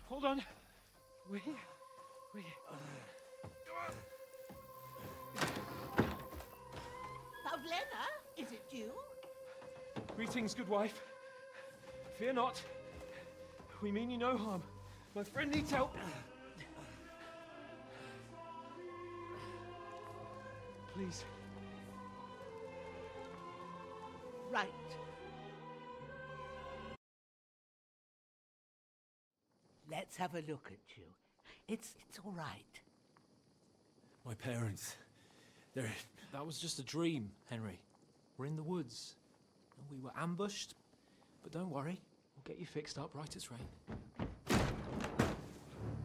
Hold on. Wait. Pavlena, is it you? Greetings, good wife. Fear not. We mean you no harm. My friend needs help. Please. Right. Let's have a look at you. It's all right. My parents. They're... That was just a dream, Henry. We're in the woods. We were ambushed, but don't worry. We'll get you fixed up right as rain.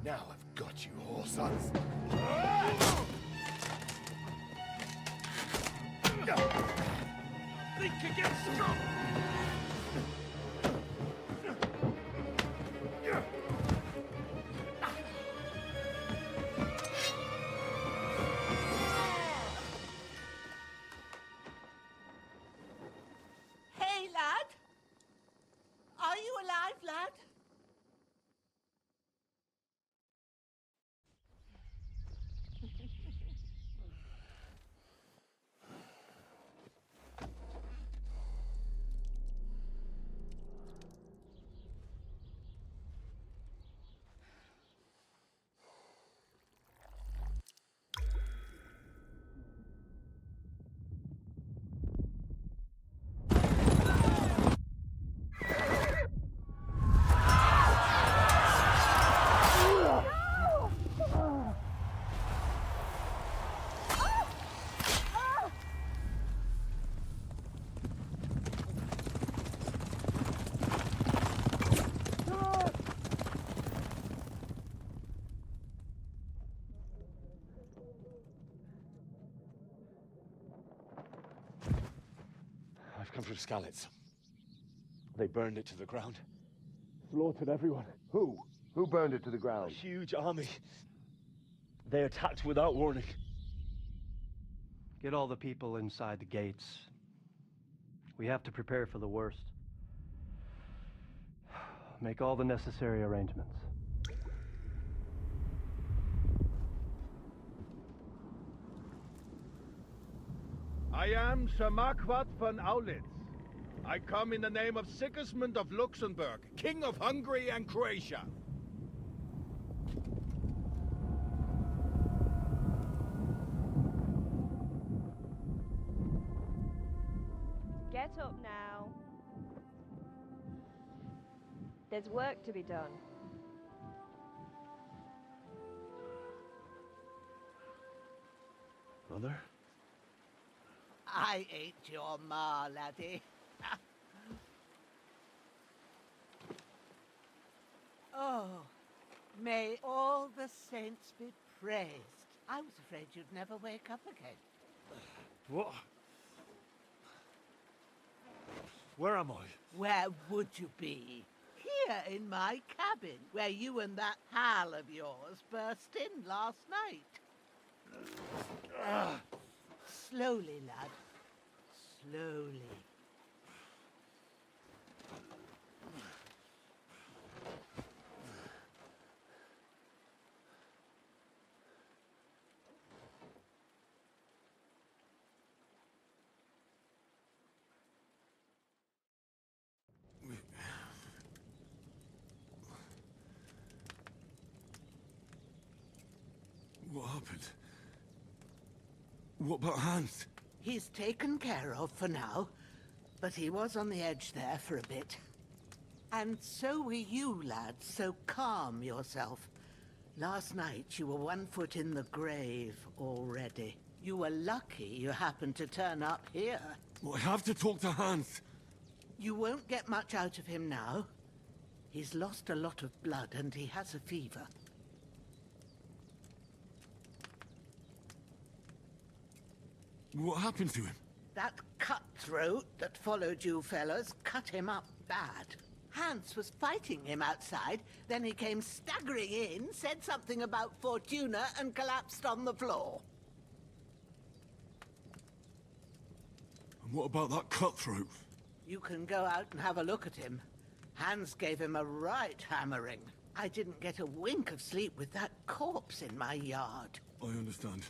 Now I've got you, whoresons. Think again, Scott! Hey, lad! Are you alive, lad? I've come from Skalitz. They burned it to the ground. Slaughtered everyone. Who? Who burned it to the A ground? huge army. They attacked without warning. Get all the people inside the gates. We have to prepare for the worst. Make all the necessary arrangements. I am Sir Marquardt von Aulitz. I come in the name of Sigismund of Luxembourg, King of Hungary and Croatia. Get up now. There's work to be done. Mother? I ain't your ma, laddie. Oh, may all the saints be praised. I was afraid you'd never wake up again. What? Where am I? Where would you be? Here in my cabin, where you and that pal of yours burst in last night. Slowly, lad. Slowly. What happened? What about Hans? He's taken care of for now, but he was on the edge there for a bit. And so were you, lad, so calm yourself. Last night you were 1 foot in the grave already. You were lucky you happened to turn up here. Well, I have to talk to Hans. You won't get much out of him now. He's lost a lot of blood and he has a fever. What happened to him? That cutthroat that followed you fellas cut him up bad. Hans was fighting him outside, then he came staggering in, said something about Fortuna and collapsed on the floor. And what about that cutthroat? You can go out and have a look at him. Hans gave him a right hammering. I didn't get a wink of sleep with that corpse in my yard. I understand.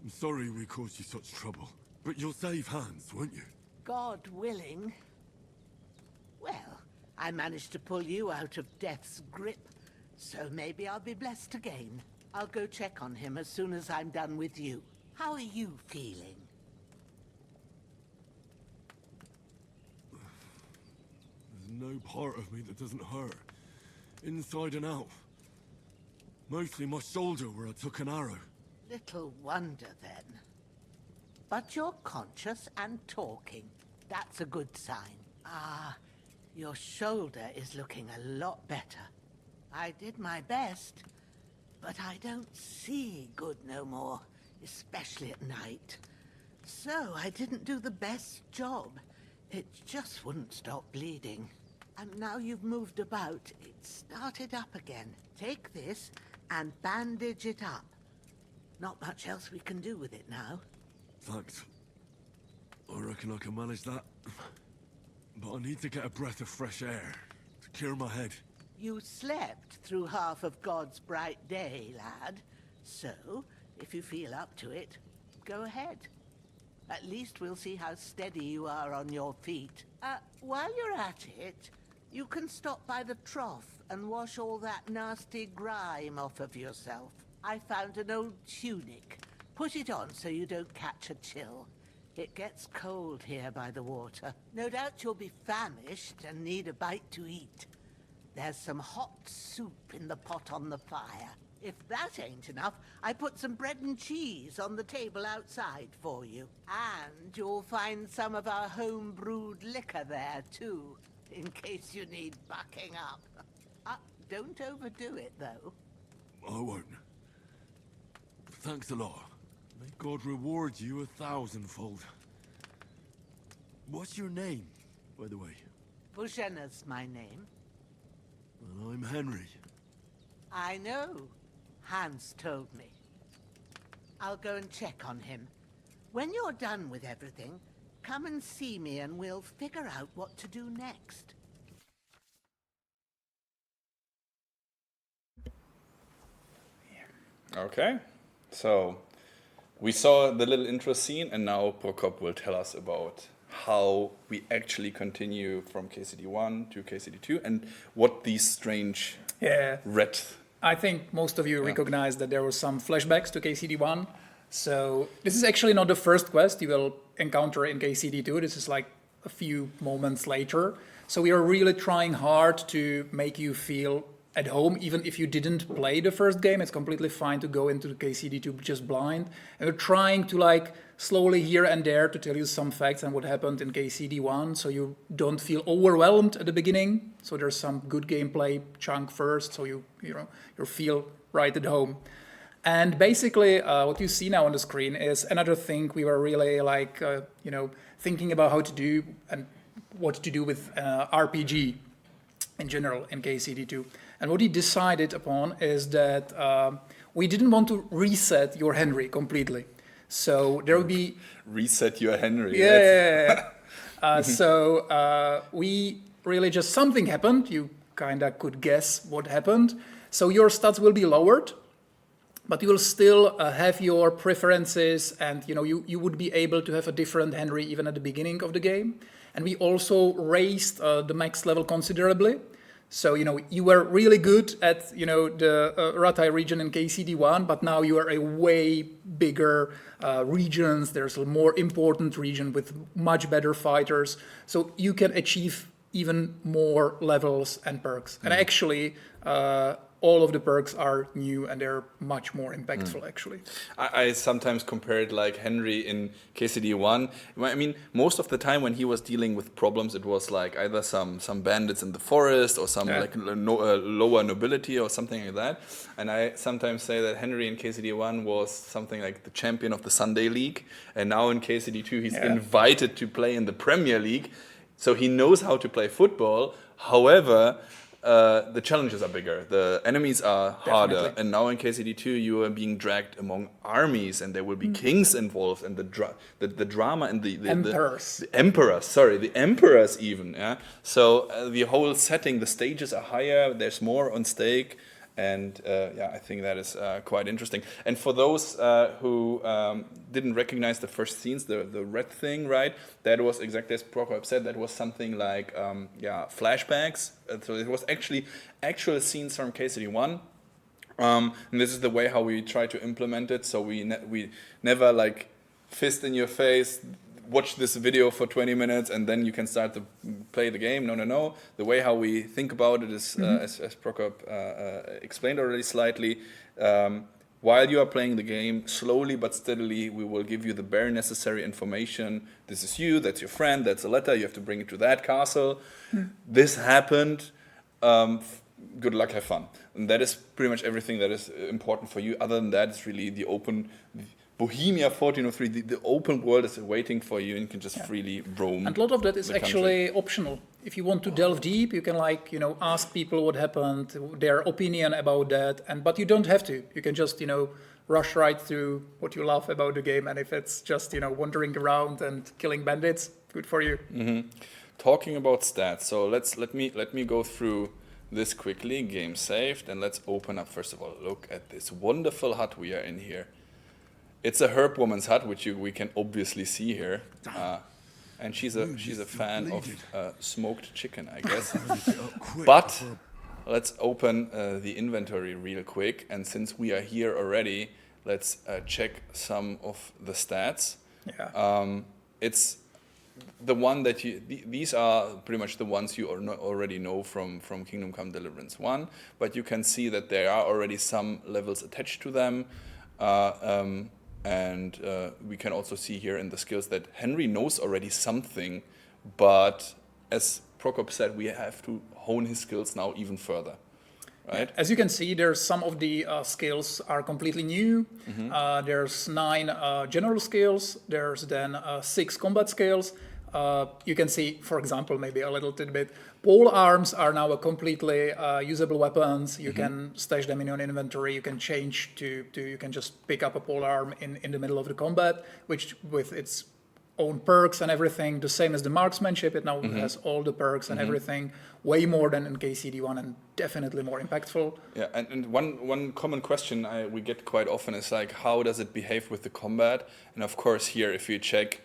I'm sorry we caused you such trouble. But you'll save hands, won't you? God willing. Well, I managed to pull you out of death's grip, so maybe I'll be blessed again. I'll go check on him as soon as I'm done with you. How are you feeling? There's no part of me that doesn't hurt. Inside and out. Mostly my shoulder where I took an arrow. Little wonder then. But you're conscious and talking. That's a good sign. Ah, your shoulder is looking a lot better. I did my best, but I don't see good no more, especially at night. So I didn't do the best job. It just wouldn't stop bleeding. And now you've moved about, it started up again. Take this and bandage it up. Not much else we can do with it now. Thanks. I reckon I can manage that. But I need to get a breath of fresh air to clear my head. You slept through half of God's bright day, lad. So, if you feel up to it, go ahead. At least we'll see how steady you are on your feet. While you're at it, you can stop by the trough and wash all that nasty grime off of yourself. I found an old tunic. Put it on so you don't catch a chill. It gets cold here by the water. No doubt you'll be famished and need a bite to eat. There's some hot soup in the pot on the fire. If that ain't enough, I put some bread and cheese on the table outside for you. And you'll find some of our home-brewed liquor there, too, in case you need bucking up. Don't overdo it, though. I won't. Thanks a lot. May God reward you 1,000-fold. What's your name, by the way? Bushena's my name. And I'm Henry. I know. Hans told me. I'll go and check on him. When you're done with everything, come and see me and we'll figure out what to do next. Okay, so we saw the little intro scene, and now Prokop will tell us about how we actually continue from KCD1 to KCD2 and what these strange red... I think most of you recognize that there were some flashbacks to KCD1. So this is actually not the first quest you will encounter in KCD2. This is like a few moments later. So we are really trying hard to make you feel at home, even if you didn't play the first game. It's completely fine to go into the KCD2 just blind. And we're trying to like slowly here and there to tell you some facts and what happened in KCD1, so you don't feel overwhelmed at the beginning. So there's some good gameplay chunk first, so you feel right at home. And basically, what you see now on the screen is another thing we were really like, thinking about how to do and what to do with RPG in general in KCD2. And what he decided upon is that we didn't want to reset your Henry completely. So there will be... Reset your Henry. Yeah. So we really just something happened. You kind of could guess what happened. So your stats will be lowered, but you will still have your preferences, and you would be able to have a different Henry even at the beginning of the game. And we also raised the max level considerably. So, you were really good at, the Ratai region in KCD1, but now you are a way bigger regions. There's a more important region with much better fighters. So you can achieve even more levels and perks. And actually, all of the perks are new and they're much more impactful, actually. I sometimes compared like Henry in KCD1. I mean, most of the time when he was dealing with problems, it was like either some bandits in the forest or some lower nobility or something like that. And I sometimes say that Henry in KCD1 was something like the champion of the Sunday League. And now in KCD2, he's invited to play in the Premier League. So he knows how to play football. However, the challenges are bigger, the enemies are harder, Definitely. and now in KCD2 you are being dragged among armies, and there will be kings involved, and the drama and the Emperors. the emperors, sorry, the emperors even. Yeah, so the whole setting, the stages are higher. There's more on stake. And yeah, I think that is quite interesting. And for those who didn't recognize the first scenes, the red thing, right? That was exactly as Prokop said. That was something like yeah, flashbacks. So it was actually actual scenes from KCD1. And this is the way how we try to implement it. So we never like fist in your face. Watch this video for 20 minutes and then you can start to play the game. No. The way how we think about it is, as Prokop explained already slightly, while you are playing the game, slowly but steadily, we will give you the bare necessary information. This is you, that's your friend, that's a letter, you have to bring it to that castle. This happened. Good luck, have fun. And that is pretty much everything that is important for you. Other than that, it's really the open... Bohemia 1403, the open world is waiting for you and you can just freely roam. And a lot of that is the actually country. optional. If you want to delve deep, you can ask people what happened, their opinion about that, but you don't have to. You can just, rush right through what you love about the game, and if it's just, wandering around and killing bandits, good for you. Talking about stats, so let me go through this quickly. Game saved, and let's open up first of all. Look at this wonderful hut we are in here. It's a herbwoman's hut, which we can obviously see here, and she's a fan of smoked chicken, I guess. But let's open the inventory real quick, and since we are here already, let's check some of the stats. Yeah. It's the one that these are pretty much the ones you already know from Kingdom Come Deliverance 1, but you can see that there are already some levels attached to them. And we can also see here in the skills that Henry knows already something, but as Prokop said, we have to hone his skills now even further, right? As you can see, there's some of the skills are completely new. There's 9 general skills. There's then 6 combat skills. You can see, for example, maybe a little tidbit, pole arms are now a completely usable weapons. You can stash them in your inventory. You can change to you can just pick up a pole arm in the middle of the combat, which with its own perks and everything, the same as the marksmanship. It now has all the perks and everything, way more than in KCD1 and definitely more impactful. Yeah, and one common question we get quite often is like, how does it behave with the combat? And of course here, if you check,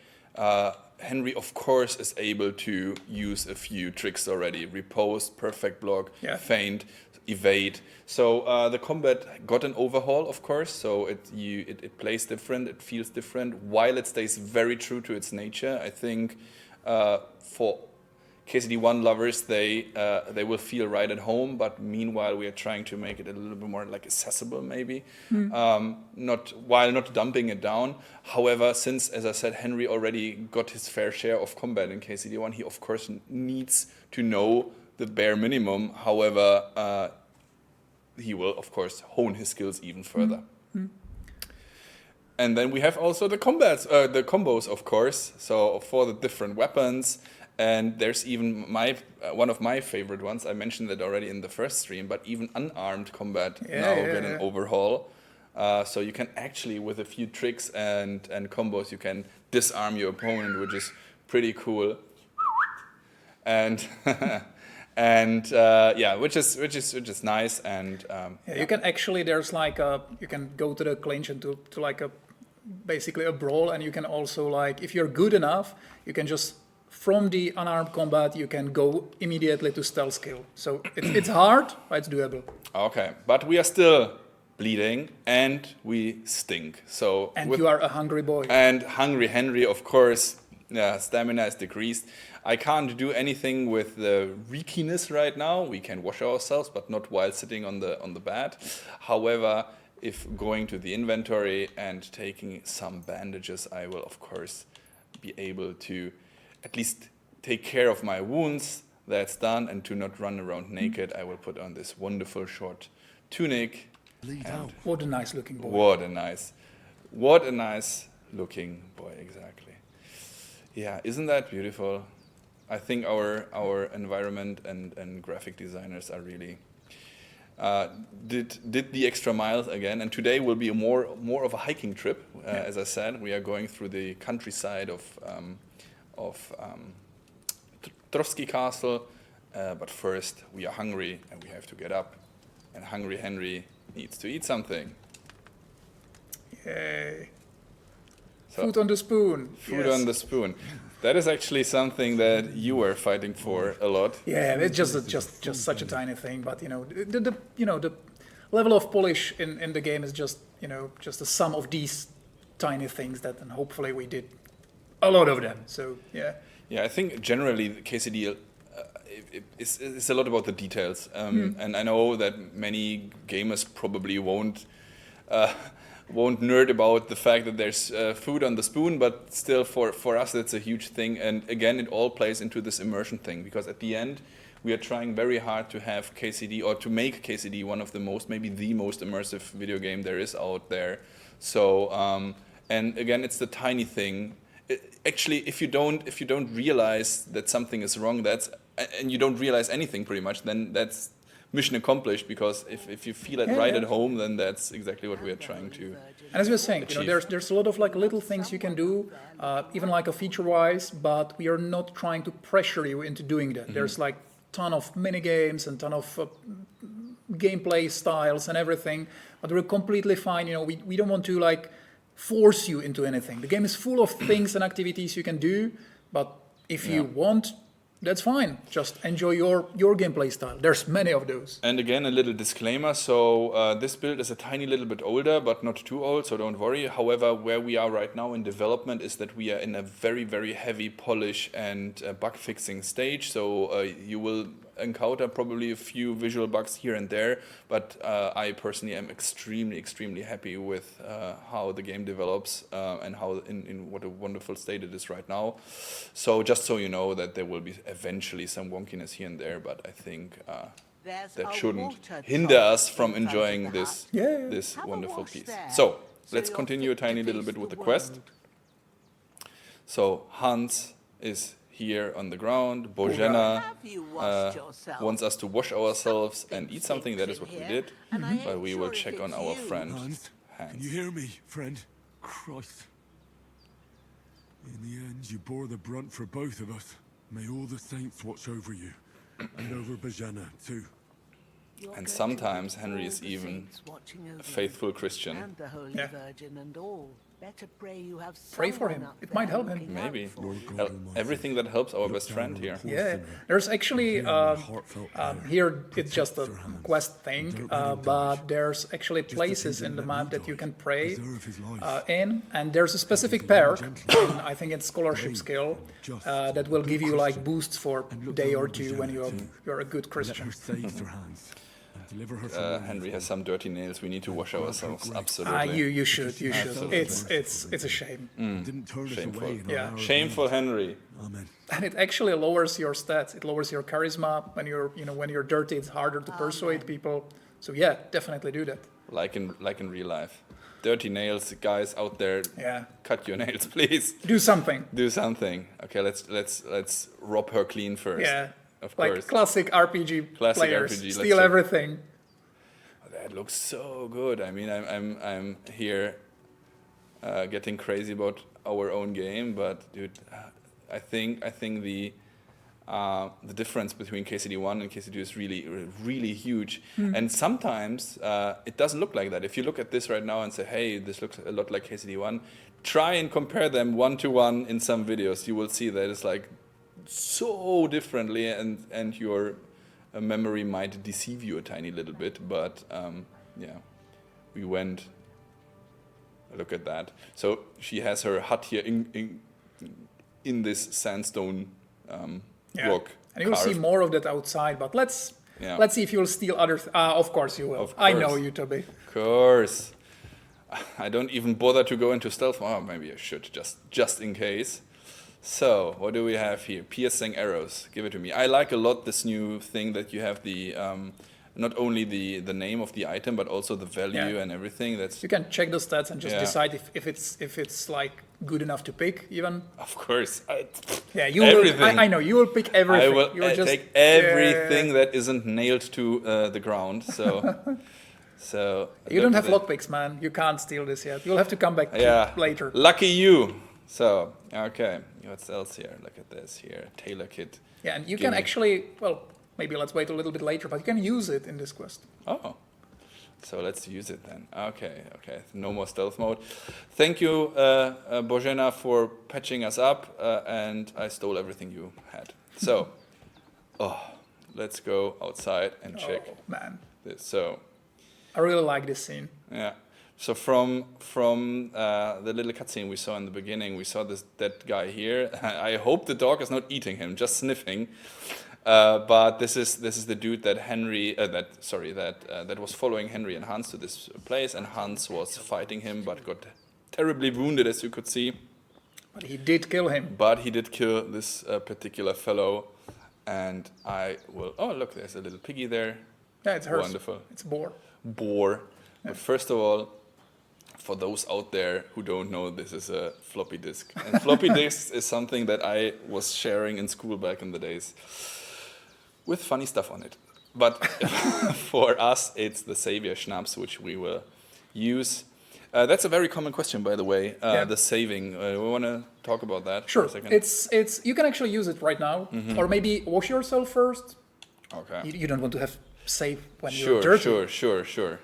Henry, of course, is able to use a few tricks already. Riposte, perfect block, feint, evade. So the combat got an overhaul, of course. So it plays different, it feels different, while it stays very true to its nature. I think for KCD1 lovers, they will feel right at home, but meanwhile we are trying to make it a little bit more like accessible, maybe, while not dumping it down. However, since, as I said, Henry already got his fair share of combat in KCD1, he of course needs to know the bare minimum. However, he will of course hone his skills even further. And then we have also the combos, of course. So for the different weapons. And there's even one of my favorite ones. I mentioned that already in the first stream, but even unarmed combat get an overhaul. So you can actually, with a few tricks and combos, you can disarm your opponent, which is pretty cool. And which is nice. And you can actually, there's like you can go to the clinch and to like basically a brawl, and you can also, like, if you're good enough, you can just, from the unarmed combat, you can go immediately to stealth skill. So it's hard, but it's doable. Okay, but we are still bleeding and we stink. So you are a hungry boy. And hungry Henry, of course, stamina is decreased. I can't do anything with the reekiness right now. We can wash ourselves, but not while sitting on the bed. However, if going to the inventory and taking some bandages, I will of course be able to at least take care of my wounds. That's done, and to not run around naked, I will put on this wonderful short tunic. What a nice looking boy. What a nice looking boy, exactly. Yeah, isn't that beautiful? I think our environment and graphic designers are really did the extra mile again. And today will be a more of a hiking trip. As I said, we are going through the countryside of Trosky Castle. But first, we are hungry and we have to get up. And hungry Henry needs to eat something. Yay. So, food on the spoon. Food on the spoon. That is actually something that you were fighting for a lot. Yeah, it's just such a tiny thing, but the level of polish in the game is just the sum of these tiny things that, and hopefully we did a lot of them. So yeah. Yeah, I think generally KCD it's a lot about the details, and I know that many gamers probably won't nerd about the fact that there's food on the spoon, but still for us it's a huge thing. And again, it all plays into this immersion thing, because at the end we are trying very hard to have KCD, or to make KCD one of the most, maybe the most immersive video game there is out there. So and again, it's the tiny thing. Actually, if you don't realize that something is wrong, and you don't realize anything pretty much, then that's mission accomplished, because if you feel it at home, then that's exactly what we are trying to. And as we were saying, there's a lot of like little things you can do, even like a feature-wise, but we are not trying to pressure you into doing that. There's like ton of mini games and ton of gameplay styles and everything, but we're completely fine. We don't want to like force you into anything. The game is full of things and activities you can do, but if you want, that's fine. Just enjoy your gameplay style. There's many of those. And again, a little disclaimer. So this build is a tiny little bit older, but not too old, so don't worry. However, where we are right now in development is that we are in a very, very heavy polish and bug fixing stage. So you will encounter probably a few visual bugs here and there, but I personally am extremely, extremely happy with how the game develops and how in what a wonderful state it is right now. So just so you know that there will be eventually some wonkiness here and there, but I think that shouldn't hinder us from enjoying this wonderful piece. So let's continue a tiny little bit with the quest. So Hans is here on the ground. Bojana wants us to wash ourselves and eat something. That is what we did. But we will check on our friend Hans. Can you hear me, friend? Christ. In the end, you bore the brunt for both of us. May all the saints watch over you. And over Bojana, too. And sometimes Henry is even a faithful Christian. And the Holy Virgin and all. Better pray you have pray for him. It might help him. Maybe. Everything that helps our best friend here. Yeah. There's actually, here it's just a quest thing, but there's actually places in the map that you can pray in, and there's a specific perk, I think it's scholarship skill, that will give you like boosts for a day or two when you're a good Christian. Henry has some dirty nails. We need to wash ourselves. Absolutely. You should. It's a shame. Shameful. Yeah. Shameful, Henry. Amen. And it actually lowers your stats. It lowers your charisma. When you're dirty, it's harder to persuade people. So yeah, definitely do that. Like in real life. Dirty nails, guys out there. Yeah. Cut your nails, please. Do something. Do something. Okay, let's rob her clean first. Yeah. Of like course. Classic RPG players. Steal everything. That looks so good. I mean, I'm here getting crazy about our own game, but dude, I think the difference between KCD1 and KCD2 is really huge. And sometimes it doesn't look like that. If you look at this right now and say, hey, this looks a lot like KCD1, try and compare them one-to-one in some videos. You will see that it's like so differently, and your memory might deceive you a tiny little bit, but we went. Look at that. So she has her hut here in this sandstone rock. And you will see more of that outside, but let's see if you'll steal other. Of course you will. I know you, Toby. Of course. I don't even bother to go into stealth. Oh, maybe I should just in case. So, what do we have here? Piercing arrows. Give it to me. I like a lot this new thing that you have the not only the name of the item, but also the value and everything. That's You can check the stats and just decide if it's like good enough to pick even. of course. You everything. will, I know you will pick everything. I will You will just take everything that isn't nailed to the ground. So You don't have lockpicks, man. You can't steal this yet. You'll have to come back later. Lucky you. So okay, what else here? Look at this here, tailor kit. Yeah, and you can actually, well, maybe let's wait a little bit later, but you can use it in this quest. Oh, so let's use it then. Okay, no more stealth mode. Thank you, Bojena, for patching us up, and I stole everything you had. So, let's go outside and check Man, this. So, I really like this scene. yeah. So from the little cutscene we saw in the beginning, we saw this dead guy here. I hope the dog is not eating him, just sniffing. But this is the dude that that was following Henry and Hans to this place, and Hans was fighting him, but got terribly wounded, as you could see. But he did kill him. But he did kill this particular fellow, and I will. Oh, look, there's a little piggy there. Yeah, it's hers. Wonderful. It's boar. Boar. But first of all, for those out there who don't know, this is a floppy disk. And floppy disk is something that I was sharing in school back in the days with funny stuff on it. But for us, it's the Savior Schnapps, which we will use. That's a very common question, by the way, the saving. We want to talk about that Sure. for a second? It's you can actually use it right now. Or maybe wash yourself first. Okay. You don't want to have save when you're dirty. Sure.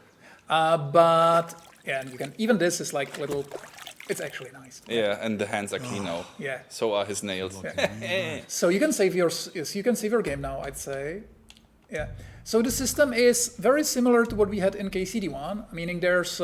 But yeah, and you can, even this is like little, it's actually nice. Yeah, and the hands are clean now. Yeah. So are his nails. So you can save your game now, I'd say. Yeah. So the system is very similar to what we had in KCD1, meaning there's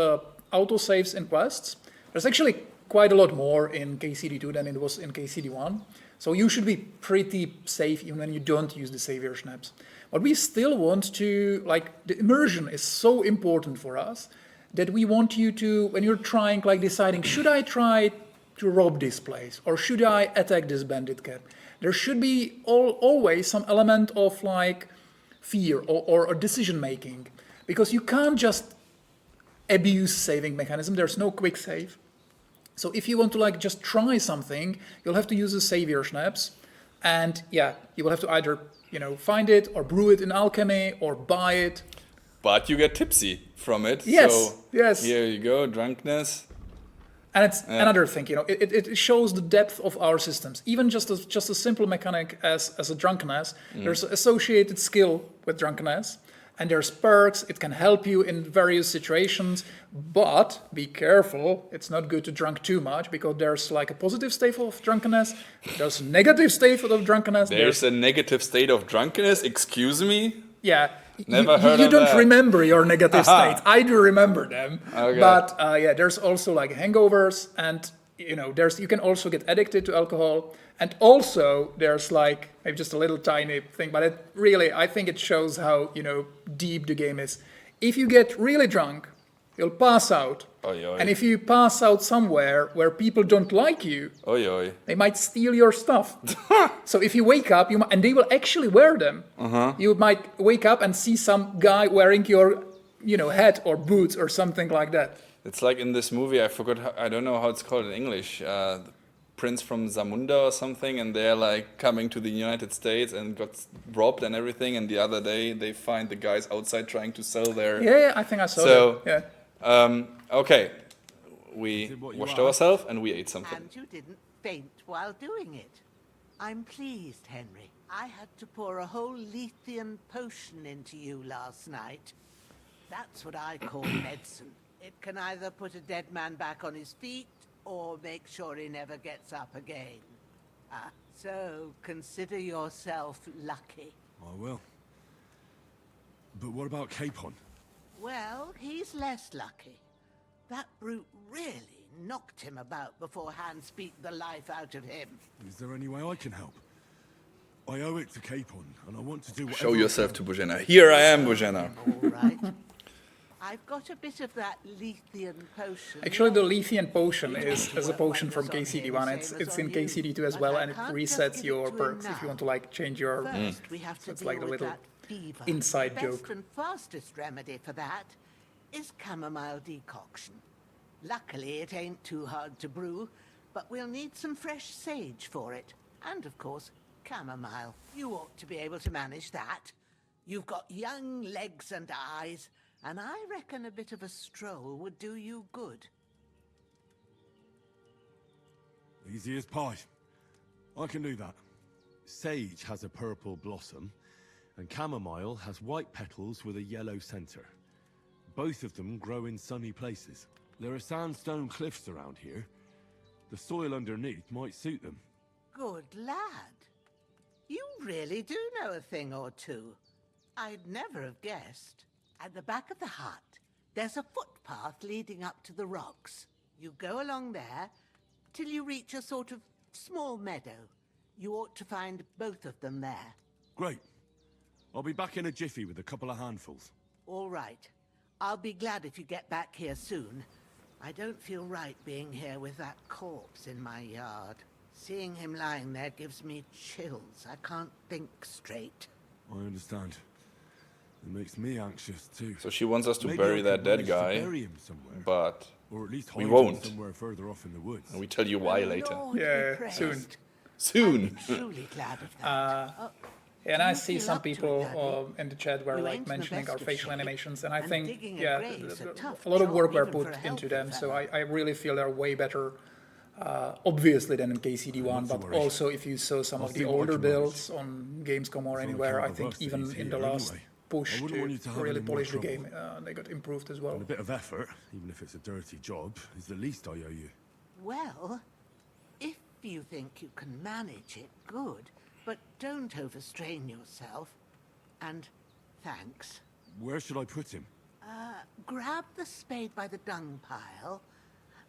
autosaves in quests. There's actually quite a lot more in KCD2 than it was in KCD1. So you should be pretty safe even when you don't use the Savior Schnapps. But we still want to, like, the immersion is so important for us that we want you to, when you're trying, like deciding, should I try to rob this place or should I attack this bandit camp? There should be always some element of like fear or decision making, because you can't just abuse saving mechanism. There's no quick save. So if you want to like just try something, you'll have to use the Savior Schnapps, and yeah, you will have to either find it or brew it in alchemy or buy it. But you get tipsy from it. Yes, so yes. Here you go, drunkenness. And it's another thing, it shows the depth of our systems. Even just a simple mechanic as a drunkenness, there's associated skill with drunkenness, and there's perks. It can help you in various situations, but be careful. It's not good to drink too much, because there's like a positive state of drunkenness. There's a negative state of drunkenness. There's a negative state of drunkenness. Excuse me. Yeah. Never heard of you don't that. remember your negative states. I do remember them. Okay. But there's also like hangovers, and you can also get addicted to alcohol. And also there's like maybe just a little tiny thing, but I think it shows how deep the game is. If you get really drunk, you'll pass out. Oy, oy. And if you pass out somewhere where people don't like you, Oy, oy. they might steal your stuff. So if you wake up, and they will actually wear them. You might wake up and see some guy wearing your, hat or boots or something like that. It's like in this movie, I don't know how it's called in English, the Prince from Zamunda or something, and they're like coming to the United States and got robbed and everything, and the other day they find the guys outside trying to sell their... Yeah, I think I saw that. Yeah. Okay, we washed ourselves and we ate something. And you didn't faint while doing it. I'm pleased, Henry. I had to pour a whole Lethean potion into you last night. That's what I call medicine. It can either put a dead man back on his feet or make sure he never gets up again. So consider yourself lucky. I will. But what about Capon? Well, he's less lucky. That brute really knocked him about before Hans beat the life out of him. Is there any way I can help? I owe it to Capon, and I want to do whatever Show yourself to Bojena. Here I am, Bojena. All right. I've got a bit of that Lethean potion. Actually, the Lethean potion is a potion from KCD1. It's in KCD2 as well, and it resets your perks if you want to like change your. So it's like the little fever. inside the joke. best and fastest remedy for that is chamomile decoction. Luckily, it ain't too hard to brew, but we'll need some fresh sage for it. And, of course, chamomile. You ought to be able to manage that. You've got young legs and eyes, and I reckon a bit of a stroll would do you good. Easy as pie. I can do that. Sage has a purple blossom, and chamomile has white petals with a yellow center. Both of them grow in sunny places. There are sandstone cliffs around here. The soil underneath might suit them. Good lad. You really do know a thing or two. I'd never have guessed. At the back of the hut, there's a footpath leading up to the rocks. You go along there till you reach a sort of small meadow. You ought to find both of them there. Great. I'll be back in a jiffy with a couple of handfuls. All right. I'll be glad if you get back here soon. I don't feel right being here with that corpse in my yard. Seeing him lying there gives me chills. I can't think straight. I understand. It makes me anxious too. So she wants us to Maybe bury I that could dead manage to guy, bury him somewhere. but Or at least we hide him won't. somewhere further off in the woods. And we tell you why later. Lord be Yeah, praised. soon. Soon. I'm truly glad of that. And I You see feel some up to it, people laddie. in the chat were You like ain't in the mentioning best our of facial shape, animations, and I and think digging a yeah, grave's a tough a lot of job, work were even put for a into healthy them. So fella. I really feel they're way better, obviously than in KCD1, Not to but worry. also if you saw some I'll of see the what I older can manage. builds on Gamescom or It's on anywhere, account I of think us that even he's in the here last anyway. push I wouldn't want you to to have really any more polish the trouble. game, they got improved as well. And a bit of effort, even if it's a dirty job, is the least I owe you. Well, if you think you can manage it, good. But don't overstrain yourself. And thanks. Where should I put him? Grab the spade by the dung pile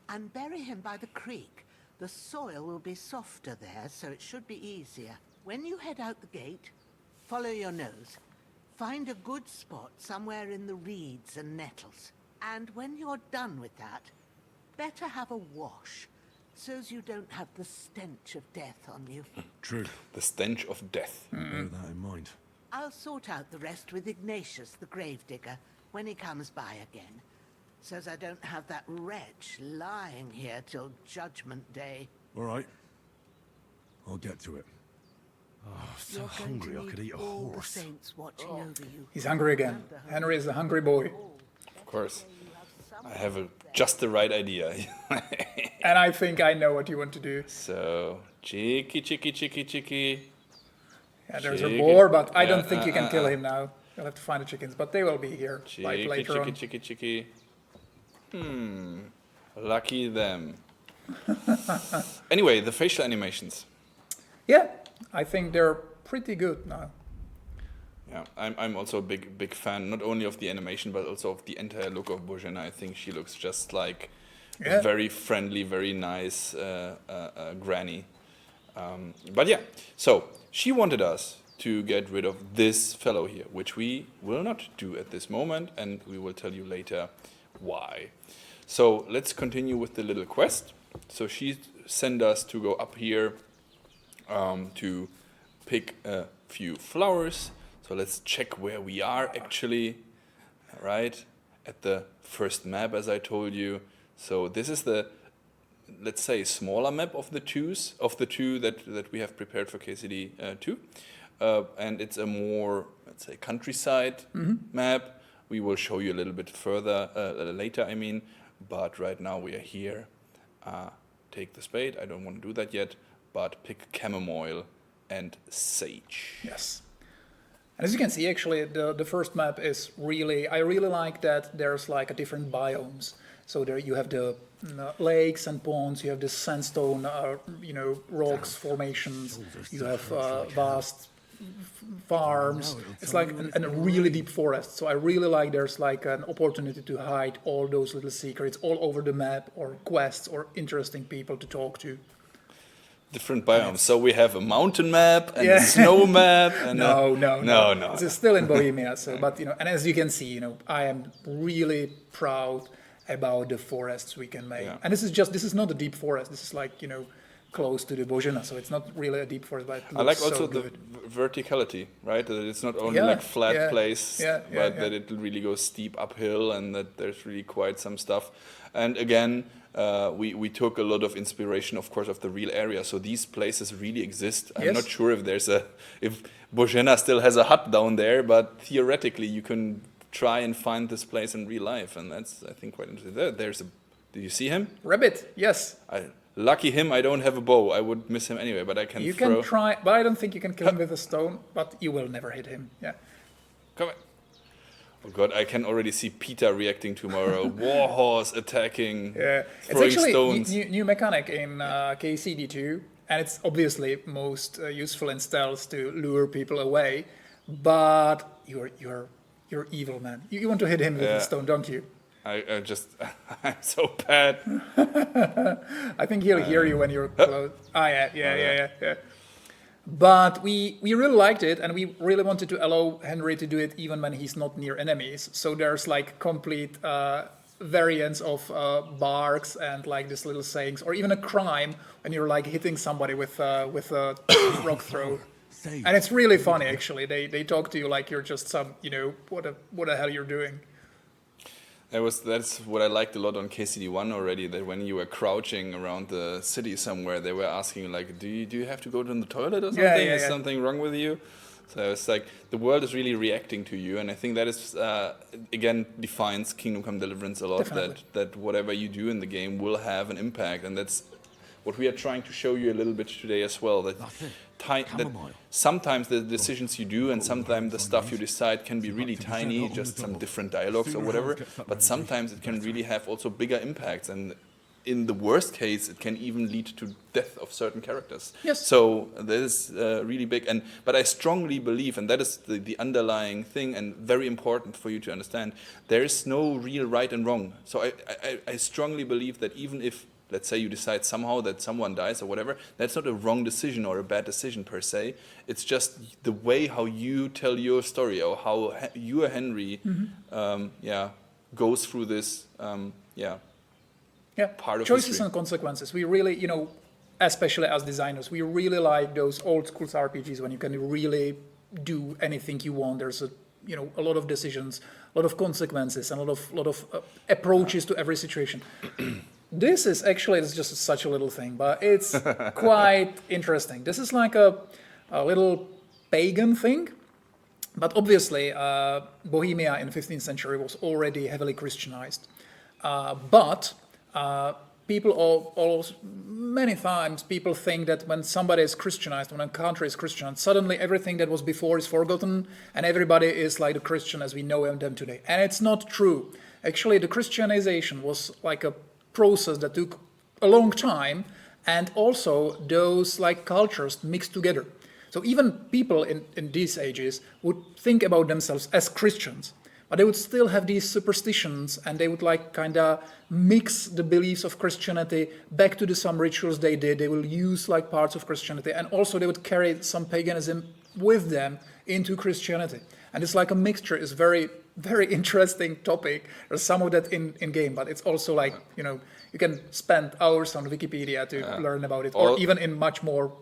and bury him by the creek. The soil will be softer there, so it should be easier. When you head out the gate, follow your nose. Find a good spot somewhere in the reeds and nettles. And when you're done with that, better have a wash, so's you don't have the stench of death on you. True. The stench of death. Bear that in mind. I'll sort out the rest with Ignatius, the gravedigger, when he comes by again. So's I don't have that wretch lying here till Judgment Day. All right. I'll get to it. Oh, I'm so You're going hungry to I could need eat a all the horse. saints watching over you. He's hungry again. Henry is a hungry boy. Of course. I have just the right idea. And I think I know what you want to do. So, cheeky. Yeah, there's a Chicken. boar, but I don't Yeah, think you can kill him now. You'll have to find the chickens, but they will be here like later on. Cheeky. Lucky them. Anyway, the facial animations. Yeah, I think they're pretty good now. Yeah, I'm also a big fan, not only of the animation, but also of the entire look of Bojana. I think she looks just like Yeah. a very friendly, very nice granny. But yeah, so she wanted us to get rid of this fellow here, which we will not do at this moment, and we will tell you later why. So let's continue with the little quest. So she sent us to go up here to pick a few flowers. So let's check where we are actually, right? At the first map, as I told you. So this is the, let's say, smaller map of the two that we have prepared for KCD 2. And it's a more, let's say, countryside map. We will show you a little bit further later, I mean. But right now we are here. Take the spade. I don't want to do that yet. But pick chamomile and sage. Yes. And as you can see, actually, the first map is really, I really like that there's like a different biomes. So there you have the lakes and ponds, you have the sandstone, rocks, formations, you have vast farms. It's like a really deep forest. So I really like there's like an opportunity to hide all those little secrets all over the map, or quests, or interesting people to talk to. Different biomes. So we have a mountain map and a snow map. And no. This is still in Bohemia. So, but and as you can see, I am really proud about the forests we can make. Yeah. And this is not a deep forest. This is like close to the Bozhena, so it's not really a deep forest, but it I like looks also so the good. verticality, right? That it's not only Yeah, like flat yeah, place, yeah, but yeah. that it really goes steep uphill, and that there's really quite some stuff. And again, we took a lot of inspiration, of course, of the real area. So these places really exist. I'm Yes. not sure if Bozhena still has a hut down there, but theoretically you can try and find this place in real life, and that's, I think, quite interesting. Did you see him? Rabbit, yes. Lucky him, I don't have a bow. I would miss him anyway, but I can You throw. can try, but I don't think you can kill him with a stone, but you will never hit him. Yeah. Come on. Oh god, I can already see Peter reacting tomorrow. Warhorse attacking, Yeah. It's throwing actually stones. new mechanic in KCD2, and it's obviously most useful in stealth to lure people away. But you're evil, man. You want to hit him with a stone, don't you? I just, I'm so bad. I think he'll hear you when you're close. Yeah. But we really liked it, and we really wanted to allow Henry to do it even when he's not near enemies. So there's like complete variants of barks and like these little sayings, or even a crime when you're like hitting somebody with a rock throw. And it's really funny, actually. They talk to you like you're just some, what the hell you're doing. That's what I liked a lot on KCD1 already, that when you were crouching around the city somewhere, they were asking you, like, do you have to go to the toilet or something? Is something wrong with you? So it's like the world is really reacting to you, and I think that is, again, defines Kingdom Come Deliverance a lot, that whatever you do in the game will have an impact, and that's what we are trying to show you a little bit today as well, that sometimes the decisions you do and sometimes the stuff you decide can be really tiny, just some different dialogues or whatever, but sometimes it can really have also bigger impacts, and in the worst case it can even lead to death of certain characters. Yes. So that is really big, but I strongly believe, and that is the underlying thing and very important for you to understand, there is no real right and wrong. So I strongly believe that even if, let's say, you decide somehow that someone dies or whatever, that's not a wrong decision or a bad decision per se. It's just the way how you tell your story, or how you, Henry, goes through this, part of choices history. and consequences. We really, especially as designers, we really like those old school RPGs when you can really do anything you want. There's a lot of decisions, a lot of consequences, and a lot of approaches to every situation. This is actually, it's just such a little thing, but it's quite interesting. This is like a little pagan thing, but obviously Bohemia in the 15th century was already heavily Christianized. But many times people think that when somebody is Christianized, when a country is Christianized, suddenly everything that was before is forgotten and everybody is like the Christian as we know them today. And it's not true. Actually, the Christianization was like a process that took a long time, and also those like cultures mixed together. So even people in these ages would think about themselves as Christians, but they would still have these superstitions, and they would like kind of mix the beliefs of Christianity back to some rituals they did. They will use like parts of Christianity, and also they would carry some paganism with them into Christianity. And it's like a mixture. It's very, very interesting topic. There's some of that in game, but it's also like, you can spend hours on Wikipedia to learn about it, or even in much more,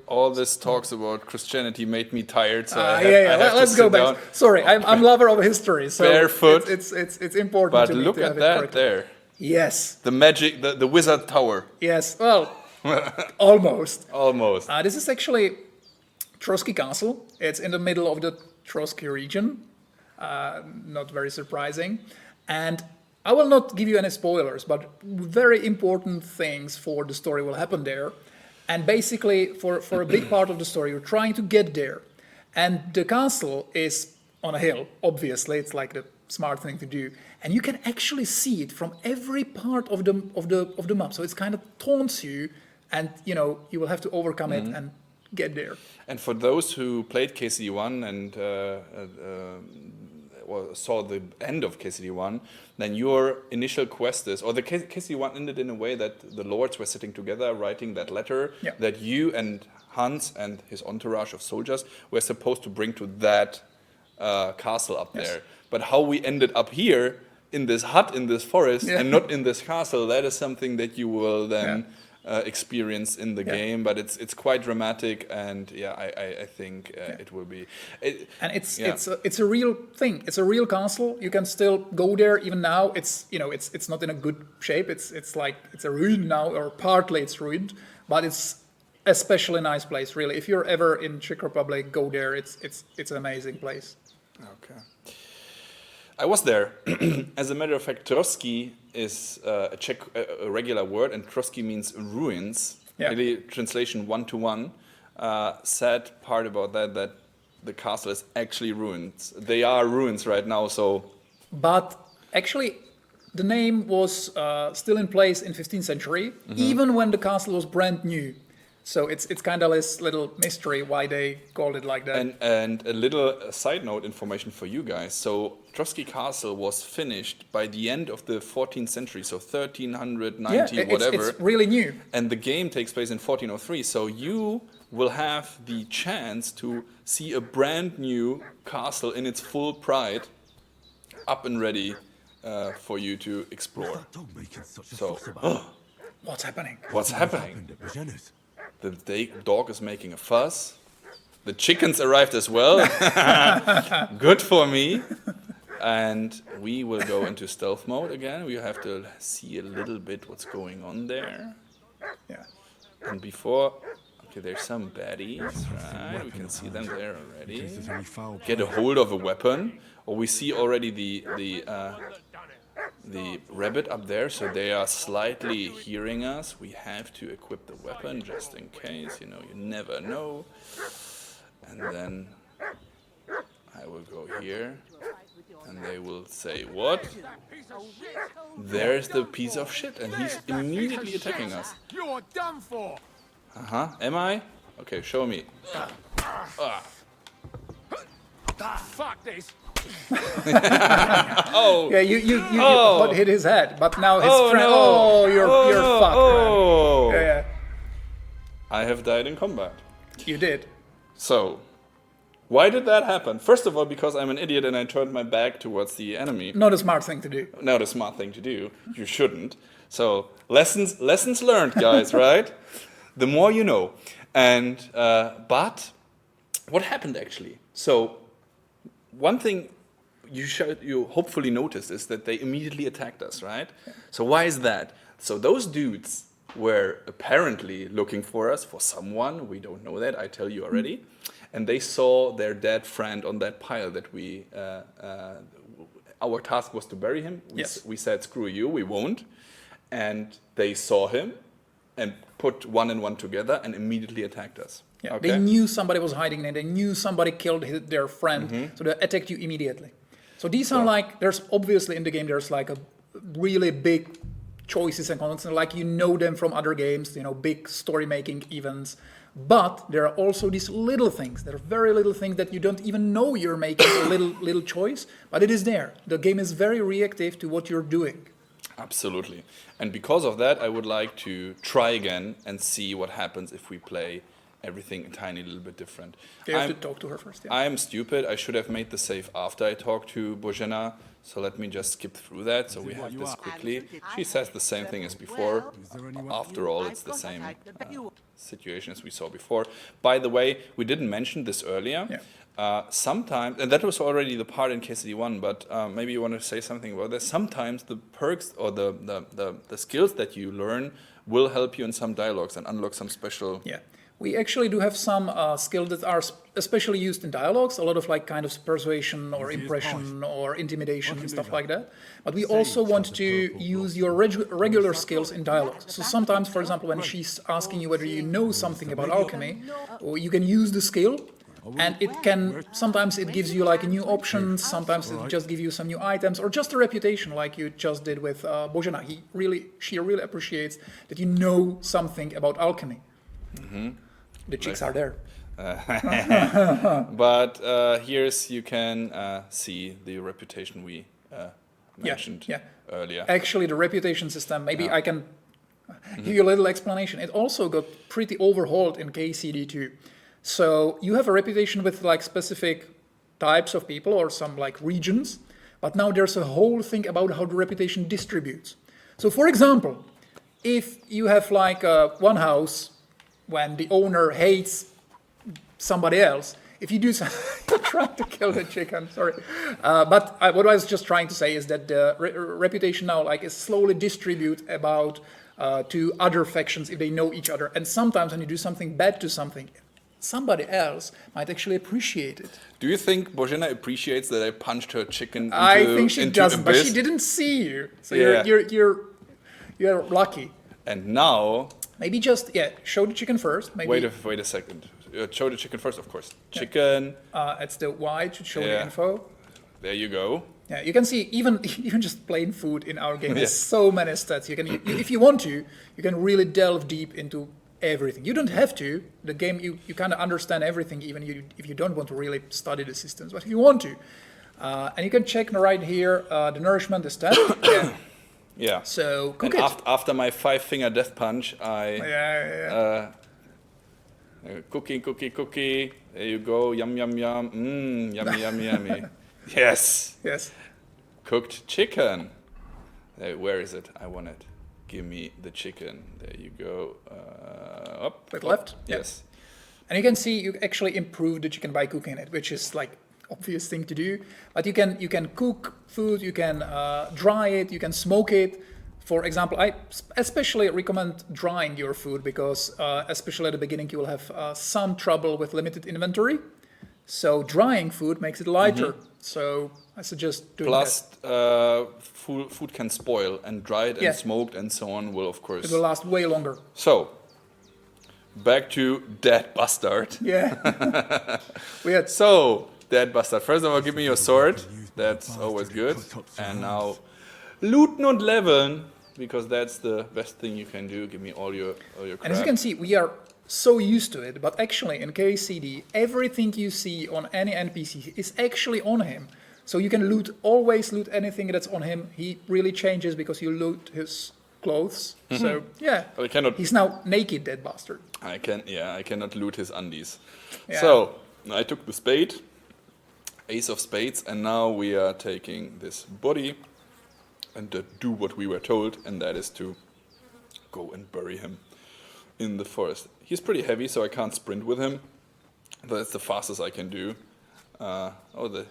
All this talks about Christianity made me tired, so let's go back. Sorry, I'm lover of history, so barefoot. It's important but to me look to at have that it correct. there. Yes. The magic, the wizard tower. Yes, well, almost. Almost. This is actually Trosky Castle. It's in the middle of the Trosky region. Not very surprising. And I will not give you any spoilers, but very important things for the story will happen there. And basically, for a big part of the story, you're trying to get there. And the castle is on a hill, obviously. It's like the smart thing to do. And you can actually see it from every part of the map. So it's kind of taunts you, and you will have to overcome it and get there. And for those who played KCD1 and saw the end of KCD1, then your initial quest is, or the KCD1 ended in a way that the lords were sitting together writing that letter that you and Hans and his entourage of soldiers were supposed to bring to that castle up there. But how we ended up here in this hut in this forest and not in this castle, that is something that you will then experience in the game, but it's quite dramatic, and yeah, I think it will be. And it's a real thing. It's a real castle. You can still go there even now. It's not in a good shape. It's like it's a ruin now, or partly it's ruined, but it's especially nice place. Really, if you're ever in Czech Republic, go there. It's an amazing place. Okay. I was there. As a matter of fact, Trosky is a Czech a regular word, and Trosky means ruins. Yeah. Really, translation 1-to-1. Sad part about that the castle is actually ruins. They are ruins right now, so... But actually, the name was still in place in 15th century, even when the castle was brand new. So it's kind of this little mystery why they called it like that. And a little side note information for you guys. So Trosky Castle was finished by the end of the 14th century, so 1390, whatever. It's really new. And the game takes place in 1403, so you will have the chance to see a brand new castle in its full pride, up and ready for you to explore. So, what's happening? What's happening? The dog is making a fuss. The chickens arrived as well. Good for me. And we will go into stealth mode again. We have to see a little bit what's going on there. Yeah. And before... Okay, there's some baddies, right? We can see them there already. Get a hold of a weapon. Or we see already the rabbit up there, so they are slightly hearing us. We have to equip the weapon just in case, you never know. And then I will go here, and they will say, what? There's the piece of shit, and he's immediately attacking us. You're done for. Am I? Okay, show me. Fuck this. Oh. Yeah, you hit his head, but now his friend. No. Oh, you're fucked. Oh. Man. Yeah. I have died in combat. You did. So, why did that happen? First of all, because I'm an idiot and I turned my back towards the enemy. Not a smart thing to do. Not a smart thing to do. You shouldn't. So, lessons learned, guys, right? The more you know. And but what happened actually? So, one thing you hopefully noticed is that they immediately attacked us, right? So why is that? So those dudes were apparently looking for us, for someone, we don't know that, I tell you already, and they saw their dead friend on that pile that we, our task was to bury him. We said, screw you, we won't. And they saw him and put one and one together and immediately attacked us. Yeah, okay? They knew somebody was hiding there. They knew somebody killed their friend, so they attacked you immediately. So these are like, there's obviously in the game, there's like a really big choices and contents, and like them from other games, big story-making events. But there are also these little things. There are very little things that you don't even know you're making a little choice, but it is there. The game is very reactive to what you're doing. Absolutely. And because of that, I would like to try again and see what happens if we play everything a tiny little bit different. You have to talk to her first. Yeah. I'm stupid. I should have made the save after I talked to Bozena. So let me just skip through that. So we have this quickly. She says the same thing as before. After all, it's the same situation as we saw before. By the way, we didn't mention this earlier. Yeah. Sometimes, and that was already the part in KCD1, but maybe you want to say something about this. Sometimes the perks or the skills that you learn will help you in some dialogues and unlock some special... Yeah. We actually do have some skills that are especially used in dialogues, a lot of like kind of persuasion or impression or intimidation and stuff like that. But we also want to use your regular skills in dialogues. So sometimes, for example, when she's asking you whether you know something about alchemy, you can use the skill, and sometimes it gives you like a new option, sometimes it just gives you some new items, or just a reputation like you just did with Bozena. She really appreciates that you know something about alchemy. The chicks are there. But you can see the reputation we mentioned earlier. Actually, the reputation system, maybe I can give you a little explanation. It also got pretty overhauled in KCD2. So you have a reputation with like specific types of people or some like regions, but now there's a whole thing about how the reputation distributes. So for example, if you have like one house when the owner hates somebody else, if you do something, you're trying to kill the chicken, sorry. But what I was just trying to say is that the reputation now like is slowly distributed about to other factions if they know each other. And sometimes when you do something bad to somebody else might actually appreciate it. Do you think Božena appreciates that I punched her chicken into I think she doesn't, but abyss? she didn't see you. So Yeah. you're lucky. And now, Maybe just show the chicken first. Maybe wait a second. Show the chicken first, of course. Chicken. it's the Y to show the Yeah. info. There you go. Yeah, you can see even just plain food in our game. There's so many stats. If you want to, you can really delve deep into everything. You don't have to. The game you kind of understand everything, even if you don't want to really study the systems. But if you want to, and you can check right here the nourishment, the stat. Yeah. Yeah. So cook and it. After my 5-finger death punch, cookie. There you go. Yum, yum, yum. Yummy, yummy, yummy. Yes. Yes. Cooked chicken. Where is it? I want it. Give me the chicken. There you go. Up. With left? Yes. And you can see you actually improve the chicken by cooking it, which is like obvious thing to do. But you can cook food, you can dry it, you can smoke it. For example, I especially recommend drying your food because especially at the beginning you will have some trouble with limited inventory. So drying food makes it lighter. So I suggest doing Plus, that. food can spoil, and dried and smoked and so on will, of course. It will last way longer. So, back to Dead Bastard. Yeah. Weird. So, Dead Bastard. First of all, give me your sword. That's always good. And now, looten und leveln, because that's the best thing you can do. Give me all your crap. And as you can see, we are so used to it, but actually in KCD, everything you see on any NPC is actually on him. So you can always loot anything that's on him. He really changes because you loot his clothes. So yeah, he's now naked, Dead Bastard. I cannot loot his undies. Yeah. So I took the spade, ace of spades, and now we are taking this body and do what we were told, and that is to go and bury him in the forest. He's pretty heavy, so I can't sprint with him. But that's the fastest I can do. The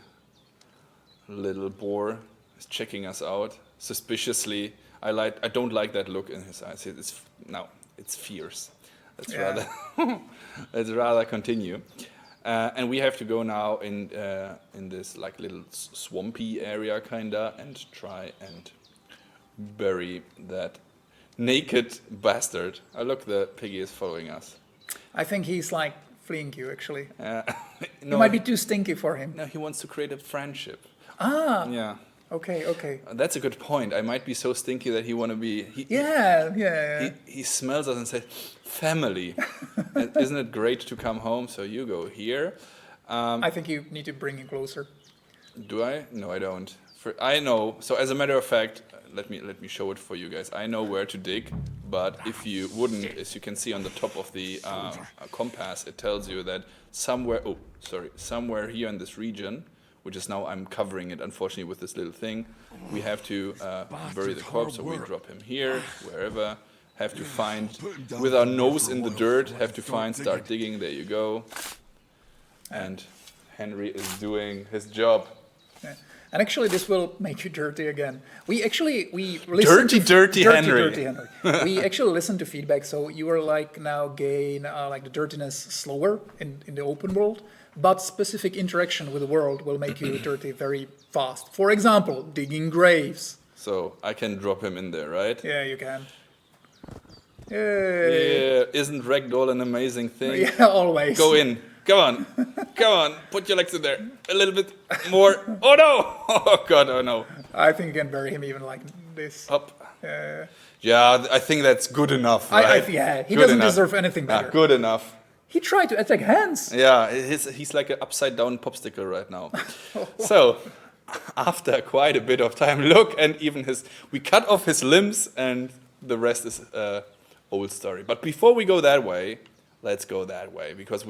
little boar is checking us out suspiciously. I don't like that look in his eyes. It's fierce. Let's rather continue. And we have to go now in this like little swampy area kinda and try and bury that naked bastard. Oh look, the piggy is following us. I think he's like fleeing you actually. No, you might be too stinky for him. No, he wants to create a friendship. Ah. Yeah. Okay. That's a good point. I might be so stinky that he want to be. He smells us and says, "Family, isn't it great to come home?" So you go here. I think you need to bring him closer. Do I? No, I don't. I know. So as a matter of fact, let me show it for you guys. I know where to dig, but if you wouldn't, as you can see on the top of the compass, it tells you that somewhere here in this region, which is now I'm covering it unfortunately with this little thing, we have to bury the corpse. So we drop him here, wherever. Have to find, with our nose in the dirt, start digging. There you go. And Henry is doing his job. Yeah. And actually, this will make you dirty again. We listen dirty Henry. We actually listen to feedback, so you are like now gain like the dirtiness slower in the open world, but specific interaction with the world will make you dirty very fast. For example, digging graves. So I can drop him in there, right? Yeah, you can. Yay. Yeah, isn't ragdoll an amazing thing? Yeah, always. Go in. Come on, put your legs in there. A little bit more. Oh no! Oh god, oh no. I think you can bury him even like this. Up. Yeah, I think that's good enough, right? He doesn't deserve anything better. Good enough. He tried to attack hands. Yeah, he's like an upside down popsicle right now. So, after quite a bit of time, look, and even we cut off his limbs, and the rest is old story. But before we go that way, let's go that way, because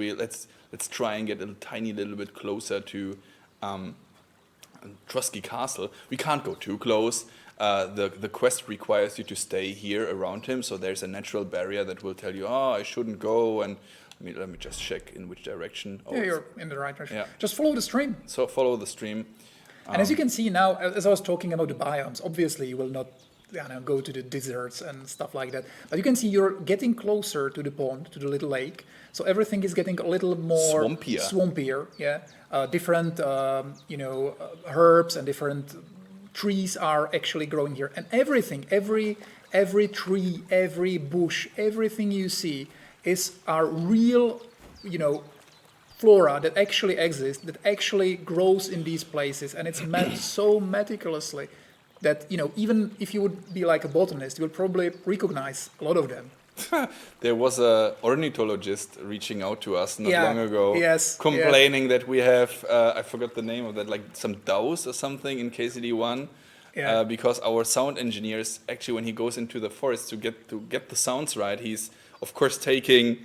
let's try and get a tiny little bit closer to Trosky Castle. We can't go too close. The quest requires you to stay here around him, so there's a natural barrier that will tell you, oh, I shouldn't go, and let me just check in which direction. Oh, Yeah, you're in the right direction. Yeah. Just follow the stream. So follow the stream. And as you can see now, as I was talking about the biomes, obviously you will not go to the deserts and stuff like that. But you can see you're getting closer to the pond, to the little lake. So everything is getting a little more swampier. Yeah, different herbs and different trees are actually growing here, and everything, every tree, every bush, everything you see are real, flora that actually exists, that actually grows in these places, and it's made so meticulously that even if you would be like a botanist, you would probably recognize a lot of them. There was a ornithologist reaching out to us not long ago, complaining that we have, I forgot the name of that, like some duels or something in KCD1, because our sound engineers, actually when he goes into the forest to get the sounds right, he's of course taking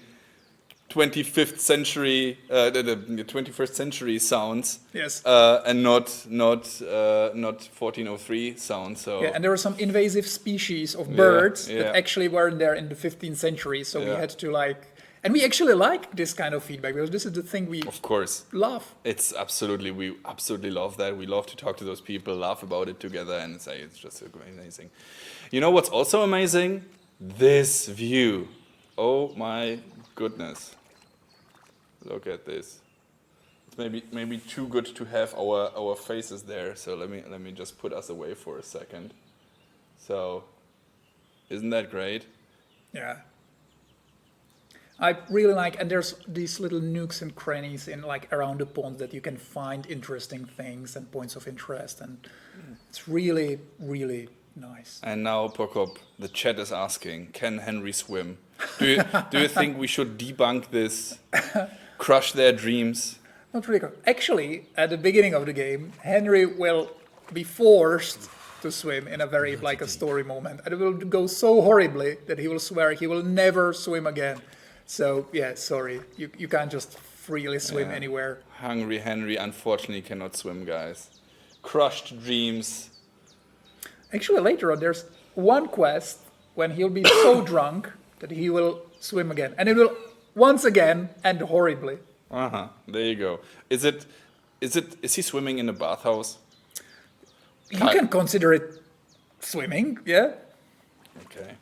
25th century, the 21st century sounds, and not 1403 sounds. So and there were some invasive species of birds that actually weren't there in the 15th century. So we had to and we actually like this kind of feedback because this is the thing we love. We absolutely love that. We love to talk to those people, laugh about it together, and say it's just amazing. You know what's also amazing? This view. Oh my goodness. Look at this. It's maybe too good to have our faces there. So let me just put us away for a second. So isn't that great? Yeah. I really like, and there's these little nooks and crannies in around the pond that you can find interesting things and points of interest, and it's really, really nice. And now, Prokop, the chat is asking, can Henry swim? Do you think we should debunk this? Crush their dreams? Not really. Actually, at the beginning of the game, Henry will be forced to swim in a very a story moment, and it will go so horribly that he will swear he will never swim again. So sorry, you can't just freely swim anywhere. Hungry Henry unfortunately cannot swim, guys. Crushed dreams. Actually, later on, there's one quest when he'll be so drunk that he will swim again, and it will once again end horribly. There you go. Is he swimming in a bathhouse? You can consider it swimming, yeah. Okay.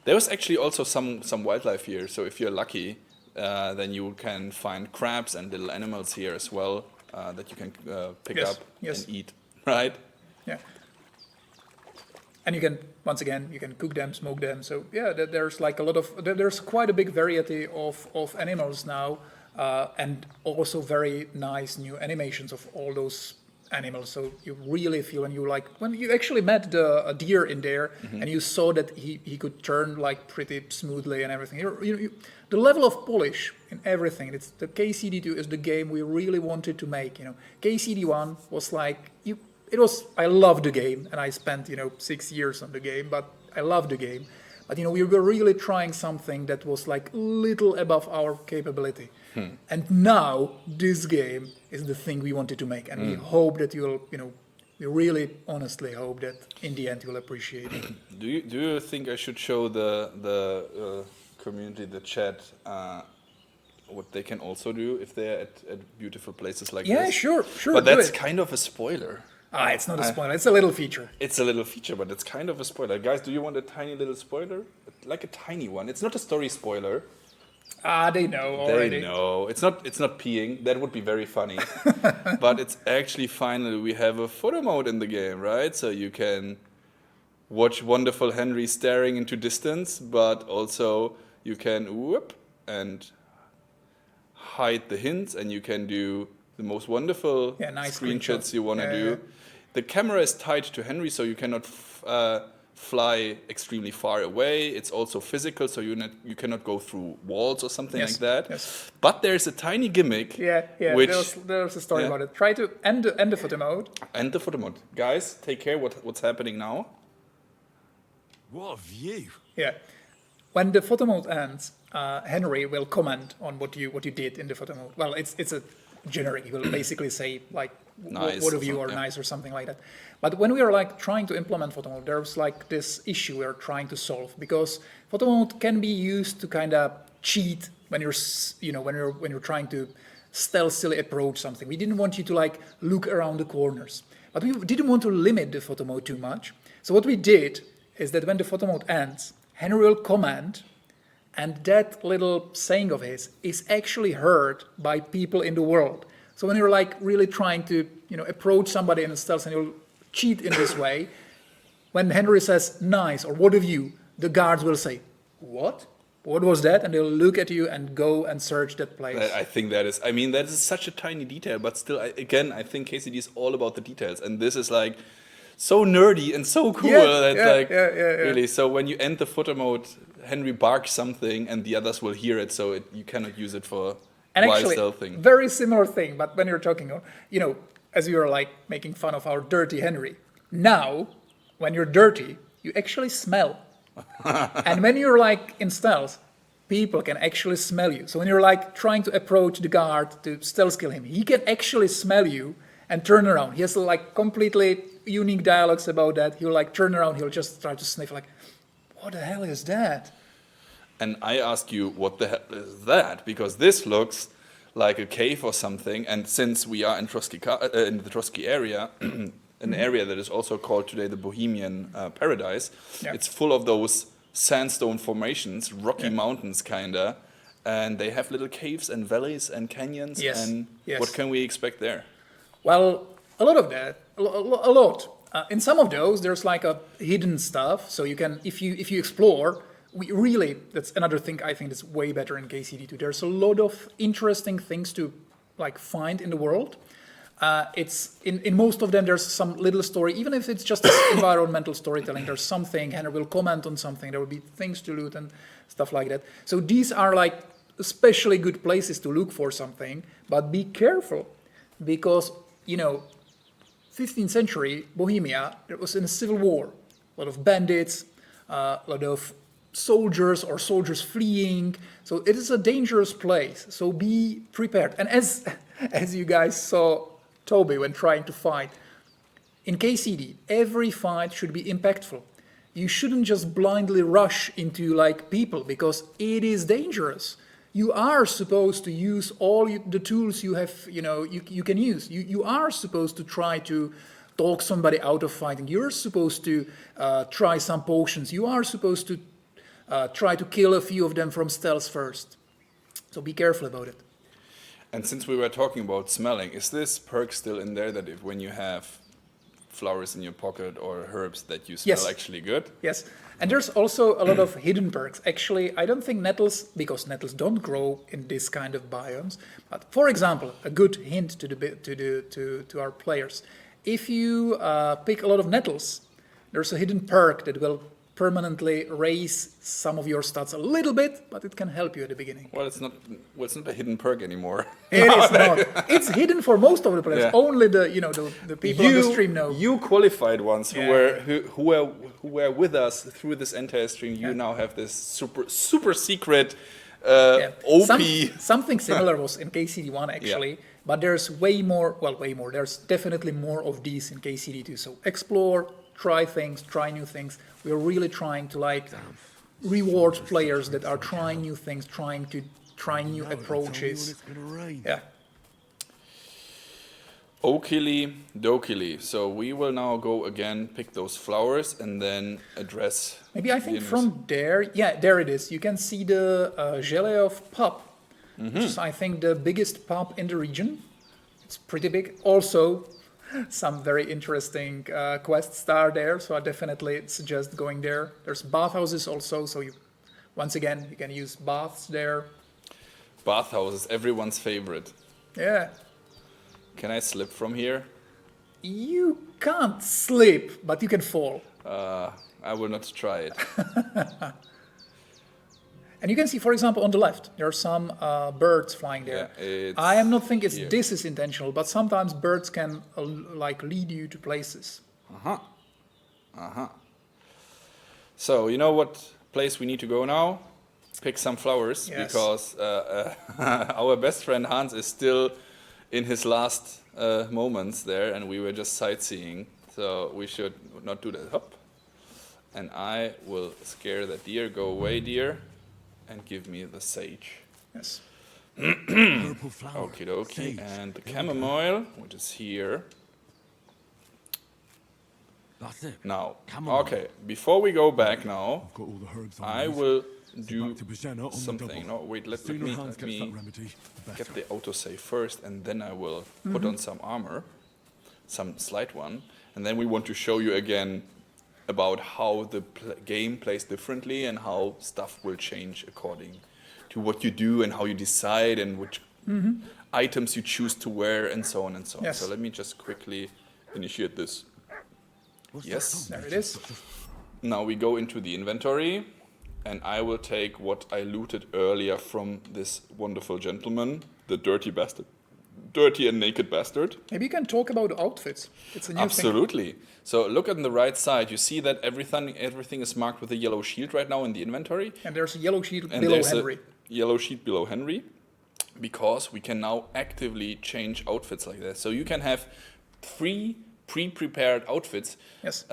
There was actually also some wildlife here, so if you're lucky, then you can find crabs and little animals here as well that you can pick up and eat, right? Yeah. And you can, once again, you can cook them, smoke them. So there's there's quite a big variety of animals now, and also very nice new animations of all those animals. So you really feel when you actually met a deer in there, and you saw that he could turn pretty smoothly and everything. The level of polish in everything. The KCD2 is the game we really wanted to make. KCD1 was I loved the game, and I spent 6 years on the game, but I loved the game. But we were really trying something that was little above our capability. And now this game is the thing we wanted to make, and we hope that you'll we really honestly hope that in the end you'll appreciate it. Do you think I should show the community, the chat, what they can also do if they're at beautiful places like this? Yeah, sure. But that's kind of a spoiler. It's not a spoiler. It's a little feature. It's a little feature, but it's kind of a spoiler. Guys, do you want a tiny little spoiler? Like a tiny one. It's not a story spoiler. They know already. They know. It's not peeing. That would be very funny. But it's actually finally we have a photo mode in the game, right? So you can watch wonderful Henry staring into distance, but also you can whoop and hide the hints, and you can do the most wonderful nice screenshots you want to do. The camera is tied to Henry, so you cannot fly extremely far away. It's also physical, so you cannot go through walls or something like that. Yes. But there's a tiny gimmick. Which, there's a story about it. Try to end the photo mode. End the photo mode. Guys, take care. What's happening now? What a view! Yeah. When the photo mode ends, Henry will comment on what you did in the photo mode. Well, it's a generic. He will basically say nice what or of you are something, yeah. nice or something like that. But when we are like trying to implement photo mode, there's like this issue we're trying to solve, because photo mode can be used to kind of cheat when you're when you're trying to stealthily approach something. We didn't want you to like look around the corners, but we didn't want to limit the photo mode too much. So what we did is that when the photo mode ends, Henry will command, and that little saying of his is actually heard by people in the world. So when you're like really trying to, approach somebody in a stealth and you'll cheat in this way, when Henry says nice or what of you, the guards will say, what? What was that? And they'll look at you and go and search that place. I think that is such a tiny detail, but still, I think KCD is all about the details, and this is like so nerdy and so cool really. So when you end the photo mode, Henry barks something, and the others will hear it, so you cannot use it for while stealthing. Very similar thing, but when you're talking, as you were like making fun of our dirty Henry, now when you're dirty, you actually smell. And when you're like in stealth, people can actually smell you. So when you're like trying to approach the guard to stealth kill him, he can actually smell you and turn around. He has like completely unique dialogues about that. He'll like turn around, he'll just try to sniff like, what the hell is that? And I ask you, what the hell is that? Because this looks like a cave or something, and since we are in in the Trosky area, an area that is also called today the Bohemian Paradise, it's full of those sandstone formations, rocky mountains kinda, and they have little caves and valleys and canyons. And what can we expect there? Well, a lot of that, a lot. In some of those, there's like a hidden stuff, so you can, if you explore, that's another thing I think that's way better in KCD2. There's a lot of interesting things to like find in the world. It's in most of them there's some little story, even if it's just environmental storytelling. There's something, Henry will comment on something, there will be things to loot and stuff like that. So these are like especially good places to look for something, but be careful, because 15th century Bohemia, there was in a civil war, a lot of bandits, a lot of soldiers fleeing. So it is a dangerous place. So be prepared. And as you guys saw Toby when trying to fight, in KCD, every fight should be impactful. You shouldn't just blindly rush into like people, because it is dangerous. You are supposed to use all the tools you have, you can use. You are supposed to try to talk somebody out of fighting. You're supposed to try some potions. You are supposed to try to kill a few of them from stealth first. So be careful about it. And since we were talking about smelling, is this perk still in there, that if when you have flowers in your pocket or herbs that you smell actually good? Yes. And there's also a lot of hidden perks. Actually, I don't think nettles, because nettles don't grow in this kind of biomes. But for example, a good hint to our players: if you pick a lot of nettles, there's a hidden perk that will permanently raise some of your stats a little bit, but it can help you at the beginning. Well, it's not a hidden perk anymore. It is not. It's hidden for most of the players. Yeah. Only the people on the stream know. You qualified ones who were with us through this entire stream. You now have this super secret OP. Something similar was in KCD1 actually, but there's way more. There's definitely more of these in KCD2. So explore, try things, try new things. We're really trying to reward players that are trying new things, trying new approaches. Yeah. Okily dokily. So we will now go again, pick those flowers, and then address. Maybe I think from there, there it is. You can see the Zhelev pub, which is I think the biggest pub in the region. It's pretty big. Also, some very interesting quests are there, so I definitely suggest going there. There's bathhouses also, so once again you can use baths there. Bathhouses, everyone's favorite. Yeah. Can I slip from here? You can't slip, but you can fall. I will not try it. And you can see, for example, on the left, there are some birds flying there. I am not thinking this is intentional, but sometimes birds can lead you to places. So you know what place we need to go now? Pick some flowers, because our best friend Hans is still in his last moments there, and we were just sightseeing. So we should not do that. Hop. And I will scare the deer. Go away, deer, and give me the sage. Yes. Purple flower. Okie dokie. Sage. And the There we go. chamomile, which is here. That's it. Now, Chamomile. okay, before we go back now, I've got all the herbs I use. will So do back to Bajena on the something. double. No, wait, The let sooner me, Hans gets that remedy, the get better. the autosave first, and then I will put on some armor, some slight one, and then we want to show you again about how the game plays differently and how stuff will change according to what you do and how you decide and which items you choose to wear and so on and so on. Yes. So let me just quickly initiate this. What's Yes. that? There it is. Now we go into the inventory, and I will take what I looted earlier from this wonderful gentleman, the dirty bastard. Dirty and naked bastard. Maybe you can talk about outfits. It's a new thing. Absolutely. So look on the right side. You see that everything is marked with a yellow shield right now in the inventory. And there's a yellow sheet And below there's Henry. a yellow sheet below Henry, because we can now actively change outfits like that. So you can have 3 pre-prepared outfits. Yes.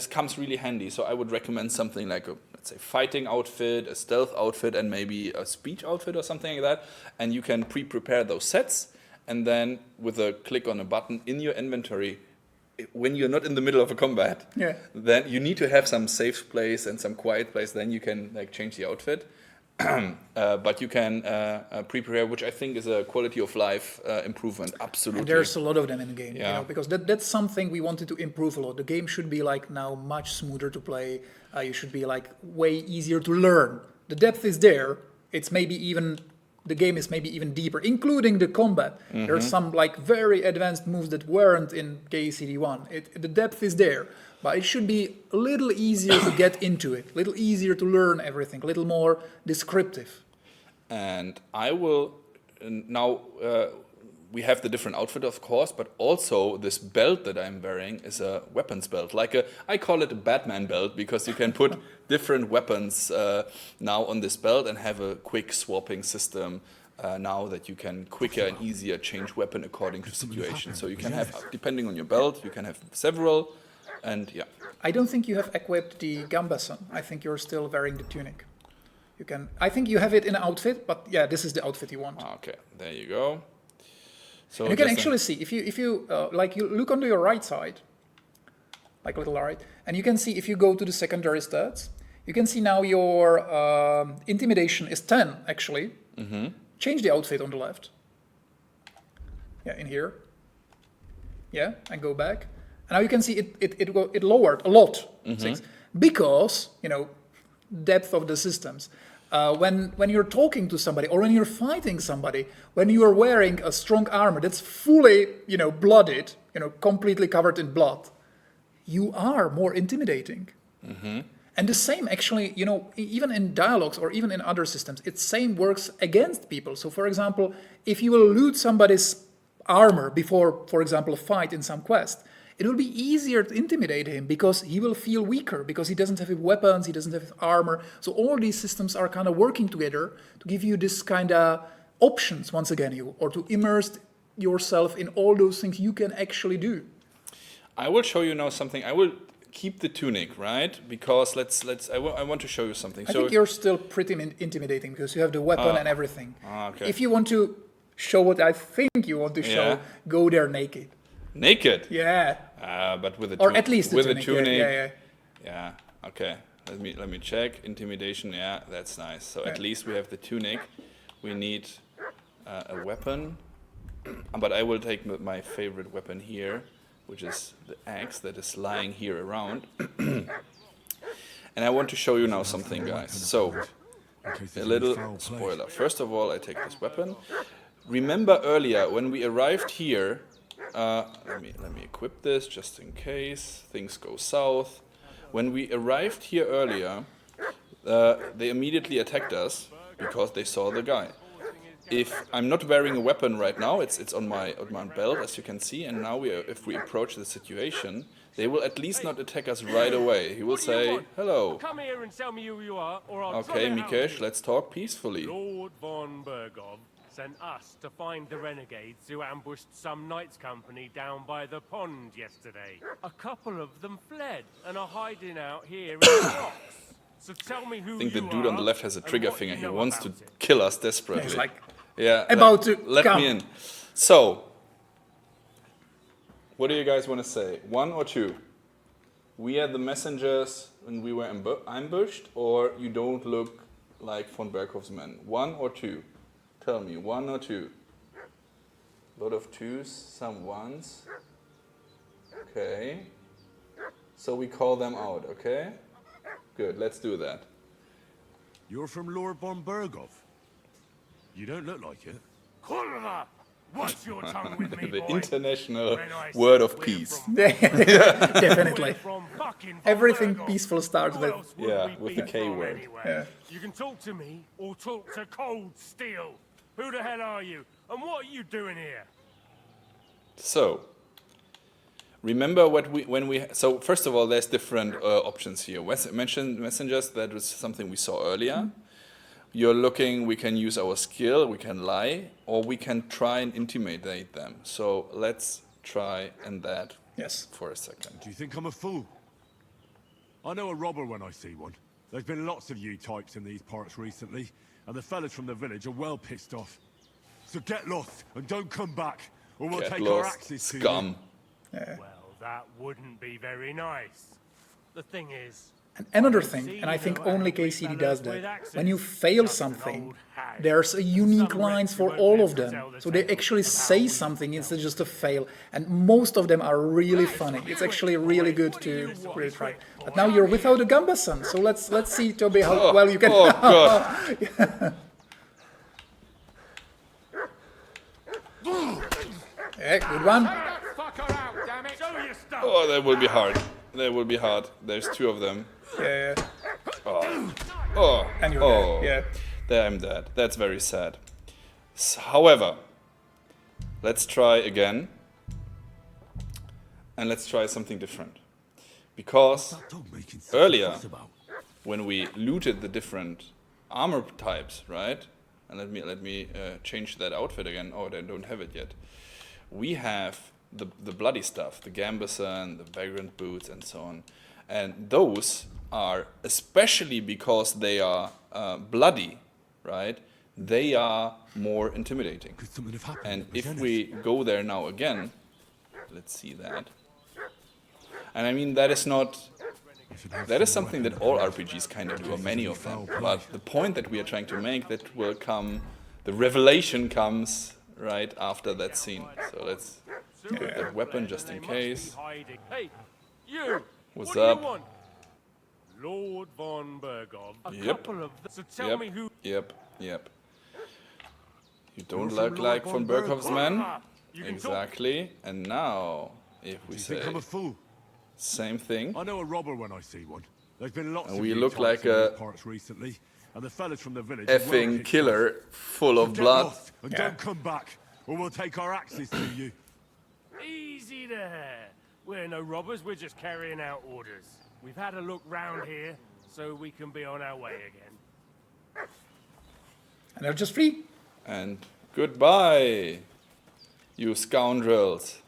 Comes really handy. So I would recommend something like a, let's say, fighting outfit, a stealth outfit, and maybe a speech outfit or something like that. And you can pre-prepare those sets, and then with a click on a button in your inventory, when you're not in the middle of a combat, Yeah. then you need to have some safe place and some quiet place. Then you can like change the outfit. But you can pre-prepare, which I think is a quality of life improvement. Absolutely. And there's a lot of them in the game, Yeah. because that's something we wanted to improve a lot. The game should be like now much smoother to play. You should be like way easier to learn. The depth is there. It's maybe even the game is maybe even deeper, including the combat. There's some like very advanced moves that weren't in KCD1. The depth is there, but it should be a little easier to get into it, a little easier to learn everything, a little more descriptive. And I will now. We have the different outfit, of course, but also this belt that I'm wearing is a weapons belt. I call it a Batman belt, because you can put different weapons now on this belt and have a quick swapping system now that you can quicker and easier change weapon according to situation. So you can have, depending on your belt, you can have several, and yeah. I don't think you have equipped the gambeson. I think you're still wearing the tunic. You can. I think you have it in an outfit, but yeah, this is the outfit you want. Okay, there you go. So And you can just actually see if you like you look onto your right side, like a little right, and you can see if you go to the secondary stats, you can see now your intimidation is 10 actually. Change the outfit on the left. Yeah, in here. Yeah, and go back. And now you can see it lowered a lot. 6, because depth of the systems. When you're talking to somebody or when you're fighting somebody, when you are wearing a strong armor that's fully, blooded, completely covered in blood, you are more intimidating. And the same actually, even in dialogues or even in other systems, it same works against people. So for example, if you will loot somebody's armor before, for example, a fight in some quest, it will be easier to intimidate him because he will feel weaker, because he doesn't have weapons, he doesn't have armor. So all these systems are kind of working together to give you this kind of options, once again, or to immerse yourself in all those things you can actually do. I will show you now something. I will keep the tunic, right? Because I want to show you something. I think you're still pretty intimidating because you have the weapon and everything. Okay. If you want to show what I think you want to show, go there naked. Naked? Yeah. But with a tunic. Or at least with tunic. a tunic. Yeah. Okay. Let me check. Intimidation. Yeah, that's nice. So at least we have the tunic. We need a weapon. But I will take my favorite weapon here, which is the axe that is lying here around. And I want to show you now something, guys. So, a little spoiler. First of all, I take this weapon. Remember earlier when we arrived here, let me equip this just in case things go south. When we arrived here earlier, they immediately attacked us because they saw the guy. If I'm not wearing a weapon right now, it's on my belt, as you can see, and now if we approach the situation, they will at least not attack us right away. He will say, hello. Come here and tell me who you are, or I'll Okay, tell you how Mikesh, to. let's talk peacefully. Lord von Bergov, sent us to find the renegades who ambushed some knights company down by the pond yesterday. A couple of them fled and are hiding out here in the rocks. So tell me who I think the you dude on the are left has a and trigger what finger. you He know wants to about it. kill us desperately. He's like, yeah, about to let come. me in. So, what do you guys want to say? 1 or 2? We are the messengers when we were ambushed, or you don't look like von Berghoff's men? 1 or 2? Tell me, 1 or 2? A lot of 2s, some 1s. Okay. So we call them out, okay? Good, let's do that. You're from Lord von Berghoff? You don't look like it. Kurva! Watch your tongue with me, The boy. international When I word say of we're peace. from- Definitely. we're from fucking Everything Von Berghoff. peaceful starts Who with... else would Yeah, we with be the K from word. anyway? Yeah. You can talk to me or talk to Cold Steel. Who the hell are you? And what are you doing here? So, remember so first of all, there's different options here. Messengers, that was something we saw earlier. You're looking, we can use our skill, we can lie, or we can try and intimidate them. So let's try and that for a second. Do you think I'm a fool? I know a robber when I see one. There's been lots of you types in these parts recently, and the fellas from the village are well pissed off. So get lost and don't come back, or we'll Get take our lost, axes to scum. you. Well, that wouldn't be very nice. The thing is, And another thing, and I think only KCD does that, when you fail something, there's a unique lines for all of them. So they actually say something instead of just a fail, and most of them are really funny. It's actually really good to really try. But now you're without a Gambason, so let's see, Toby, how well you can... Oh, God. Yeah, good one. Oh, that will be hard. That will be hard. There's 2 of them. Yeah. Oh, And you're oh. dead, yeah. There I'm dead. That's very sad. However, let's try again. And let's try something different. Because earlier, when we looted the different armor types, right? And let me change that outfit again. Oh, I don't have it yet. We have the bloody stuff, the gambeson, the vagrant boots, and so on. And those are, especially because they are bloody, right? They are more intimidating. And if we go there now again, let's see that. And I mean, that is something that all RPGs kind of do, or many of them. But the point that we are trying to make, that will come, the revelation comes right after that scene. So let's put that weapon just in case. Hey, you! What's what do up? you want? Lord von Berghoff. A Yep. couple of them. So tell me who... Yep. You don't look like von Berghoff's man? Exactly. And now, if we Do you say think I'm a fool? same thing, I know a robber when I see one. There's been lots and of we you look types like in a these parts recently, and the fellas from the village are well effing pissed killer full off. of Get blood. lost and don't come back, or we'll take our axes to you. Easy there. We're no robbers, we're just carrying out orders. We've had a look round here, so we can be on our way again. And they'll just flee. And goodbye, you scoundrels.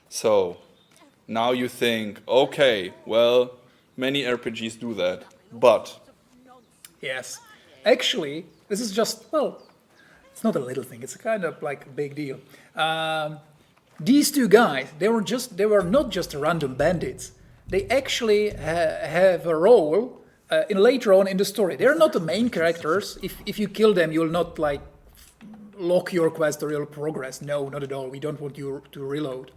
So, now you think, okay, well, many RPGs do that, but... Yes. Actually, this is just, well, it's not a little thing, it's a kind of like a big deal. These 2 guys, they were not just random bandits. They actually have a role later on in the story. They're not the main characters. If you kill them, you'll not like lock your quest or you'll progress. No, not at all. We don't want you to reload.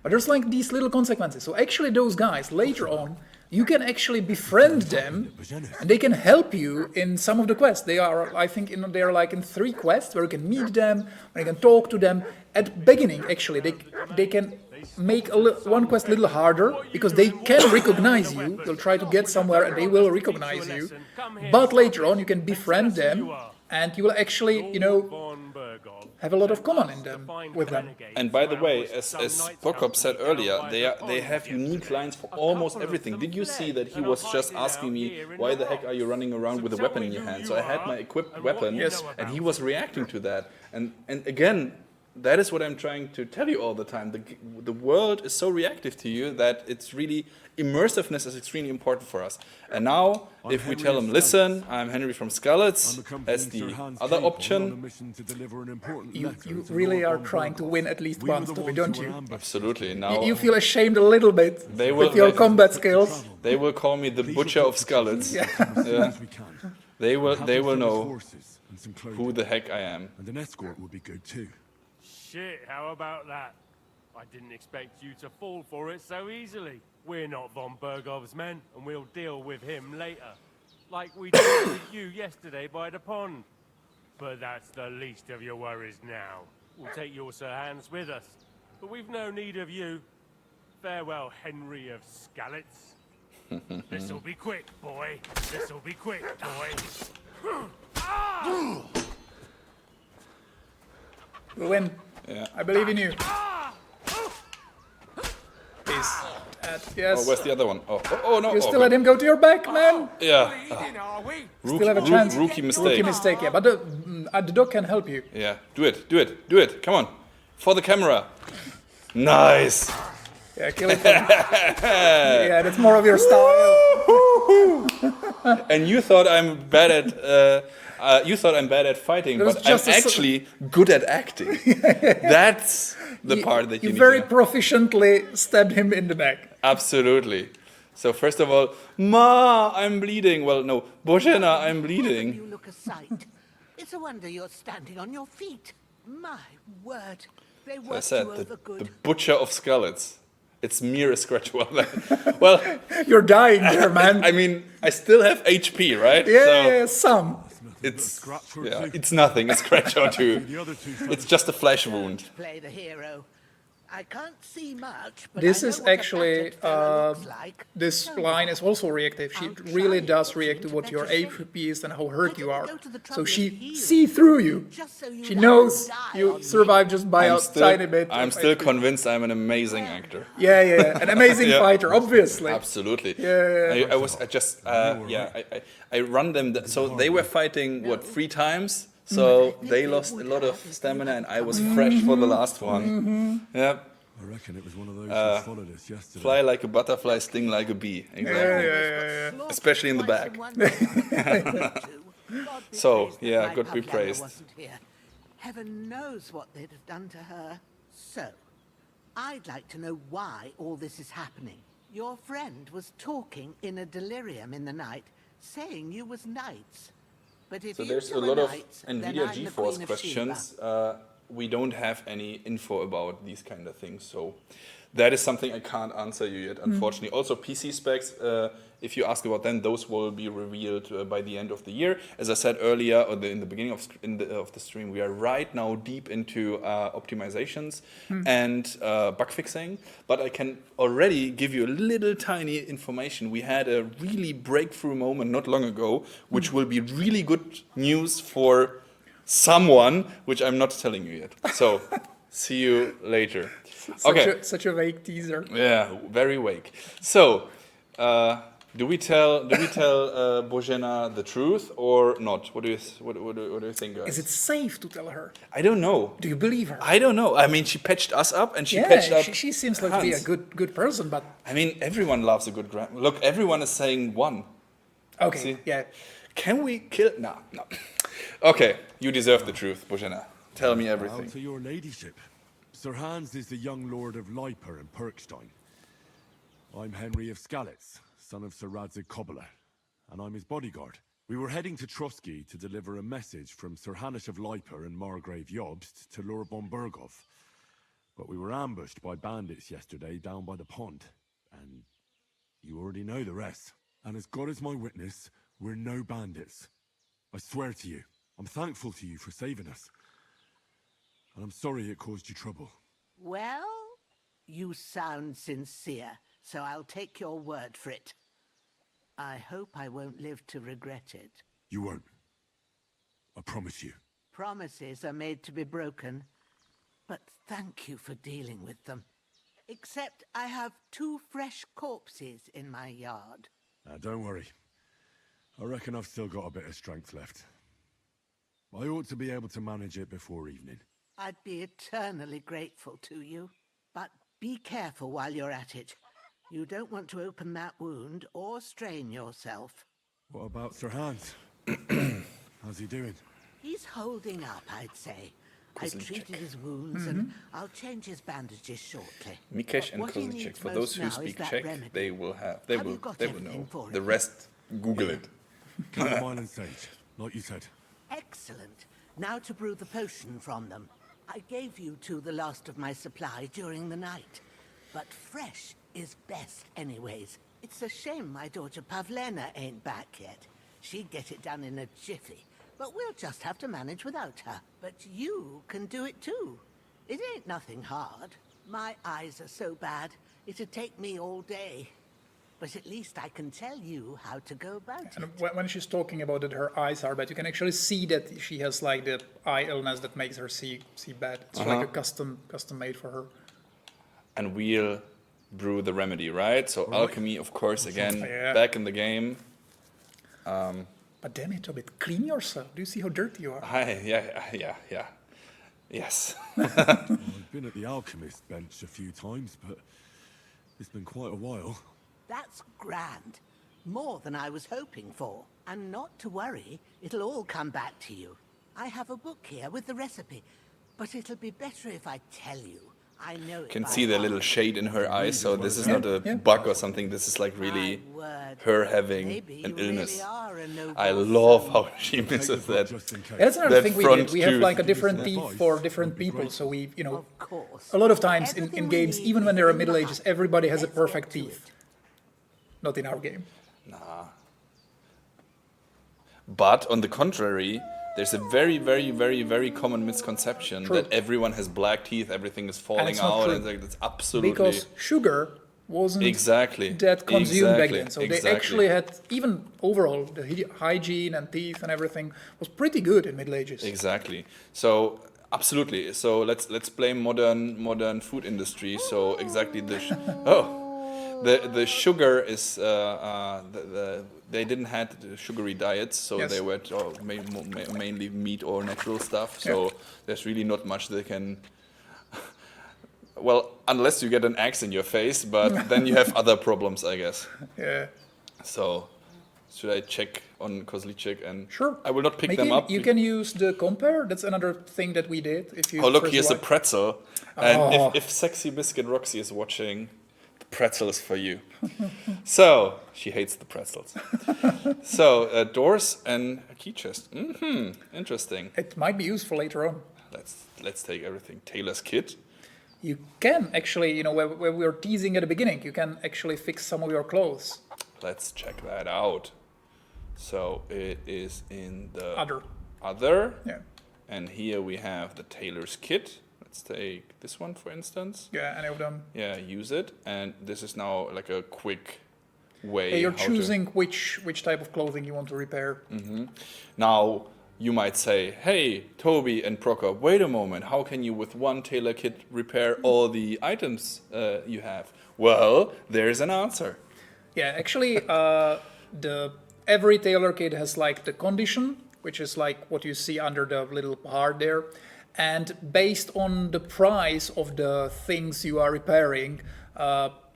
But there's like these little consequences. So actually those guys, later on, you can actually befriend them and they can help you in some of the quests. They are, I think, they're like in 3 quests where you can meet them, where you can talk to them. At the beginning, actually, they can make one quest a little harder because they can recognize you. They'll try to get somewhere and they will recognize you. But later on, you can befriend them and you will actually, have a lot of common in them with them. And by the way, as Bokop said earlier, they have unique lines for almost everything. Did you see that he was just asking me, why the heck are you running around with a weapon in your hand? So I had my equipped weapon, and he was reacting to that. And again, that is what I'm trying to tell you all the time. The world is so reactive to you that it's really, immersiveness is extremely important for us. And now, if we tell him, listen, I'm Henry from Skalitz, as the other option. You really are trying to win at least one story, don't you? Absolutely. Now you feel ashamed a little bit with your combat skills. They will call me the Butcher of Skalitz. Yeah. They will know who the heck I am. And an escort would be good too. Shit, how about that? I didn't expect you to fall for it so easily. We're not von Bergov's men, and we'll deal with him later. Like we did with you yesterday by the pond. But that's the least of your worries now. We'll take your Sir Hans with us. But we've no need of you. Farewell, Henry of Skalitz. This'll be quick, boy. This'll be quick, boy. We'll win. Yeah. I believe in you. Please. Yes. Oh, where's the other one? Oh no. You still let him go to your back, man? Yeah. Still have a chance. Rookie mistake. Rookie mistake, yeah. But the dog can help you. Yeah. Do it. Come on. For the camera. Nice. Yeah, kill it. Yeah, that's more of your style. And you thought I'm bad at fighting, but I'm actually good at acting. That's the part that you need very to know. proficiently stabbed him in the back. Absolutely. So first of all, Ma, I'm bleeding. Well, no, Božena, I'm bleeding. You look a sight. It's a wonder you're standing on your feet. My word, they So I worked said you over good. the Butcher of Skalitz. It's mere scratch. Well, you're dying there, man. I mean, I still have HP, right? Yeah, some. It's nothing. A scratch or two. It's just a flesh wound. Play the hero. I can't see much, but This I know is what a actually, battered fellow looks like. this line is also reactive. She really does react to what your HP is and how hurt you are. So she sees through you. She knows you survive just by a tiny bit. I'm still convinced I'm an amazing actor. Yeah. An amazing fighter, obviously. Absolutely. Yeah. I run them. So they were fighting, what, 3 times? So they lost a lot of stamina, and I was fresh for the last one. Yeah. I reckon it was one of those who followed us yesterday. Fly like a butterfly, sting like a bee. Exactly. Yeah. Especially in the back. So, yeah, God be praised. Heaven knows what they'd have done to her. So, I'd like to know why all this is happening. Your friend was talking in a delirium in the night, saying you was knights. But if So you there's two a are lot of knights, then NVIDIA I'm the GeForce Queen of questions. Sheba. We don't have any info about these kind of things, so that is something I can't answer you yet, unfortunately. Also, PC specs, if you ask about them, those will be revealed by the end of the year. As I said earlier, or in the beginning of the stream, we are right now deep into optimizations and bug fixing. But I can already give you a little tiny information. We had a really breakthrough moment not long ago, which will be really good news for someone, which I'm not telling you yet. So, see you later. Such a vague teaser. Yeah, very vague. So, do we tell Božena the truth or not? What do you think, guys? Is it safe to tell her? I don't know. Do you believe her? I don't know. I mean, she patched us up, and she patched up. She seems like to be a good person, but I mean, everyone loves a good look. Everyone is saying one. okay, See? yeah. Can we kill? No. Okay, you deserve the truth, Božena. Tell me Well, everything. to your ladyship. Sir Hans is the young lord of Leiper and Perkstein. I'm Henry of Skalitz, son of Sir Radzig Cobbler, and I'm his bodyguard. We were heading to Trosky to deliver a message from Sir Hanish of Leiper and Margrave Jobst to Lord von Bergov. But we were ambushed by bandits yesterday down by the pond, and you already know the rest. And as God is my witness, we're no bandits. I swear to you, I'm thankful to you for saving us. And I'm sorry it caused you trouble. Well, you sound sincere, so I'll take your word for it. I hope I won't live to regret it. You won't. I promise you. Promises are made to be broken, but thank you for dealing with them. Except I have 2 fresh corpses in my yard. Don't worry. I reckon I've still got a bit of strength left. I ought to be able to manage it before evening. I'd be eternally grateful to you. But be careful while you're at it. You don't want to open that wound or strain yourself. What about Sir Hans? How's he doing? He's holding up, I'd say. I Kozlicek. treated his wounds and I'll change his bandages shortly. Mikesh But and what he Kozlicek. needs For most those who now speak is that Czech, remedy. they will have. Have you got They will everything know. for The it? rest, Google it. Chamomile and sage, like you said. Excellent. Now to brew the potion from them. I gave you 2 the last of my supply during the night. But fresh is best anyways. It's a shame my daughter Pavlena ain't back yet. She'd get it done in a jiffy. But we'll just have to manage without her. But you can do it too. It ain't nothing hard. My eyes are so bad, it'd take me all day. But at least I can tell you how to go about it. And when she's talking about that her eyes are bad, you can actually see that she has like the eye illness that makes her see bad. It's like a custom made for her. And we'll brew the remedy, right? So alchemy, of course, again, Yeah. back in the game. But damn it, Tobit, clean yourself. Do you see how dirty you are? Yeah. Yes. I've been at the alchemist bench a few times, but it's been quite a while. That's grand. More than I was hoping for. And not to worry, it'll all come back to you. I have a book here with the recipe, but it'll be better if I tell you. I know it Can by see the heart. little shade in her eyes, so this is not a bug or something. This is like really My word. her having Maybe an you illness. really are a noble I love soul. how she misses that. Just in case. Yeah, that's another That thing we front did. We have tooth. like a different Give us teeth advice, for that'd different be people. great. So we, Of course. a lot of times in Everything we games, need even is when there are in the Middle Ages, hut. everybody has a Let's perfect get to teeth. it. Not in our game. But on the contrary, there's a very, very, very, very common misconception True. that everyone has black teeth, everything is falling it's not out, true. and like, that's absolutely Because sugar wasn't exactly that consumed back exactly, then. So exactly. they actually had, even overall, the hygiene and teeth and everything was pretty good in Middle Ages. Exactly. So absolutely. So let's blame modern food industry. So exactly the sugar is they didn't had the sugary diets, so Yes. they were mainly meat or natural stuff. So there's really not much they can. Well, unless you get an axe in your face, but then you have other problems, I guess. Yeah. So should I check on Kozlicek and Sure. I will not pick Make them it- up. You can use the compare. That's another thing that we did. If you Oh, look, press here's a right. pretzel. And Oh. if Sexy Biscuit Roxy is watching, the pretzel is for you. So, she hates the pretzels. So, doors and a key chest. Interesting. It might be useful later on. Let's take everything. Taylor's kit. You can actually, where we were teasing at the beginning, you can actually fix some of your clothes. Let's check that out. So, it is in the Other. Yeah. And here we have the Taylor's kit. Let's take this one, for instance. Yeah, any of them. Yeah, use it. And this is now like a quick way. Yeah, you're how choosing which type of clothing you want to repair. Now, you might say, hey, Toby and Procker, wait a moment. How can you, with one tailor kit, repair all the items you have? Well, there's an answer. Yeah, actually, every tailor kit has like the condition, which is like what you see under the little part there. And based on the price of the things you are repairing,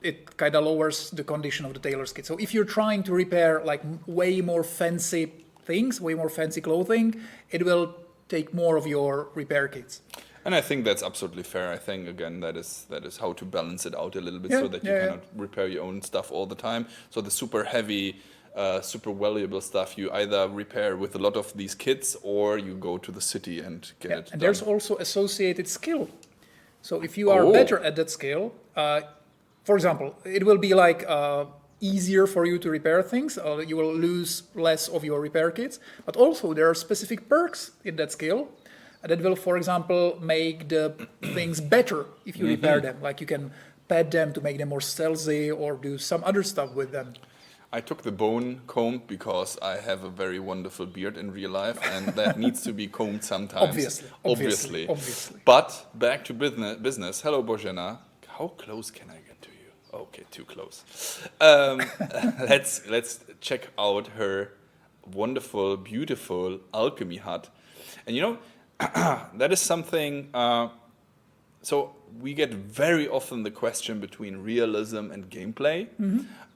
it kind of lowers the condition of the tailor's kit. So if you're trying to repair like way more fancy things, way more fancy clothing, it will take more of your repair kits. And I think that's absolutely fair. I think, again, that is how to balance it out a little bit, Yeah, so that you cannot repair your own stuff all the time. So the super heavy, super valuable stuff you either repair with a lot of these kits, or you go to the city and get it And done. there's also associated skill. So if you are better at that skill, for example, it will be like easier for you to repair things. You will lose less of your repair kits. But also there are specific perks in that skill that will, for example, make the things better if you repair them. Like you can pet them to make them more stealthy or do some other stuff with them. I took the bone comb because I have a very wonderful beard in real life, and that needs to be combed sometimes. Obviously. But back to business. Hello, Bozhena. How close can I get to you? Okay, too close. Let's check out her wonderful, beautiful alchemy hut. And you know, that is something. So we get very often the question between realism and gameplay.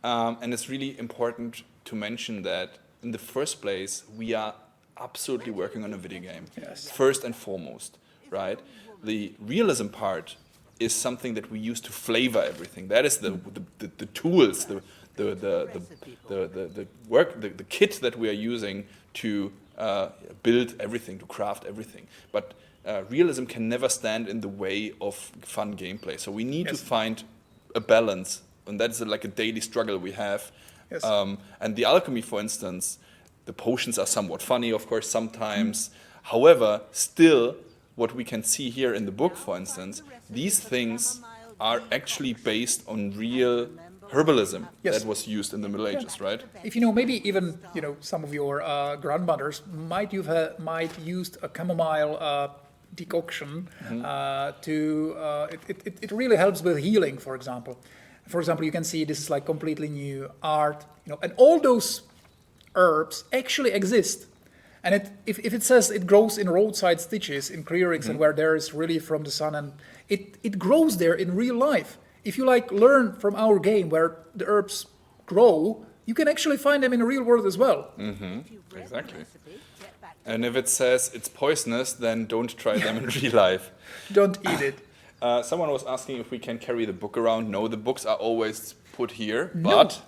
And it's really important to mention that in the first place, we are absolutely working on a video game. First and foremost, right? The realism part is something that we use to flavor everything. That is the tools, the work, the kit that we are using to build everything, to craft everything. But realism can never stand in the way of fun gameplay. So we need to find a balance, and that's like a daily struggle we have. And the alchemy, for instance, the potions are somewhat funny, of course, sometimes. However, still, what we can see here in the book, for instance, these things are actually based on real herbalism that was used in the Middle Ages, right? If you know, maybe even some of your grandmothers might used a chamomile decoction it really helps with healing, for example. For example, you can see this is like completely new art, and all those herbs actually exist. And if it says it grows in roadside stitches in clearings and where there is relief from the sun, and it grows there in real life. If you learn from our game where the herbs grow, you can actually find them in the real world as well. Exactly. And if it says it's poisonous, then don't try them in real life. Don't eat it. Someone was asking if we can carry the book around. No, the books are always put here, but...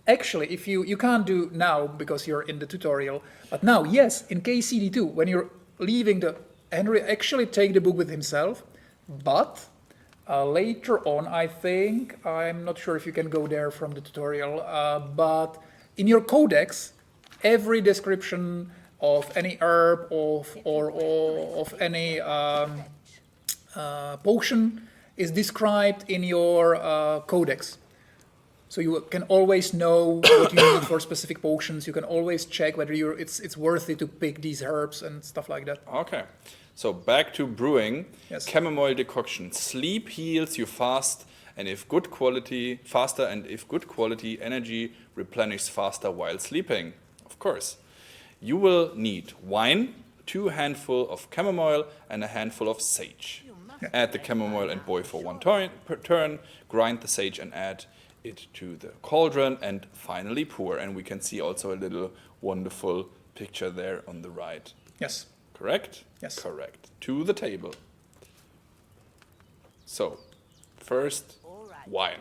Actually, if you can't do now because you're in the tutorial, but now, yes, in KCD2, when you're leaving Henry actually take the book with himself, but later on, I think, I'm not sure if you can go there from the tutorial, but in your codex, every description of any herb or of any potion is described in your codex. So you can always know what you need for specific potions. You can always check whether it's worthy to pick these herbs and stuff like that. Okay. So back to brewing. Chamomile decoction. Sleep heals you faster, and if good quality energy replenishes faster while sleeping. Of course. You will need wine, 2 handfuls of chamomile, and a handful of sage. Add the chamomile and boil for 1 turn. Grind the sage and add it to the cauldron, and finally pour. And we can see also a little wonderful picture there on the right. Yes. Correct? Yes. Correct. To the table. So, first, wine.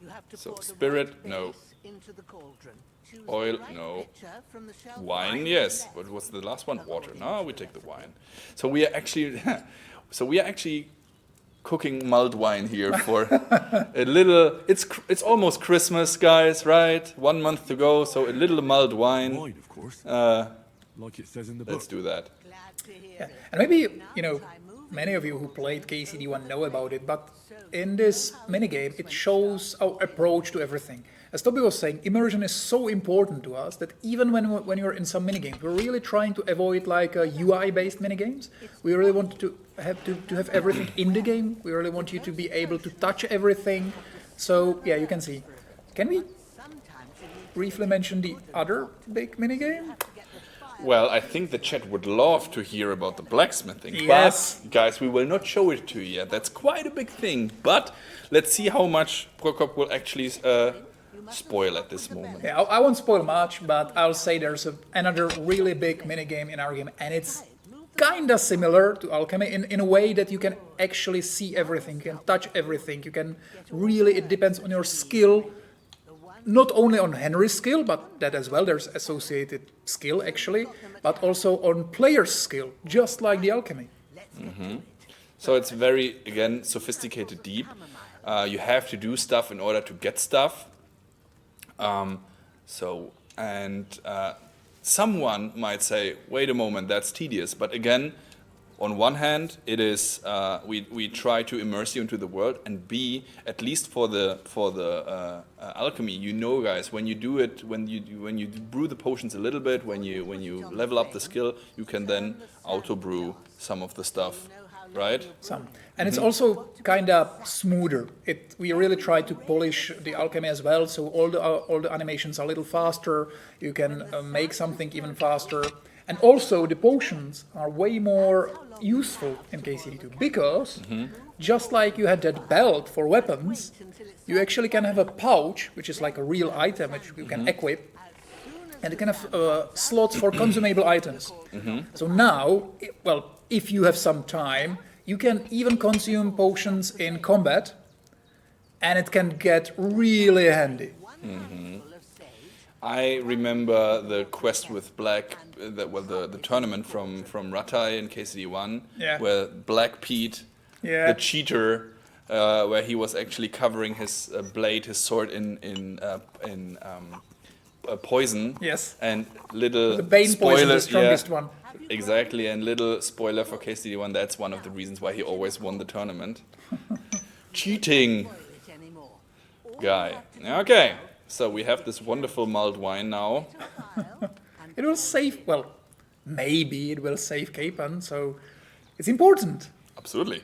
You have to So, pour the spirit, white no. base into the cauldron. Choose Oil, the right no. pitcher from the shelf Wine, behind yes. the What was the last one? Water. No, we take the wine. So we are actually cooking mulled wine here for a little. It's almost Christmas, guys, right? 1 month to go, so a little mulled wine. Wine, of course. Like it says in the book. Let's do that. And maybe, many of you who played KCD1 know about it, but in this minigame, it shows our approach to everything. As Toby was saying, immersion is so important to us that even when you're in some minigames, we're really trying to avoid UI-based minigames. We really want to have everything in the game. We really want you to be able to touch everything. So, yeah, you can see. Can we briefly mention the other big minigame? Well, I think the chat would love to hear about the blacksmithing. Yes. But, guys, we will not show it to you yet. That's quite a big thing. But let's see how much Prokop will actually spoil at this moment. Yeah, I won't spoil much, but I'll say there's another really big minigame in our game, and it's kinda similar to alchemy in a way that you can actually see everything, you can touch everything, you can really, it depends on your skill, not only on Henry's skill, but that as well, there's associated skill actually, but also on player's skill, just like the alchemy. So it's very, again, sophisticated, deep. You have to do stuff in order to get stuff. Someone might say, wait a moment, that's tedious. But again, on one hand, it is we try to immerse you into the world, and B, at least for the alchemy, you know, guys, when you do it, when you brew the potions a little bit, when you level up the skill, you can then auto brew some of the stuff, right? Some, and it's also kind of smoother. We really try to polish the alchemy as well, so all the animations are a little faster. You can make something even faster. And also, the potions are way more useful in KCD2 because, just like you had that belt for weapons, you actually can have a pouch, which is like a real item which you can equip, and it can have slots for consumable items. So now, well, if you have some time, you can even consume potions in combat, and it can get really handy. I remember the quest with Black, the tournament from Ratai in KCD1, where Black Pete, the cheater, where he was actually covering his blade, his sword in poison. Yes. And little the Bane spoiler, poison, the strongest one. Exactly, and little spoiler for KCD1, that's one of the reasons why he always won the tournament. Cheating guy. Okay. So we have this wonderful mulled wine now. It will save, well, maybe it will save Capan, so it's important. Absolutely.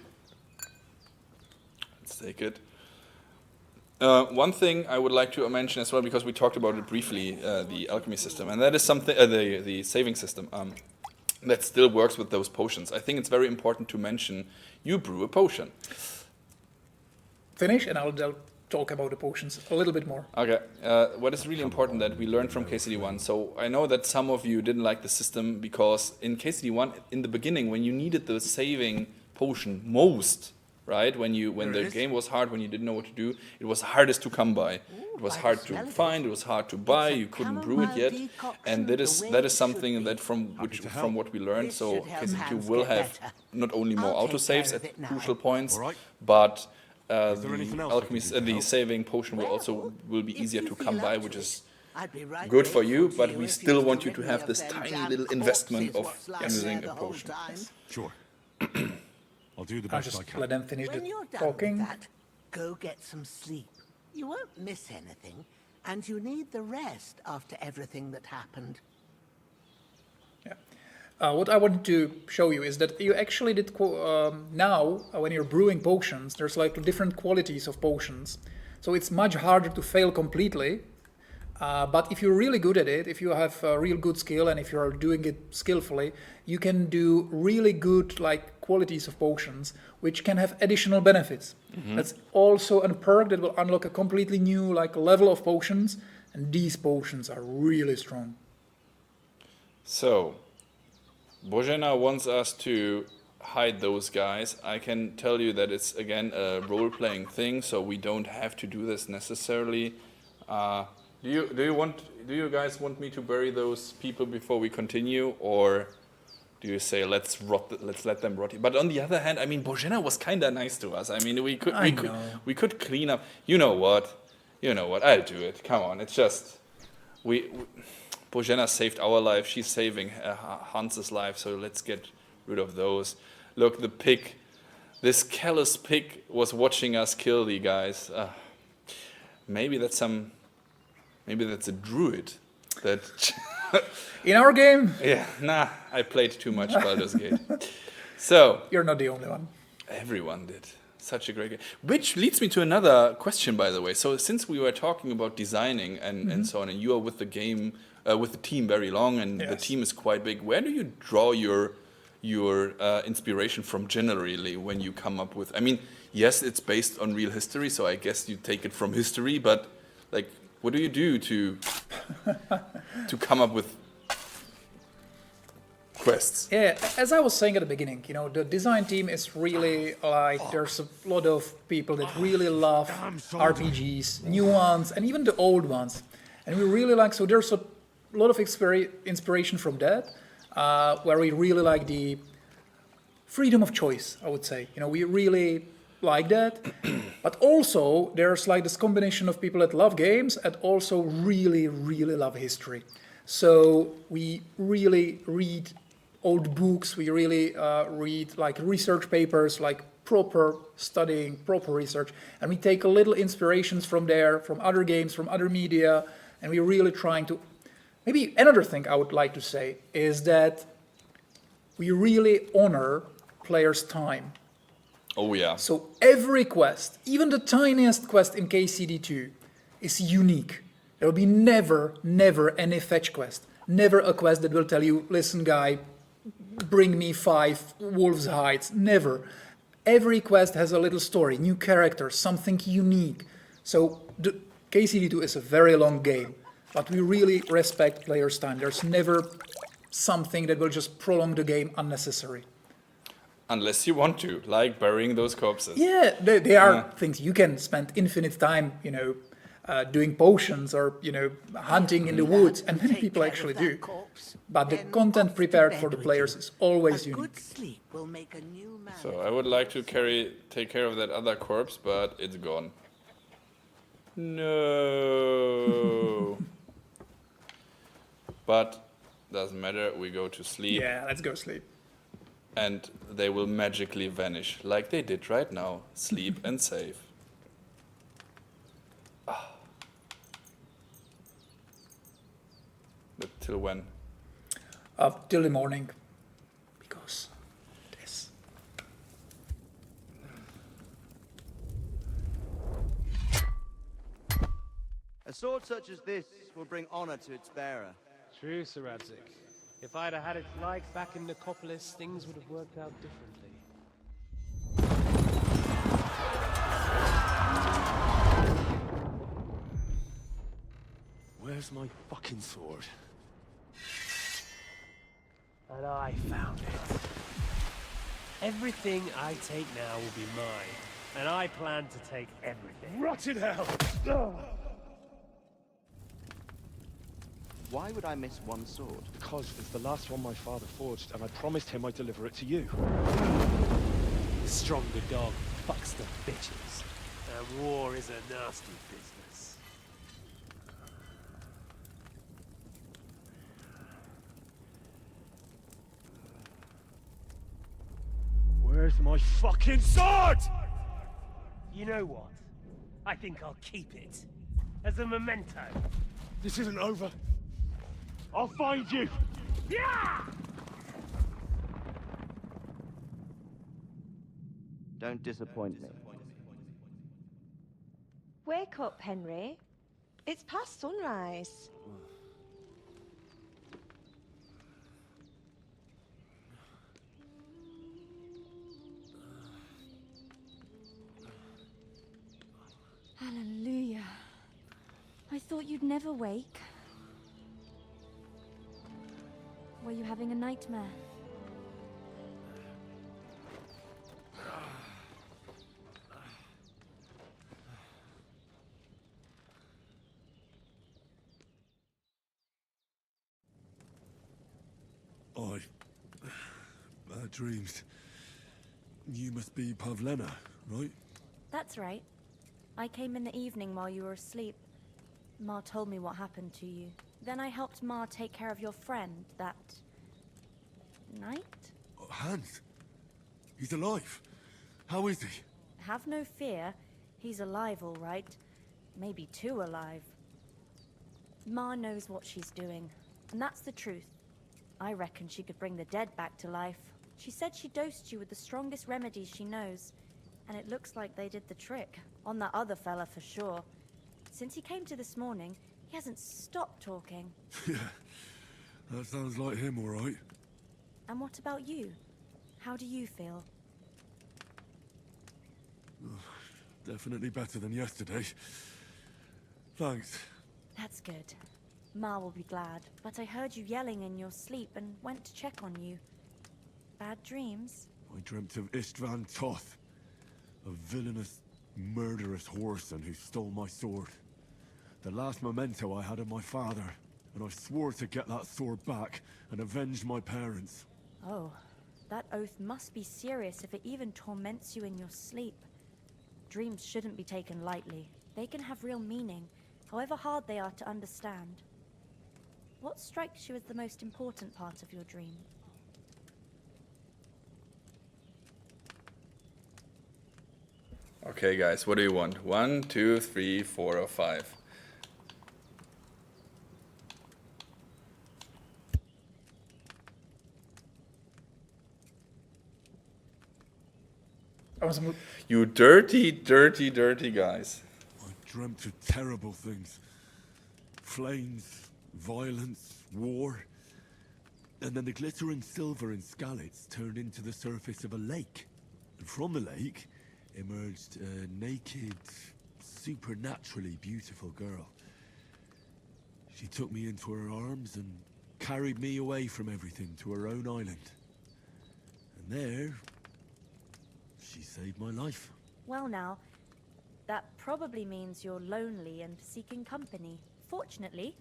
Let's take it. One thing I would like to mention as well, because we talked about it briefly, the alchemy system, and that is something, the saving system, that still works with those potions. I think it's very important to mention you brew a potion. Finish, and I'll talk about the potions a little bit more. Okay, what is really important that we learned from KCD1, so I know that some of you didn't like the system because in KCD1, in the beginning, when you needed the saving potion most, right, when the game was hard, when you didn't know what to do, it was hardest to come by. It was hard to find, it was hard to buy, you couldn't brew it yet, and that is something that from what we learned, so KCD2 will have not only more autosaves at crucial points, but the alchemy, the saving potion will be easier to come by, which is good for you, but we still want you to have this tiny little investment of using a potion. Sure. I'll do the I'll best I just can. let them finish When the you're done talking. with that, go get some sleep. You won't miss anything, and you need the rest after everything that happened. What I wanted to show you is that you actually did now, when you're brewing potions, there's like different qualities of potions. So it's much harder to fail completely. But if you're really good at it, if you have a real good skill and if you're doing it skillfully, you can do really good like qualities of potions, which can have additional benefits. That's also a perk that will unlock a completely new like level of potions, and these potions are really strong. So, Bojena wants us to hide those guys. I can tell you that it's again a role-playing thing, so we don't have to do this necessarily. Do you guys want me to bury those people before we continue, or do you say let's let them rot? But on the other hand, I mean, Bojena was kind of nice to us. I mean, we could clean up. You know what? I'll do it. Come on, it's just Bojena saved our life. She's saving Hans's life. So let's get rid of those. Look, the pig. This callous pig was watching us kill the guys. Maybe that's a druid. That In our game? Yeah, nah, I played too much Baldur's Gate. So you're not the only one. Everyone did. Such a great game. Which leads me to another question, by the way. So since we were talking about designing and so on, and you are with the game, with the team very long, and the team is quite big, where do you draw your inspiration from generally when you come up with? I mean, yes, it's based on real history, so I guess you take it from history. But like, what do you do to come up with quests? Yeah, as I was saying at the beginning, the design team is really like, there's a lot of people that really love RPGs, new ones, and even the old ones. And we really like, so there's a lot of inspiration from that, where we really like the freedom of choice, I would say. We really like that. But also, there's like this combination of people that love games and also really, really love history. So we really read old books. We really read like research papers, like proper studying, proper research, and we take a little inspirations from there, from other games, from other media, and we're really trying to. Maybe another thing I would like to say is that we really honor players' time. Oh yeah. So every quest, even the tiniest quest in KCD2, is unique. There will be never any fetch quest. Never a quest that will tell you, listen guy, bring me 5 wolves' hides. Never. Every quest has a little story, new characters, something unique. So the KCD2 is a very long game, but we really respect players' time. There's never something that will just prolong the game unnecessary. Unless you want to, like burying those corpses. Yeah, they are things you can spend infinite time, doing potions or, hunting in the woods, and many people actually do. But the content prepared for the players is always unique. Good sleep will make a new man. So I would like to take care of that other corpse, but it's gone. No. But doesn't matter, we go to sleep. Yeah, let's go sleep. And they will magically vanish, like they did right now. Sleep and save. But till when? Till the morning. Because this. A sword such as this will bring honor to its bearer. True, Sir Radzik. If I'd have had its like back in Nicopolis, things would have worked out differently. Where's my fucking sword? And I found it. Everything I take now will be mine, and I plan to take everything. Rotted hell! Why would I miss one sword? Because it's the last one my father forged, and I promised him I'd deliver it to you. The stronger dog fucks the bitches, and war is a nasty business. Where's my fucking sword? You know what? I think I'll keep it. As a memento. This isn't over. I'll find you! Yeah! Don't disappoint me. Wake up, Henry. It's past sunrise. Hallelujah. I thought you'd never wake. Were you having a nightmare? Bad dreams. You must be Pavlena, right? That's right. I came in the evening while you were asleep. Ma told me what happened to you. Then I helped Ma take care of your friend that night? Hans? He's alive. How is he? Have no fear. He's alive, all right. Maybe too alive. Ma knows what she's doing, and that's the truth. I reckon she could bring the dead back to life. She said she dosed you with the strongest remedies she knows, and it looks like they did the trick. On that other fella for sure. Since he came to this morning, he hasn't stopped talking. Yeah, that sounds like him, all right. And what about you? How do you feel? Definitely better than yesterday. Thanks. That's good. Ma will be glad, but I heard you yelling in your sleep and went to check on you. Bad dreams? I dreamt of Istvan Toth, a villainous, murderous whoreson who stole my sword. The last memento I had of my father, and I swore to get that sword back and avenge my parents. Oh, that oath must be serious if it even torments you in your sleep. Dreams shouldn't be taken lightly. They can have real meaning, however hard they are to understand. What strikes you as the most important part of your dream? Okay, guys, what do you want? 1, 2, 3, 4, or 5? You dirty, dirty, dirty guys. I dreamt of terrible things. Flames, violence, war. And then the glittering silver and scallops turned into the surface of a lake. And from the lake emerged a naked, supernaturally beautiful girl. She took me into her arms and carried me away from everything to her own island. And there, she saved my life. Well now, that probably means you're lonely and seeking company. Fortunately,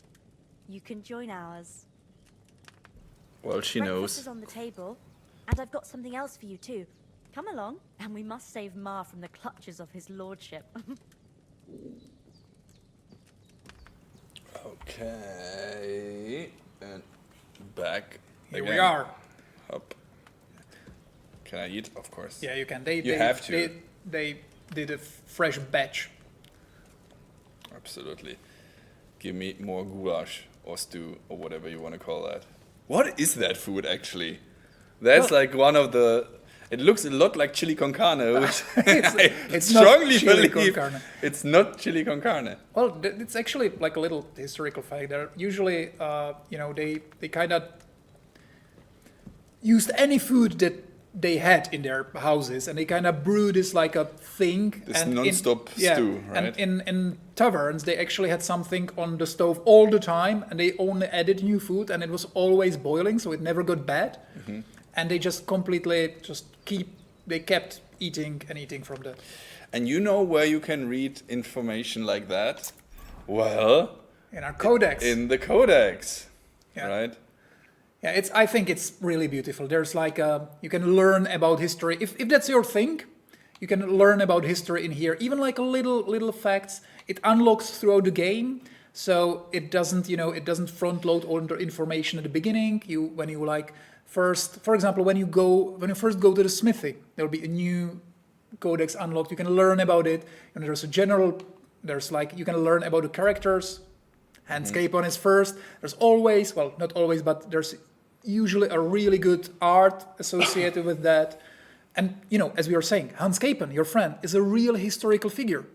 you can join ours. Well, she Breakfast knows. is on the table, and I've got something else for you too. Come along, and we must save Ma from the clutches of his lordship. Okay, and back. Here again. we are. Up. Can I eat? Of course. Yeah, you can. You have to. They did a fresh batch. Absolutely. Give me more goulash or stew or whatever you want to call that. What is that food actually? That's like one of the. It looks a lot like chili con carne, which it's strongly not chili believe con carne. it's not chili con carne. Well, it's actually like a little historical fact. They're usually, they kind of used any food that they had in their houses, and they kind of brew this like a thing. This and non-stop stew, right? And in taverns, they actually had something on the stove all the time, and they only added new food, and it was always boiling, so it never got bad. Mm-hmm. And they just completely kept eating and eating from that. And you know where you can read information like that? Well, in our codex. In the codex, Yeah. right? Yeah, I think it's really beautiful. There's like you can learn about history. If that's your thing, you can learn about history in here. Even like a little facts. It unlocks throughout the game, so it doesn't front load all the information at the beginning. When you first, for example, when you first go to the smithy, there'll be a new codex unlocked. You can learn about it, and you can learn about the characters. Handscape is first. There's always, well, not always, but there's usually a really good art associated with that. And, as we were saying, Handscape, your friend, is a real historical figure.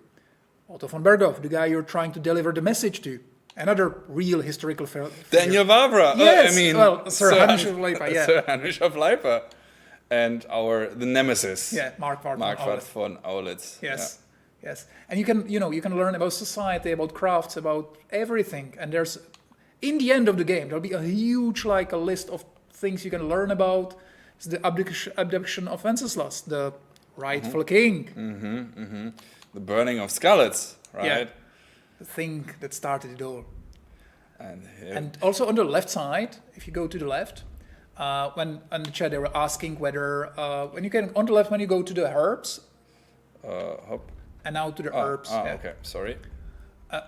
Otto von Bergdorf, the guy you're trying to deliver the message to. Another real historical figure. Daniel Vavra. Yes, Sir Heinrich of Leipa, yeah. Sir Heinrich of Leipa. And the nemesis. Yeah, Marquard von Aulitz. Yes. Yeah. Yes. And you can learn about society, about crafts, about everything. And there's, in the end of the game, there'll be a huge, a list of things you can learn about. It's the abduction of Wenceslas, the rightful king. Mm-hmm, mm-hmm. The burning of Skalitz, right? Yeah. The thing that started it all. And also on the left side, if you go to the left, when on the chat they were asking whether when you go to the herbs. Hop. And now to the herbs. Yeah. Okay, sorry.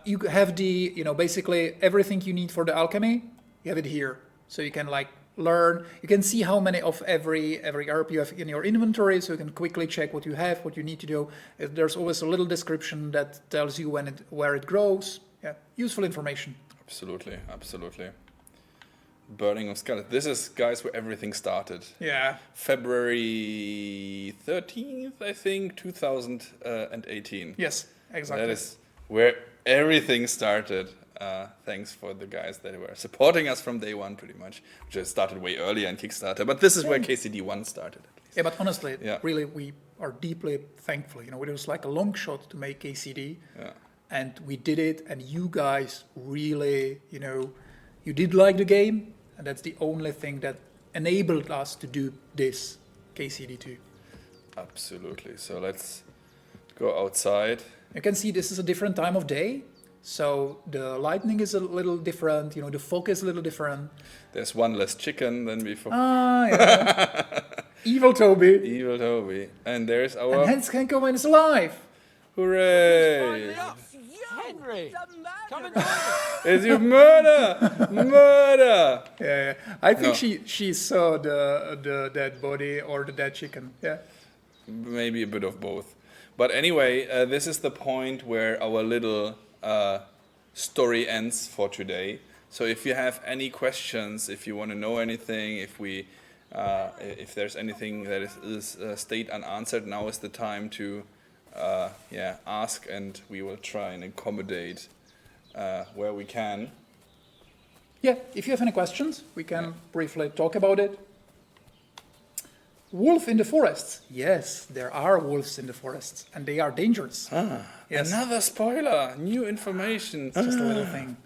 You have basically everything you need for the alchemy. You have it here, so you can learn. You can see how many of every herb you have in your inventory, so you can quickly check what you have, what you need to do. There's always a little description that tells you where it grows. Yeah, useful information. Absolutely, absolutely. Burning of Skalitz. This is, guys, where everything started. Yeah. February 13th, I think, 2018. Yes, exactly. That is where everything started. Thanks for the guys that were supporting us from day one, pretty much. Which has started way earlier in Kickstarter, but this is where KCD1 started, at least. Yeah, but honestly, really, we are deeply thankful. It was like a long shot to make KCD. Yeah. And we did it, and you guys really, you did like the game, and that's the only thing that enabled us to do this, KCD2. Absolutely. So let's go outside. You can see this is a different time of day, so the lighting is a little different, the fog is a little different. There's one less chicken than before. Ah, yeah. Evil Toby. Evil Toby. And there's our... And Hans Kenkoman is alive. Hooray! Henry! Come and It's you murder! Murder! Yeah. I think she saw the dead body or the dead chicken. Yeah. Maybe a bit of both. But anyway, this is the point where our little story ends for today. So if you have any questions, if you want to know anything, if there's anything that is stayed unanswered, now is the time to ask, and we will try and accommodate where we can. Yeah, if you have any questions, we can briefly talk about it. Wolf in the forests. Yes, there are wolves in the forests, and they are dangerous. Yes. Another spoiler, new information. It's just a little thing.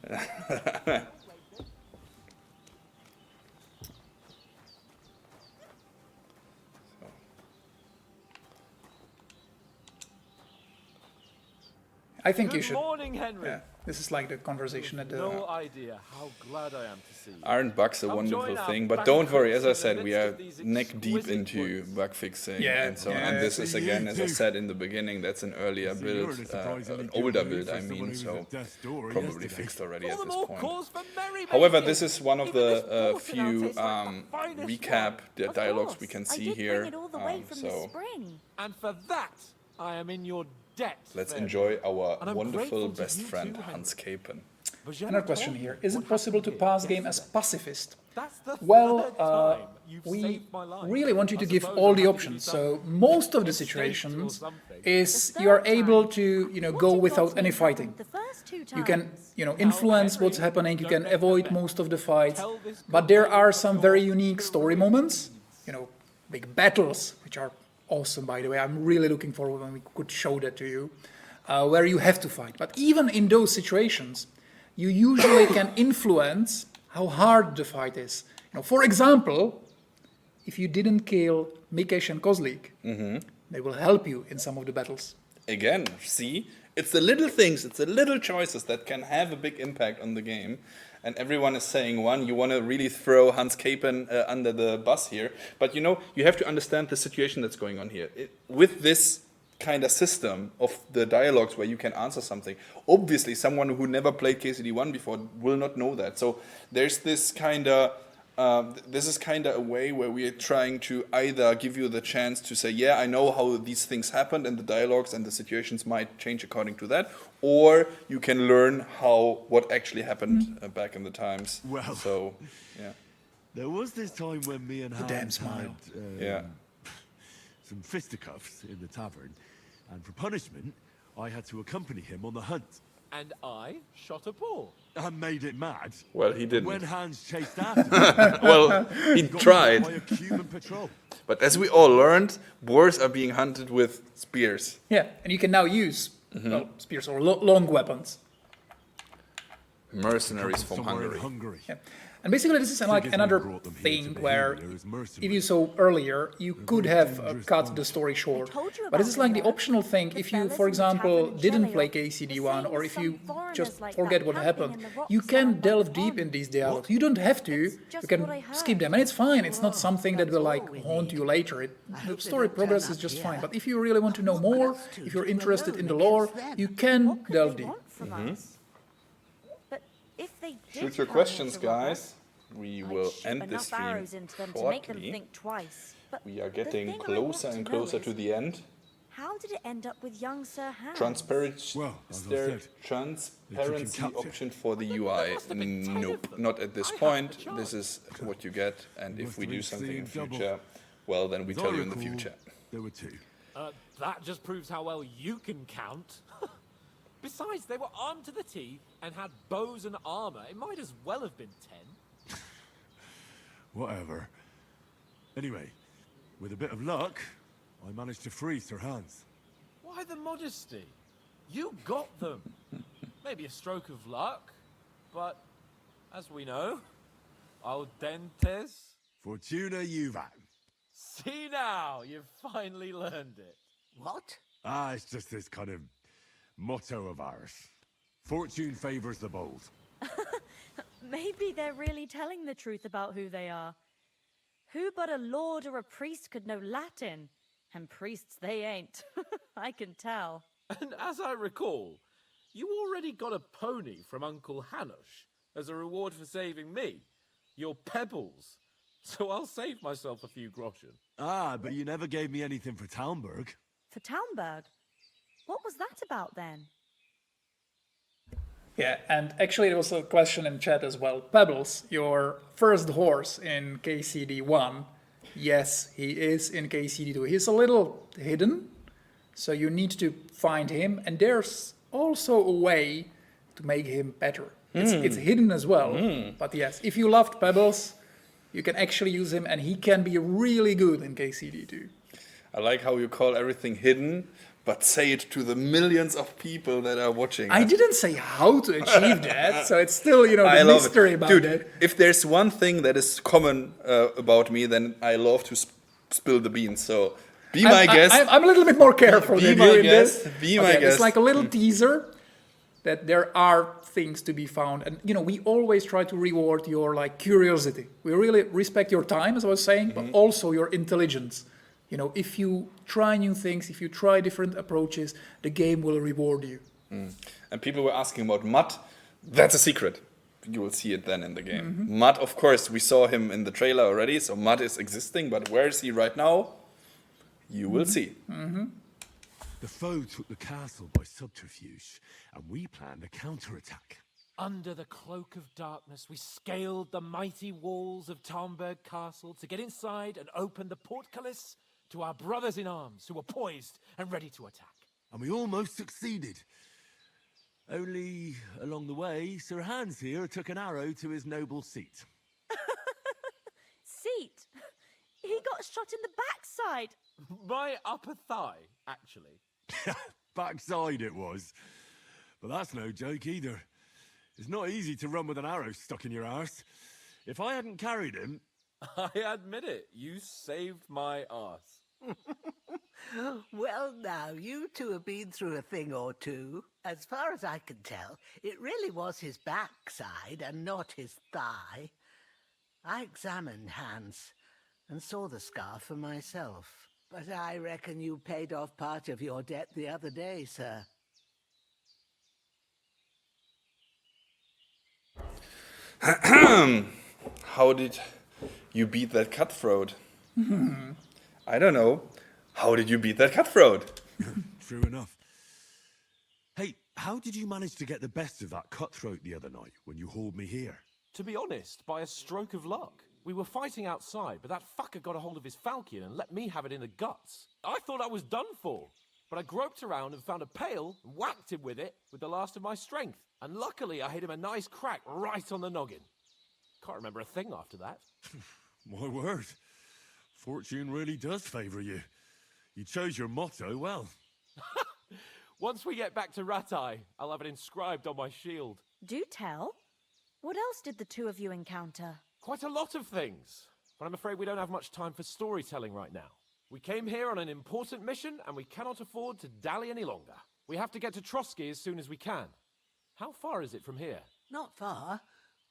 I think you should. Good morning, Henry. Yeah, this is like the conversation at the. No idea how glad I am to see you. Aren't bugs a wonderful thing? But don't worry, as I said, we are neck deep into bug fixing and so on. And this is again, as I said in the beginning, that's an earlier build, an older build, I mean, so probably fixed already at this point. However, this is one of the few recap dialogues we can see here. And for that, I am in your debt. Let's enjoy our wonderful best friend, Hans Capen. Another question here. Is it possible to pass game as pacifist? Well, we really want you to give all the options. So most of the situations is you are able to, go without any fighting. You can, influence what's happening. You can avoid most of the fights. But there are some very unique story moments, big battles, which are awesome, by the way. I'm really looking forward when we could show that to you, where you have to fight. But even in those situations, you usually can influence how hard the fight is. For example, if you didn't kill Mikesh and Kozlik, they will help you in some of the battles. Again, see? It's the little things, it's the little choices that can have a big impact on the game. And everyone is saying one, you want to really throw Hans Capen under the bus here. But you have to understand the situation that's going on here. With this kind of system of the dialogues where you can answer something, obviously someone who never played KCD1 before will not know that. So there's this kind of, this is kind of a way where we are trying to either give you the chance to say, yeah, I know how these things happened, and the dialogues and the situations might change according to that, or you can learn what actually happened back in the times. Well, so, yeah. There was this time when me and Hans had some fisticuffs in the tavern, and for punishment, I had to accompany him on the hunt. And I shot a boar. And made it mad. Well, he didn't. When Hans chased after me. Well, he tried. By a Cuban patrol. But as we all learned, boars are being hunted with spears. Yeah, and you can now use spears or long weapons. Mercenaries from Hungary. Yeah. And basically this is like another thing where, if you saw earlier, you could have cut the story short. But this is like the optional thing. If you, for example, didn't play KCD1, or if you just forget what happened, you can delve deep in these dialogues. You don't have to, you can skip them, and it's fine. It's not something that will like haunt you later. The story progress is just fine. But if you really want to know more, if you're interested in the lore, you can delve deep. Shoot your questions, guys. We will end this stream shortly. We are getting closer and closer to the end. How did it end up with young Sir Hans? Transparency. Is there transparency option for the UI? Nope, not at this point. This is what you get, and if we do something in future, well, then we tell you in the future. There were two. That just proves how well you can count. Besides, they were armed to the teeth and had bows and armor. It might as well have been 10. Whatever. Anyway, with a bit of luck, I managed to free Sir Hans. Why the modesty? You got them. Maybe a stroke of luck, but as we know, al dentes. Fortuna juvat. See now, you've finally learned it. What? It's just this kind of motto of ours. Fortune favors the bold. Maybe they're really telling the truth about who they are. Who but a lord or a priest could know Latin? And priests they ain't. I can tell. And as I recall, you already got a pony from Uncle Hanush as a reward for saving me. Your pebbles. So I'll save myself a few groschen. But you never gave me anything for Talmberg. For Talmberg? What was that about then? Yeah, and actually there was a question in chat as well. Pebbles, your first horse in KCD1. Yes, he is in KCD2. He's a little hidden, so you need to find him. And there's also a way to make him better. It's hidden as well. But yes, if you loved Pebbles, you can actually use him, and he can be really good in KCD2. I like how you call everything hidden, but say it to the millions of people that are watching. I didn't say how to achieve that, so it's still, the mystery about Dude, it. If there's one thing that is common about me, then I love to spill the beans. So be my guest. I'm a little bit more careful than you in this. Be my guest. It's like a little teaser that there are things to be found. And, we always try to reward your, curiosity. We really respect your time, as I was saying, but also your intelligence. If you try new things, if you try different approaches, the game will reward you. And people were asking about Mutt. That's a secret. You will see it then in the game. Mutt, of course, we saw him in the trailer already, so Mutt is existing, but where is he right now? You will see. The foe took the castle by subterfuge, and we planned a counterattack. Under the cloak of darkness, we scaled the mighty walls of Tarnberg Castle to get inside and open the portcullis to our brothers in arms who were poised and ready to attack. And we almost succeeded. Only, along the way, Sir Hans here took an arrow to his noble seat. Seat? He got shot in the backside. My upper thigh, actually. Backside it was. But that's no joke either. It's not easy to run with an arrow stuck in your arse. If I hadn't carried him... I admit it, you saved my arse. Well, now, you two have been through a thing or two. As far as I can tell, it really was his backside and not his thigh. I examined Hans and saw the scar for myself. But I reckon you paid off part of your debt the other day, sir. How did you beat that cutthroat? I don't know. How did you beat that cutthroat? True enough. Hey, how did you manage to get the best of that cutthroat the other night when you hauled me here? To be honest, by a stroke of luck. We were fighting outside, but that fucker got a hold of his falchion and let me have it in the guts. I thought I was done for, but I groped around and found a pail and whacked him with it with the last of my strength. And luckily, I hit him a nice crack right on the noggin. Can't remember a thing after that. My word. Fortune really does favour you. You chose your motto well. Once we get back to Ratai, I'll have it inscribed on my shield. Do tell. What else did the two of you encounter? Quite a lot of things, but I'm afraid we don't have much time for storytelling right now. We came here on an important mission, and we cannot afford to dally any longer. We have to get to Trosky as soon as we can. How far is it from here? Not far.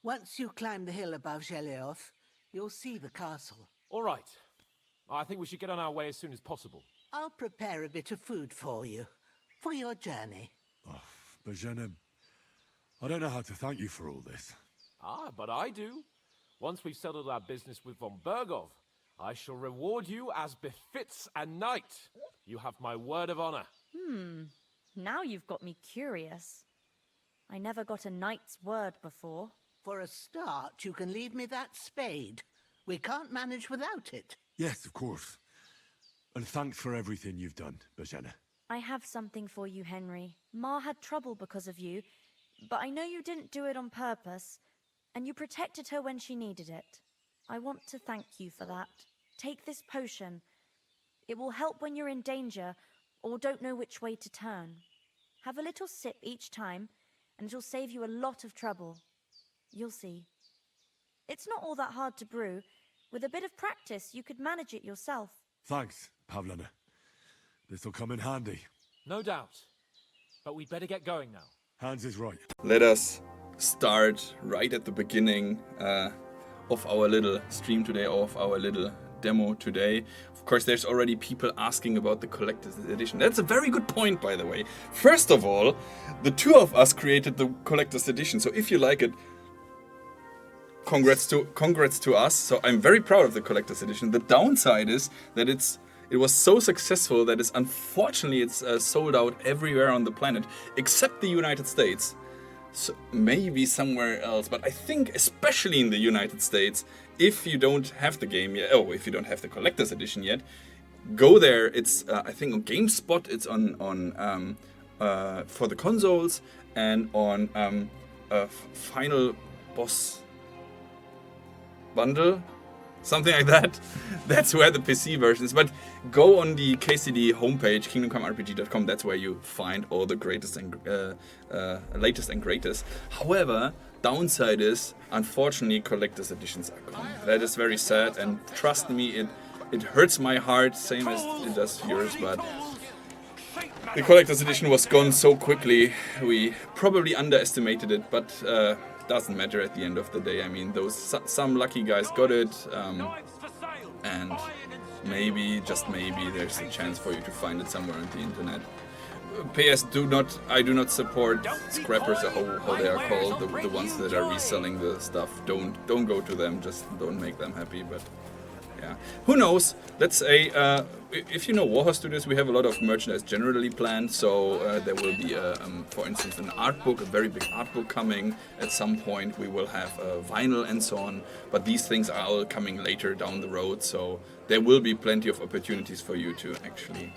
Once you climb the hill above Geleoth, you'll see the castle. All right. I think we should get on our way as soon as possible. I'll prepare a bit of food for you, for your journey. Oh, Bajena, I don't know how to thank you for all this. Ah, but I do. Once we've settled our business with von Bergov, I shall reward you as befits a knight. You have my word of honor. Now you've got me curious. I never got a knight's word before. For a start, you can leave me that spade. We can't manage without it. Yes, of course. And thanks for everything you've done, Bajena. I have something for you, Henry. Ma had trouble because of you, but I know you didn't do it on purpose, and you protected her when she needed it. I want to thank you for that. Take this potion. It will help when you're in danger or don't know which way to turn. Have a little sip each time, and it'll save you a lot of trouble. You'll see. It's not all that hard to brew. With a bit of practice, you could manage it yourself. Thanks, Pavlana. This'll come in handy. No doubt. But we'd better get going now. Hans is right. Let us start right at the beginning of our little stream today, of our little demo today. Of course, there's already people asking about the collector's edition. That's a very good point, by the way. First of all, the two of us created the collector's edition, so if you like it, congrats to us. So I'm very proud of the collector's edition. The downside is that it's it was so successful that unfortunately it's sold out everywhere on the planet except the United States. So maybe somewhere else, but I think especially in the United States, if you don't have the game yet, if you don't have the collector's edition yet, go there. It's I think on GameSpot. It's on for the consoles and on Final Boss Bundle, something like that. That's where the PC version is. But go on the KCD homepage, KingdomComeRPG.com. That's where you find all the greatest and latest and greatest. However, downside is, unfortunately, collector's editions are gone. That is very sad, and trust me, it hurts my heart, same as it does yours, but the collector's edition was gone so quickly. We probably underestimated it, but doesn't matter at the end of the day. I mean, some lucky guys got it, and maybe, just maybe, there's a chance for you to find it somewhere on the internet. PS, I do not support scrappers, or how they are called, the ones that are reselling the stuff. Don't go to them, just don't make them happy, but yeah. Who knows? Let's say, if you know Warhorse Studios, we have a lot of merchandise generally planned, so there will be, for instance, an art book, a very big art book coming at some point. We will have vinyl and so on, but these things are all coming later down the road, so there will be plenty of opportunities for you to actually,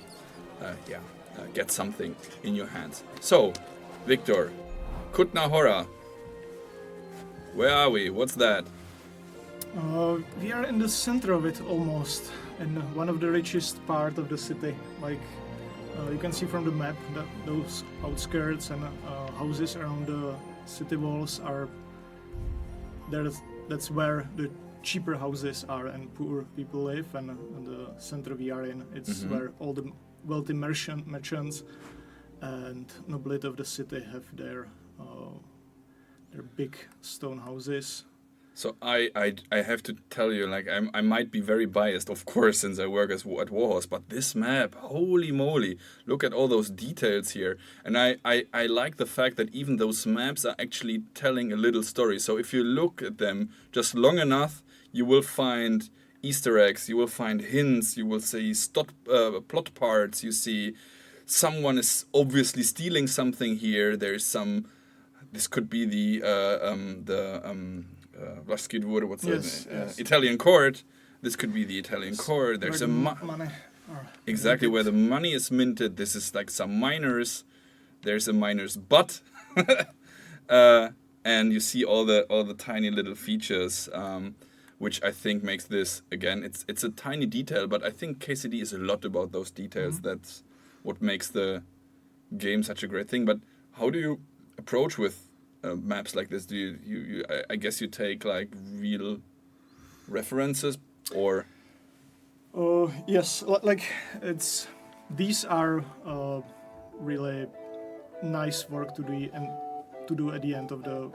get something in your hands. So, Victor, Kutna Hora, where are we? What's that? We are in the center of it almost, in one of the richest part of the city. Like you can see from the map that those outskirts and houses around the city walls are there. That's where the cheaper houses are and poor people live, and the center we are in, it's where all the wealthy merchants and nobility of the city have their big stone houses. So I have to tell you, like, I might be very biased, of course, since I work at Warhorse, but this map, holy moly, look at all those details here. And I like the fact that even those maps are actually telling a little story. So if you look at them just long enough, you will find Easter eggs, you will find hints, you will see plot parts, you see someone is obviously stealing something here. There's some, this could be the Italian court. This could be the Italian court. There's money. Exactly where the money is minted. This is like some miners. There's a miner's butt, and you see all the tiny little features, which I think makes this, again, it's a tiny detail, but I think KCD is a lot about those details. That's what makes the game such a great thing. But how do you approach with maps like this? Do you I guess you take like real references, or yes, like these are really nice work to do at the end of the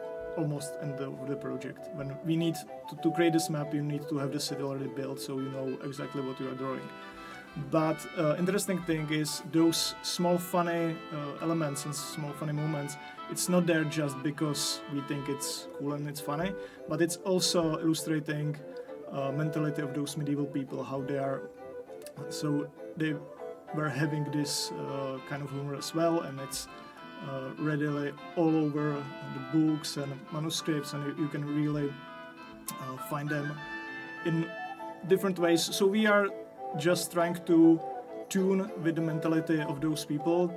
end of the project. When we need to create this map, you need to have the city already built, so you know exactly what you are drawing. But interesting thing is those small funny elements and small funny moments. It's not there just because we think it's cool and it's funny, but it's also illustrating mentality of those medieval people, how they are. So they were having this kind of humor as well, and it's readily all over the books and manuscripts, and you can really find them in different ways. So we are just trying to tune with the mentality of those people,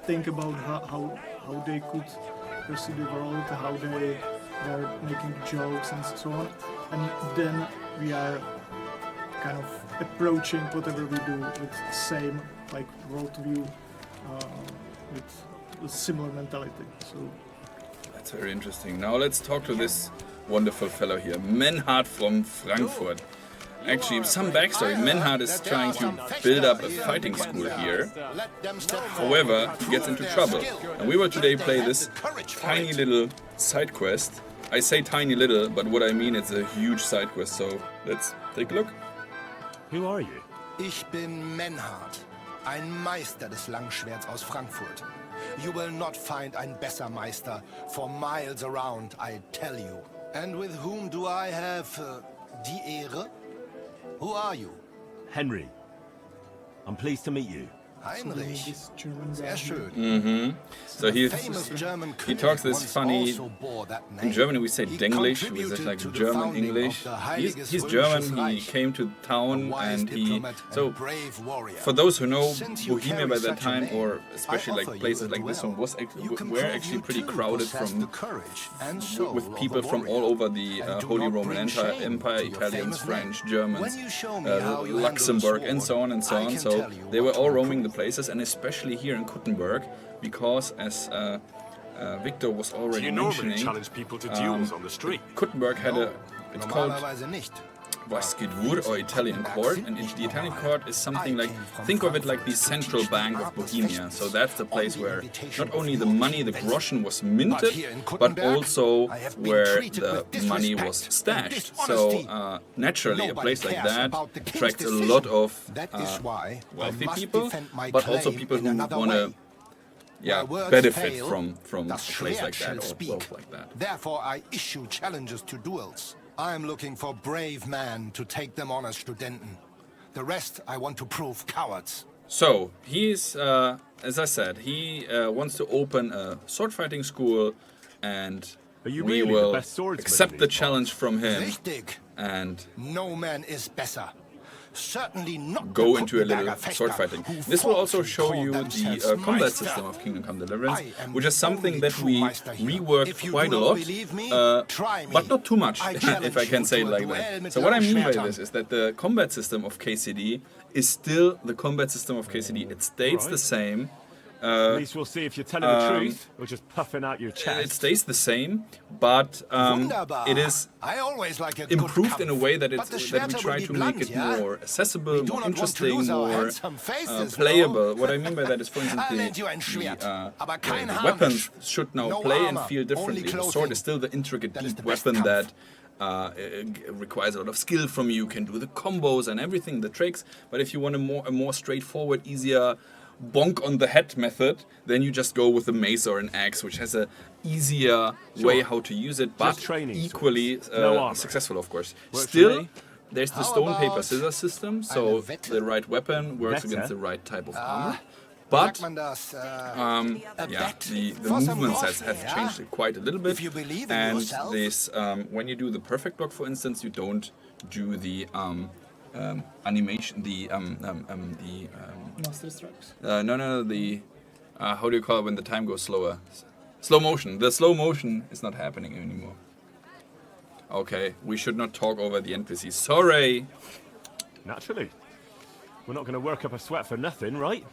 think about how they could perceive the world, how they are making jokes and so on, and then we are kind of approaching whatever we do with the same like worldview, with a similar mentality. So that's very interesting. Now let's talk to this wonderful fellow here, Menhard from Frankfurt. Actually, some backstory. Menhard is trying to build up a fighting school here. However, he gets into trouble. And we will today play this tiny little side quest. I say tiny little, but what I mean, it's a huge side quest. So let's take a look. Who are you? Ich bin Menhard, ein Meister des Langschwerts aus Frankfurt. You will not find ein besser Meister for miles around, I tell you. And with whom do I have die Ehre? Who are you? Henry. I'm pleased to meet you. Heinrich. Sehr schön. Mm-hmm. So he talks this funny. In Germany we say Denglish, which is like German English. He's German. He came to town and he. So for those who know, Bohemia by that time, or especially like places like this one, were actually pretty crowded with people from all over the Holy Roman Empire, Italians, French, Germans, Luxembourg, and so on and so on. So they were all roaming the places, and especially here in Kuttenberg, because as Victor was already mentioning, challenge people to duels on the street? Kuttenberg had it's called Vasquidwur, or Italian court, and the Italian court is something like, think of it like the central bank of Bohemia. So that's the place where not only the money, the groschen, was minted, but also where the money was stashed. So naturally, a place like that attracts a lot of wealthy people, but also people who want to benefit from a place like that or wealth like that. Therefore, I issue challenges to duels. I'm looking for brave men to take them on as Studenten. The rest I want to prove cowards. So, he's, as I said, he wants to open a sword fighting school, and we will accept the challenge from him. And no man is better. Certainly not go into a little sword fighting. This will also show you the combat system of Kingdom Come Deliverance, which is something that we reworked quite a lot, but not too much, if I can say it like that. So what I mean by this is that the combat system of KCD is still the combat system of KCD. It stays the same. At least we'll see if you're telling the truth or just puffing out your chest. It stays the same, but it is improved in a way that we try to make it more accessible, more interesting, more playable. What I mean by that is, for instance, the weapons should now play and feel differently. The sword is still the intricate, deep weapon that requires a lot of skill from you, can do the combos and everything, the tricks. But if you want a more straightforward, easier bonk on the head method, then you just go with a mace or an axe, which has a easier way how to use it, but equally successful, of course. Still, there's the stone, paper, scissors system, so the right weapon works against the right type of armor. But the movements have changed quite a little bit, and this when you do the perfect block, for instance, you don't do the animation, the Master strokes. No, the how do you call it when the time goes slower? Slow motion. The slow motion is not happening anymore. Okay, we should not talk over the NPCs. Sorry. Naturally. We're not going to work up a sweat for nothing, right?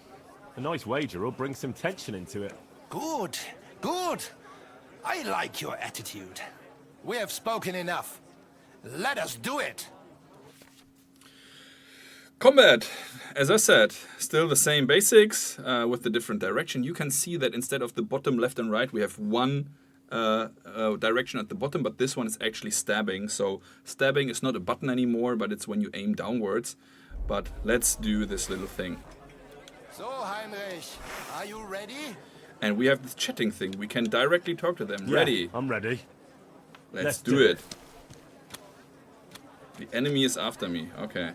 A nice wager will bring some tension into it. Good, good. I like your attitude. We have spoken enough. Let us do it. Combat, as I said, still the same basics with the different direction. You can see that instead of the bottom, left and right, we have one direction at the bottom, but this one is actually stabbing. So stabbing is not a button anymore, but it's when you aim downwards. But let's do this little thing. So, Heinrich, are you ready? And we have this chatting thing. We can directly talk to them. Yeah, ready? I'm ready. Let's do it. The enemy is after me. Okay.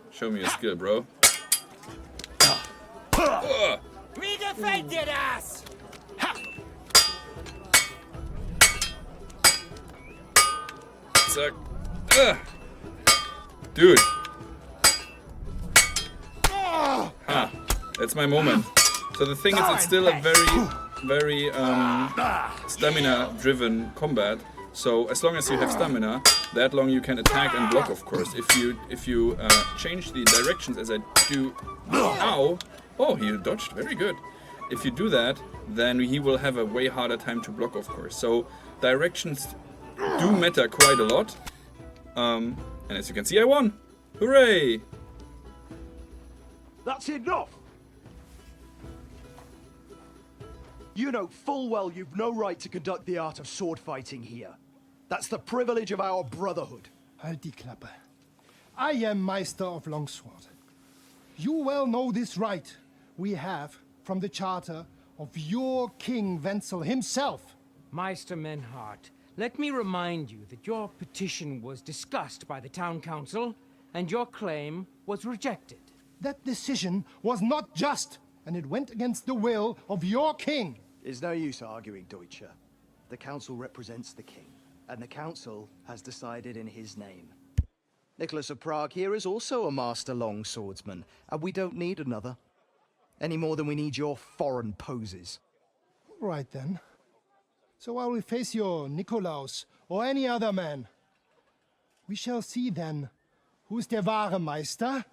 Show me your skill, bro. We defended us! Suck. Dude. That's my moment. So the thing is, it's still a very stamina-driven combat. So as long as you have stamina, that long you can attack and block, of course. If you change the directions as I do now, oh, he dodged, very good. If you do that, then he will have a way harder time to block, of course. So directions do matter quite a lot. And as you can see, I won. Hooray! That's enough! You know full well you've no right to conduct the art of sword fighting here. That's the privilege of our brotherhood. Halt die Klappe. I am Meister of Longsword. You well know this right we have from the charter of your King Wenzel himself. Meister Menhart, let me remind you that your petition was discussed by the town council, and your claim was rejected. That decision was not just, and it went against the will of your king. There's no use arguing, Deutscher. The council represents the king, and the council has decided in his name. Nicholas of Prague here is also a master long swordsman, and we don't need another. Any more than we need your foreign poses. Right then. So while we face your Nikolaus or any other man, we shall see then who is der wahre Meister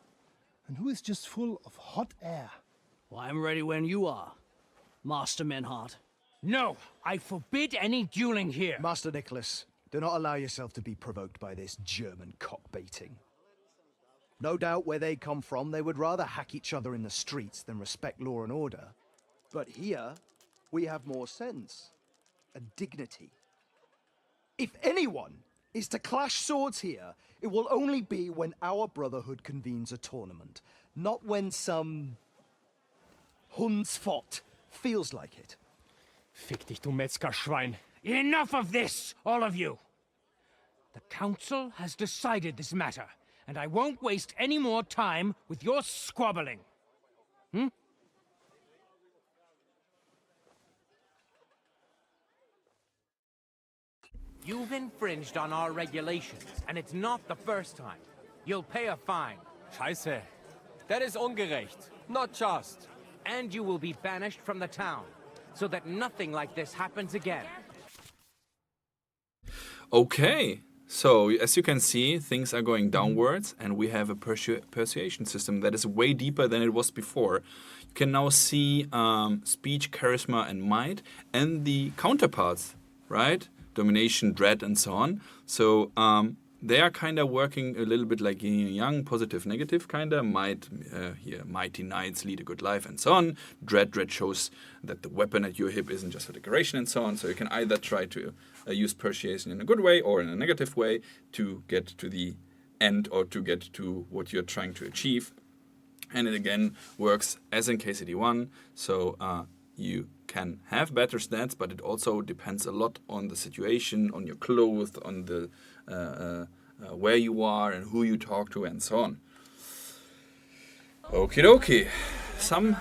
and who is just full of hot air. Well, I'm ready when you are, Master Menhart. No, I forbid any dueling here. Master Nicholas, do not allow yourself to be provoked by this German cock-baiting. No doubt where they come from, they would rather hack each other in the streets than respect law and order. But here, we have more sense and dignity. If anyone is to clash swords here, it will only be when our brotherhood convenes a tournament, not when some Hundsfott feels like it. Fick dich, du Metzgerschwein. Enough of this, all of you! The council has decided this matter, and I won't waste any more time with your squabbling. Hmm? You've infringed on our regulations, and it's not the first time. You'll pay a fine. Scheiße. That is ungerecht. Not just. And you will be banished from the town, so that nothing like this happens again. Okay, so as you can see, things are going downwards, and we have a persuasion system that is way deeper than it was before. You can now see speech, charisma, and might, and the counterparts, right? Domination, dread, and so on. So they are kind of working a little bit like yin and yang, positive, negative, kind of. Might, here, mighty knights lead a good life, and so on. Dread shows that the weapon at your hip isn't just for decoration, and so on. So you can either try to use persuasion in a good way or in a negative way to get to the end or to get to what you're trying to achieve. And it again works as in KCD1. So you can have better stats, but it also depends a lot on the situation, on your clothes, on the where you are and who you talk to, and so on. Okie dokie. Some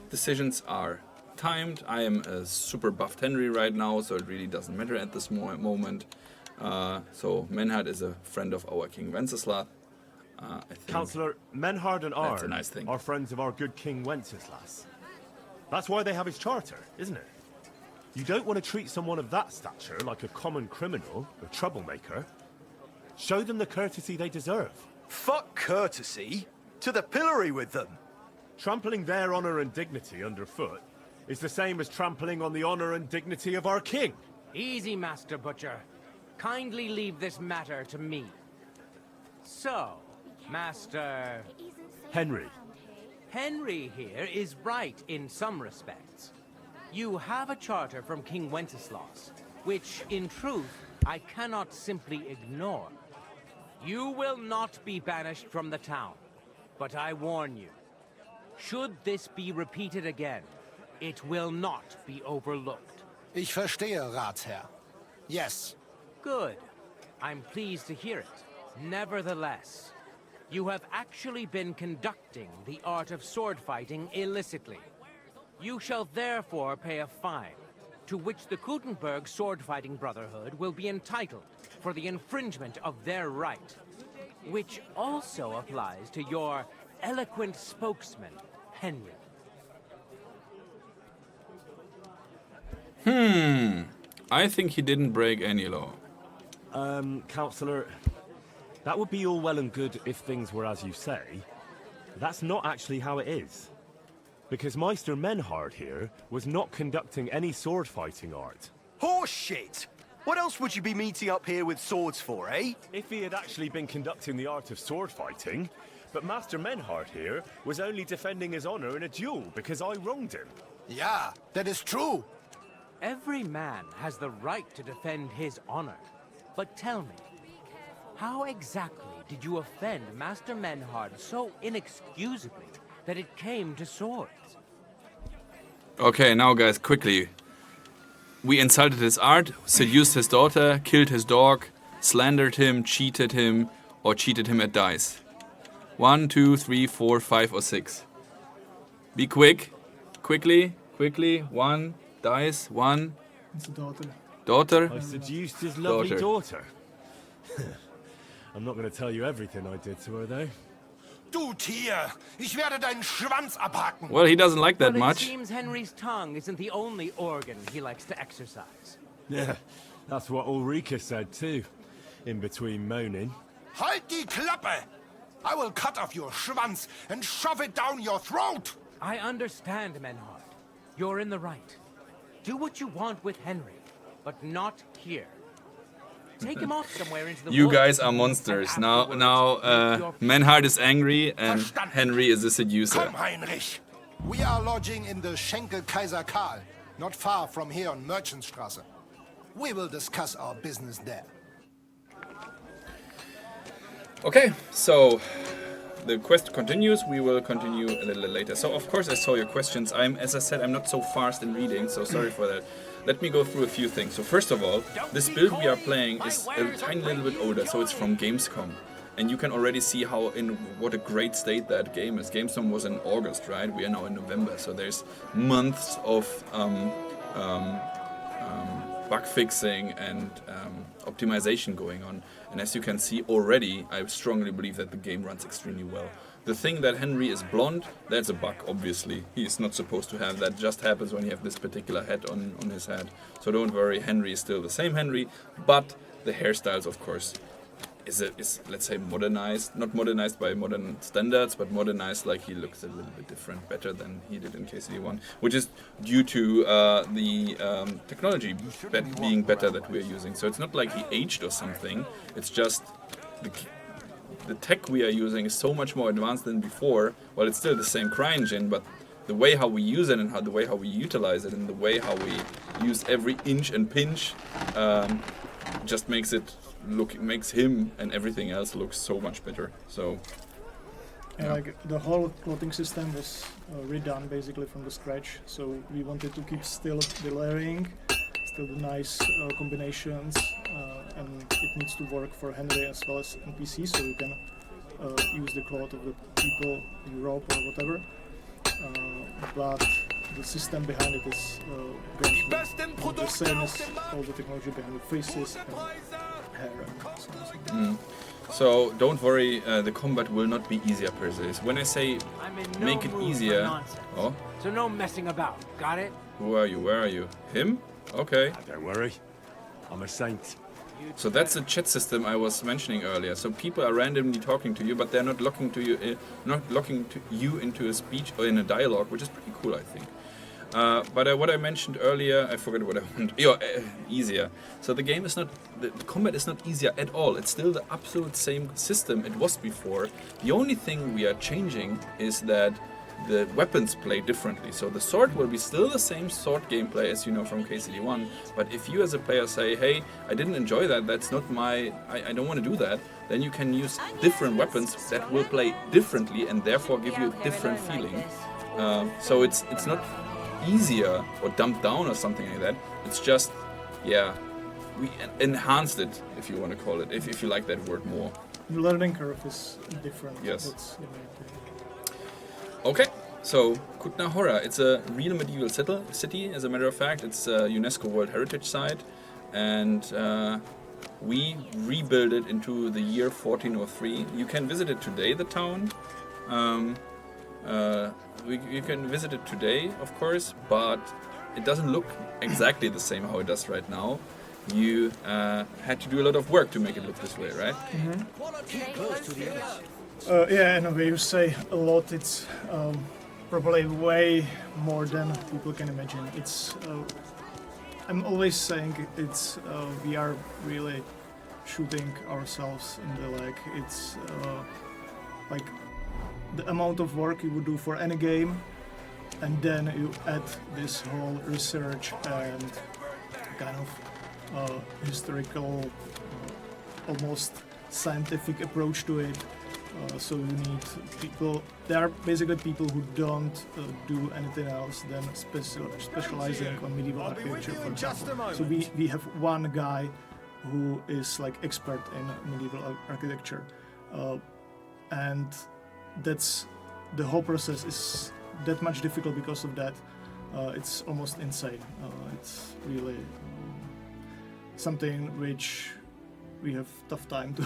decisions are timed. I am a super buffed Henry right now, so it really doesn't matter at this moment. So Menhard is a friend of our King Wenceslas. I think Councillor, Menhard and that's a Arn nice thing. are friends of our good King Wenceslas. That's why they have his charter, isn't it? You don't want to treat someone of that stature like a common criminal or troublemaker. Show them the courtesy they deserve. Fuck courtesy. To the pillory with them. Trampling their honor and dignity underfoot is the same as trampling on the honor and dignity of our king. Easy, Master Butcher. Kindly leave this matter to me. So, Master... Henry. Henry here is right in some respects. You have a charter from King Wenceslas, which, in truth, I cannot simply ignore. You will not be banished from the town, but I warn you, should this be repeated again, it will not be overlooked. Ich verstehe, Ratsherr. Yes. Good. I'm pleased to hear it. Nevertheless, you have actually been conducting the art of sword fighting illicitly. You shall therefore pay a fine, to which the Kutenberg Sword Fighting Brotherhood will be entitled for the infringement of their right, which also applies to your eloquent spokesman, Henry. I think he didn't break any law. Councillor, that would be all well and good if things were as you say. That's not actually how it is. Because Meister Menhard here was not conducting any sword fighting art. Horseshit! What else would you be meeting up here with swords for, eh? If he had actually been conducting the art of sword fighting, but Master Menhard here was only defending his honor in a duel because I wronged him. Yeah, that is true. Every man has the right to defend his honor. But tell me, how exactly did you offend Master Menhard so inexcusably that it came to swords? Okay, now guys, quickly. We insulted his art, seduced his daughter, killed his dog, slandered him, cheated him, or cheated him at dice. 1, 2, 3, 4, 5, or 6. Be quick. Quickly. 1. Dice. 1. It's a daughter. Daughter. I seduced his lovely daughter. I'm not going to tell you everything I did to her, though. Du Tier! Ich werde deinen Schwanz abhacken! Well, he doesn't like that Well, much. It seems Henry's tongue isn't the only organ he likes to exercise. Yeah, that's what Ulrika said, too. In between moaning. Halt die Klappe! I will cut off your Schwanz and shove it down your throat! I understand, Menhard. You're in the right. Do what you want with Henry, but not here. Take him off somewhere into the You woods. guys are monsters. Now, Menhard is angry and Henry is a seducer. Komm, Heinrich! We are lodging in the Schenke Kaiser Karl, not far from here on Merchantstraße. We will discuss our business there. Okay, so the quest continues. We will continue a little later. So, of course, I saw your questions. As I said, I'm not so fast in reading, so sorry for that. Let me go through a few things. So, first of all, this build we are playing is a tiny little bit older, so it's from Gamescom. And you can already see what a great state that game is. Gamescom was in August, right? We are now in November, so there's months of bug fixing and optimization going on. And as you can see already, I strongly believe that the game runs extremely well. The thing that Henry is blonde, that's a bug, obviously. He is not supposed to have that. Just happens when you have this particular hat on his head. So don't worry, Henry is still the same Henry, but the hairstyles, of course, is let's say modernized. Not modernized by modern standards, but modernized like he looks a little bit different, better than he did in KCD1, which is due to the technology being better that we're using. So it's not like he aged or something. It's just the tech we are using is so much more advanced than before. Well, it's still the same CryEngine, but the way how we use it and the way how we utilize it and the way how we use every inch and pinch just makes him and everything else look so much better. So yeah. Like the whole clothing system was redone basically from the scratch. So we wanted to keep still the layering, still the nice combinations, and it needs to work for Henry as well as NPC. So you can use the cloth of the people in Europe or whatever. But the system behind it is going to be the same as all the technology behind the faces and hair and so on. So don't worry, the combat will not be easier per se. So when I say make it easier, So no messing about, got it? Who are you? Where are you? Him? Okay. Don't worry, I'm a saint. So that's the chat system I was mentioning earlier. So people are randomly talking to you, but they're not locking you into a speech or in a dialogue, which is pretty cool, I think. But what I mentioned earlier, I forgot what I wanted. Easier. So the game is not, the combat is not easier at all. It's still the absolute same system it was before. The only thing we are changing is that the weapons play differently. So the sword will be still the same sword gameplay as you know from KCD1. But if you as a player say, hey, I didn't enjoy that, that's not my, I don't want to do that, then you can use different weapons that will play differently and therefore give you a different feeling. So it's not easier or dumbed down or something like that. It's just, yeah, we enhanced it, if you want to call it, if you like that word more. The learning curve is different. Yes. Okay, so Kutna Hora, it's a real medieval city, as a matter of fact. It's a UNESCO World Heritage Site, and we rebuilt it into the year 1403. You can visit it today, the town. You can visit it today, of course, but it doesn't look exactly the same how it does right now. You had to do a lot of work to make it look this way, right? Yeah, in a way you say a lot. It's probably way more than people can imagine. It's I'm always saying it's we are really shooting ourselves in the leg. It's like the amount of work you would do for any game, and then you add this whole research and kind of historical, almost scientific approach to it. So you need people. There are basically people who don't do anything else than specializing on medieval architecture, for example. So we have one guy who is like expert in medieval architecture, and that's the whole process is that much difficult because of that. It's almost insane. It's really something which we have tough time to,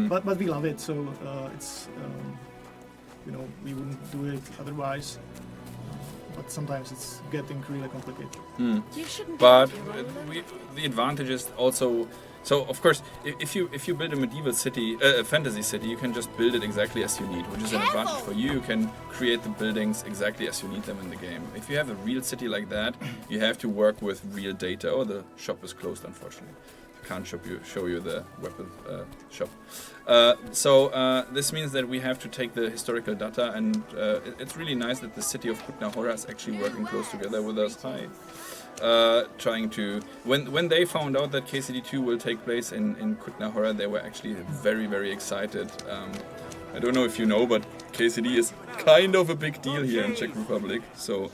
but we love it. So it's you know, we wouldn't do it otherwise. But sometimes it's getting really complicated. But the advantage is also, so of course, if you build a medieval city, a fantasy city, you can just build it exactly as you need, which is an advantage for you. You can create the buildings exactly as you need them in the game. If you have a real city like that, you have to work with real data. Oh, the shop is closed, unfortunately. Can't show you the weapon shop. So this means that we have to take the historical data, and it's really nice that the city of Kutna Hora is actually working close together with us. Trying to when they found out that KCD2 will take place in Kutna Hora, they were actually very, very excited. I don't know if you know, but KCD is kind of a big deal here in Czech Republic. So.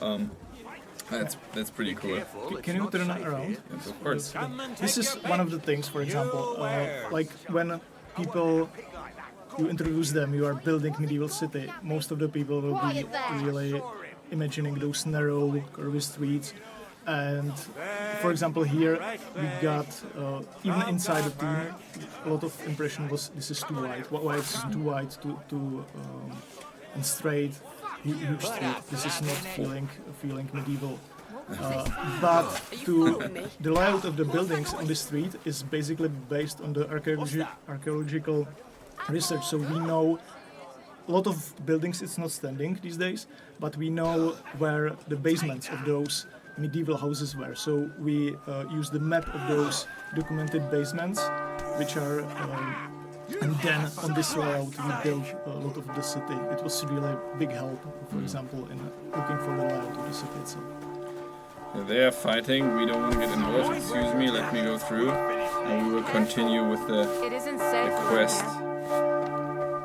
That's pretty cool. Can you turn it around? Yes, of course. This is one of the things, for example, like when people, you introduce them, you are building medieval city, most of the people will be really imagining those narrow, curvy streets. And for example, here we got, even inside the team, a lot of impression was this is too wide. Why it's too wide and straight. Huge street. This is not feeling medieval. But the layout of the buildings on the street is basically based on the archaeological research. So we know a lot of buildings. It's not standing these days, but we know where the basements of those medieval houses were. So we use the map of those documented basements, which are. And then on this layout we built a lot of the city. It was really a big help, for example, in looking for the layout of the city itself. They are fighting. We don't want to get involved. Excuse me, let me go through. And we will continue with the quest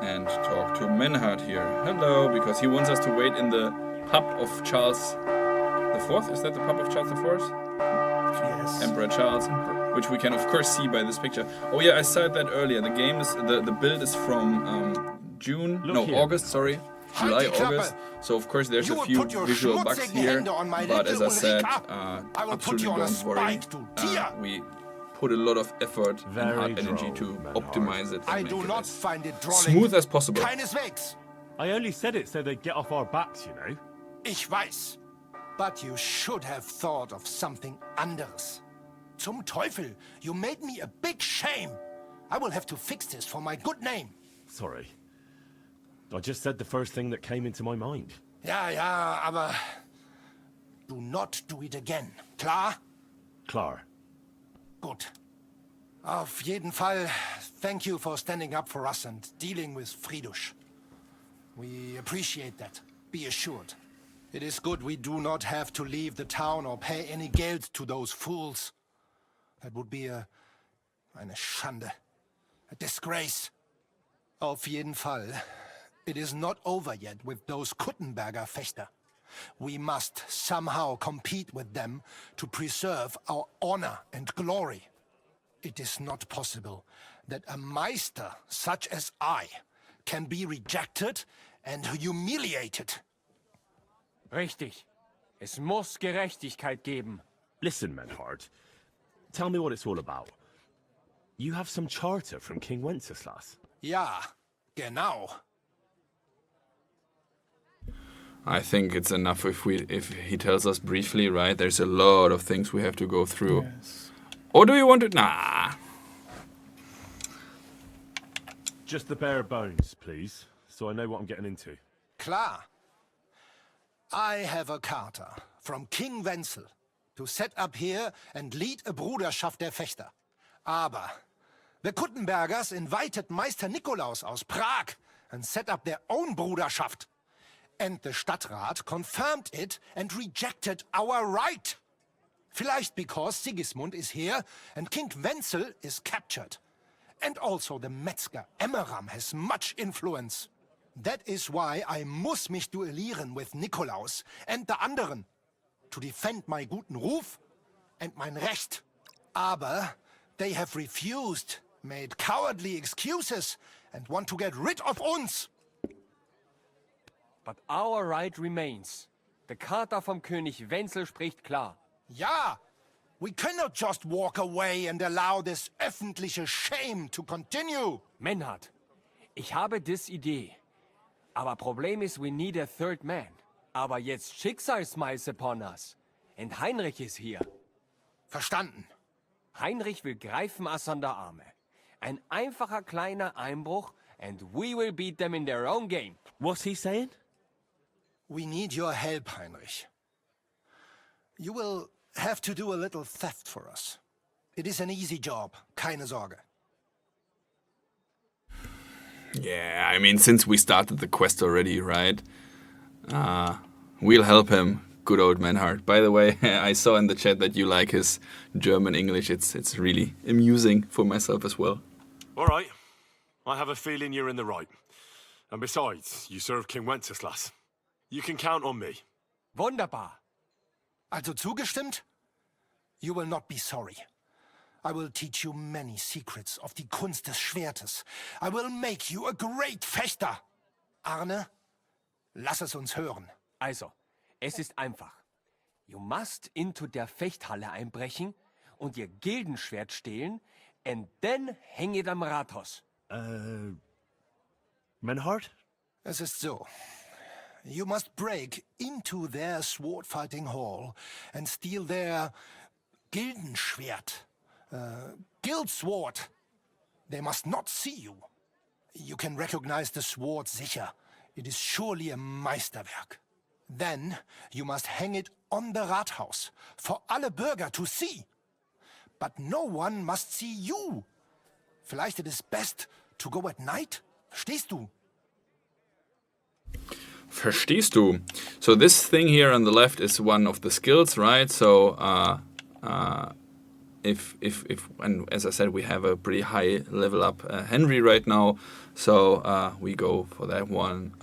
and talk to Menhard here. Hello, because he wants us to wait in the pub of Charles IV. Is that the pub of Charles IV? Yes. Emperor Charles. Which we can of course see by this picture. Oh yeah, I said that earlier. The game is the build is from August. Sorry, July, August. So of course there's a few visual bugs here, but as I said, absolutely don't worry. We put a lot of effort and hard energy to optimize it and make it as smooth as possible. I only said it so they'd get off our backs, you know. Ich weiß, but you should have thought of something anderes. Zum Teufel, you made me a big shame. I will have to fix this for my good name. Sorry. I just said the first thing that came into my mind. Ja, aber do not do it again. Klar? Klar. Gut. Auf jeden Fall, thank you for standing up for us and dealing with Fridush. We appreciate that. Be assured. It is good we do not have to leave the town or pay any geld to those fools. That would be eine Schande, a disgrace. Auf jeden Fall, it is not over yet with those Kuttenberger Fechter. We must somehow compete with them to preserve our honor and glory. It is not possible that a Meister such as I can be rejected and humiliated. Richtig. Es muss Gerechtigkeit geben. Listen, Menhard. Tell me what it's all about. You have some charter from King Wenceslas. Ja, genau. I think it's enough if he tells us briefly, right? There's a lot of things we have to go through. Yes. Or do you want to? Nah. Just the bare bones, please, so I know what I'm getting into. Klar. I have a charter from King Wenzel to set up here and lead a Bruderschaft der Fechter. Aber the Kuttenbergers invited Meister Nikolaus aus Prague and set up their own Bruderschaft. And the Stadtrat confirmed it and rejected our right. Vielleicht because Sigismund is here and King Wenzel is captured. And also the Metzger Emmeram has much influence. That is why I muss mich duellieren with Nikolaus and the anderen. To defend my guten Ruf and mein Recht. Aber they have refused, made cowardly excuses and want to get rid of uns. But our right remains. The Charta vom König Wenzel spricht klar. Ja, we cannot just walk away and allow this öffentliche shame to continue. Menhard, ich habe dis Idee. Aber Problem ist, we need a third man. Aber jetzt Schicksalsschmeiß upon us. Und Heinrich ist hier. Verstanden. Heinrich will greifen us an der Arme. Ein einfacher kleiner Einbruch and we will beat them in their own game. What's he saying? We need your help, Heinrich. You will have to do a little theft for us. It is an easy job, keine Sorge. Yeah, I mean, since we started the quest already, right? We'll help him, good old Manhart. By the way, I saw in the chat that you like his German English. It's really amusing for myself as well. All right. I have a feeling you're in the right. And besides, you serve King Wenceslas. You can count on me. Wunderbar. Also zugestimmt? You will not be sorry. I will teach you many secrets of die Kunst des Schwertes. I will make you a great Fechter. Arne, lass es uns hören. Also, es ist einfach. You must into der Fechthalle einbrechen und ihr Gildenschwert stehlen and then hang it am Rathaus. Menhard? Es ist so. You must break into their sword-fighting hall and steal their Gildenschwert. Guild sword. They must not see you. You can recognize the sword sicher. It is surely a Meisterwerk. Then you must hang it on the Rathaus for alle Bürger to see. But no one must see you. Vielleicht it is best to go at night? Verstehst du? Verstehst du? So this thing here on the left is one of the skills, right? So if and as I said, we have a pretty high level up Henry right now, so we go for that one.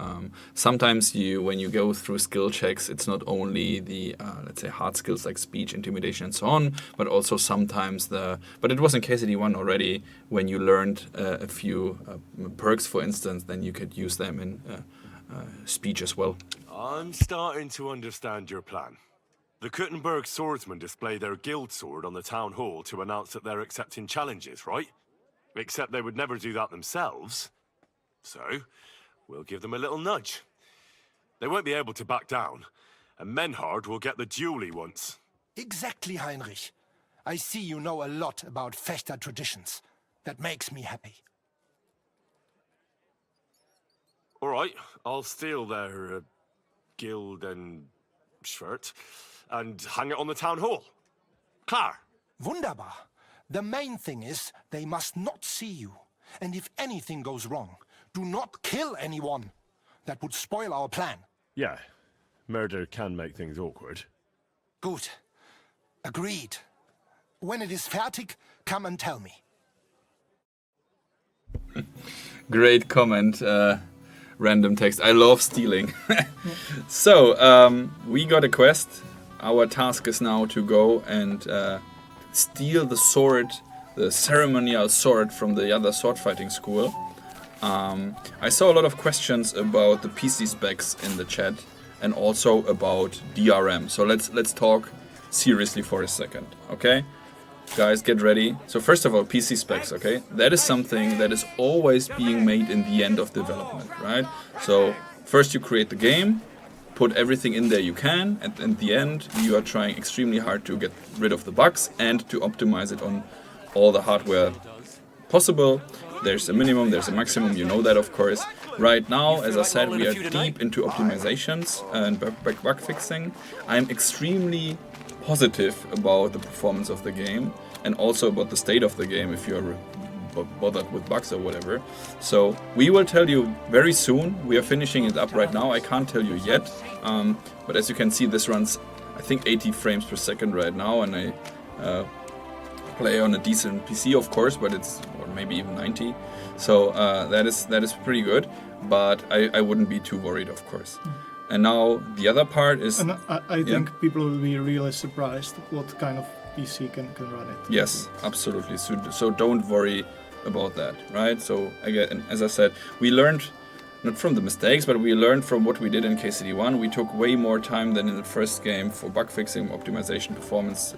Sometimes when you go through skill checks, it's not only the let's say hard skills like speech, intimidation, and so on, but also sometimes but it was in KCD1 already when you learned a few perks, for instance, then you could use them in speech as well. I'm starting to understand your plan. The Kuttenberg swordsmen display their guild sword on the town hall to announce that they're accepting challenges, right? Except they would never do that themselves. So, we'll give them a little nudge. They won't be able to back down, and Menhard will get the duel he wants. Exactly, Heinrich. I see you know a lot about Fechter traditions. That makes me happy. All right, I'll steal their guild and shirt and hang it on the town hall. Klar. Wunderbar. The main thing is they must not see you. And if anything goes wrong, do not kill anyone. That would spoil our plan. Yeah, murder can make things awkward. Gut. Agreed. When it is fertig, come and tell me. Great comment. Random text. I love stealing. So, we got a quest. Our task is now to go and steal the sword, the ceremonial sword from the other sword fighting school. I saw a lot of questions about the PC specs in the chat and also about DRM. So let's talk seriously for a second, okay? Guys, get ready. So first of all, PC specs, okay? That is something that is always being made in the end of development, right? So first you create the game, put everything in there you can, and in the end you are trying extremely hard to get rid of the bugs and to optimize it on all the hardware possible. There's a minimum, there's a maximum, you know that of course. Right now, as I said, we are deep into optimizations and bug fixing. I'm extremely positive about the performance of the game and also about the state of the game if you're bothered with bugs or whatever. So we will tell you very soon. We are finishing it up right now. I can't tell you yet, but as you can see, this runs I think 80 frames per second right now, and I play on a decent PC, of course, but it's or maybe even 90. So that is pretty good, but I wouldn't be too worried, of course. And now the other part is... And I think people will be really surprised what kind of PC can run it. Yes, absolutely. So don't worry about that, right? So again, as I said, we learned not from the mistakes, but we learned from what we did in KCD1. We took way more time than in the first game for bug fixing, optimization, performance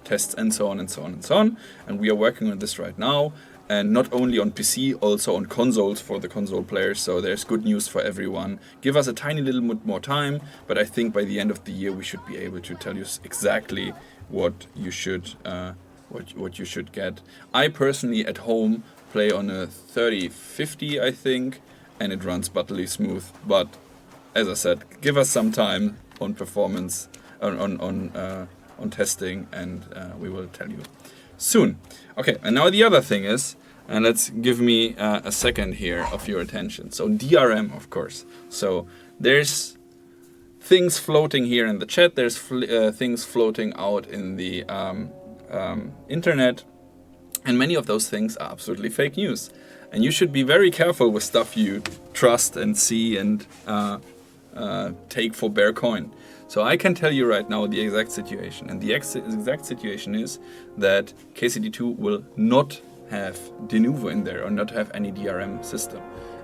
tests, and so on and so on and so on. And we are working on this right now. And not only on PC, also on consoles for the console players. So there's good news for everyone. Give us a tiny little bit more time, but I think by the end of the year we should be able to tell you exactly what you should what you should get. I personally at home play on a 3050, I think, and it runs butterly smooth. But as I said, give us some time on performance, on testing, and we will tell you soon. Okay, and now the other thing is, and let's give me a second here of your attention. So DRM, of course. So there's things floating here in the chat. There's things floating out in the internet, and many of those things are absolutely fake news. And you should be very careful with stuff you trust and see and take for bare coin. So I can tell you right now the exact situation. And the exact situation is that KCD2 will not have de novo in there or not have any DRM system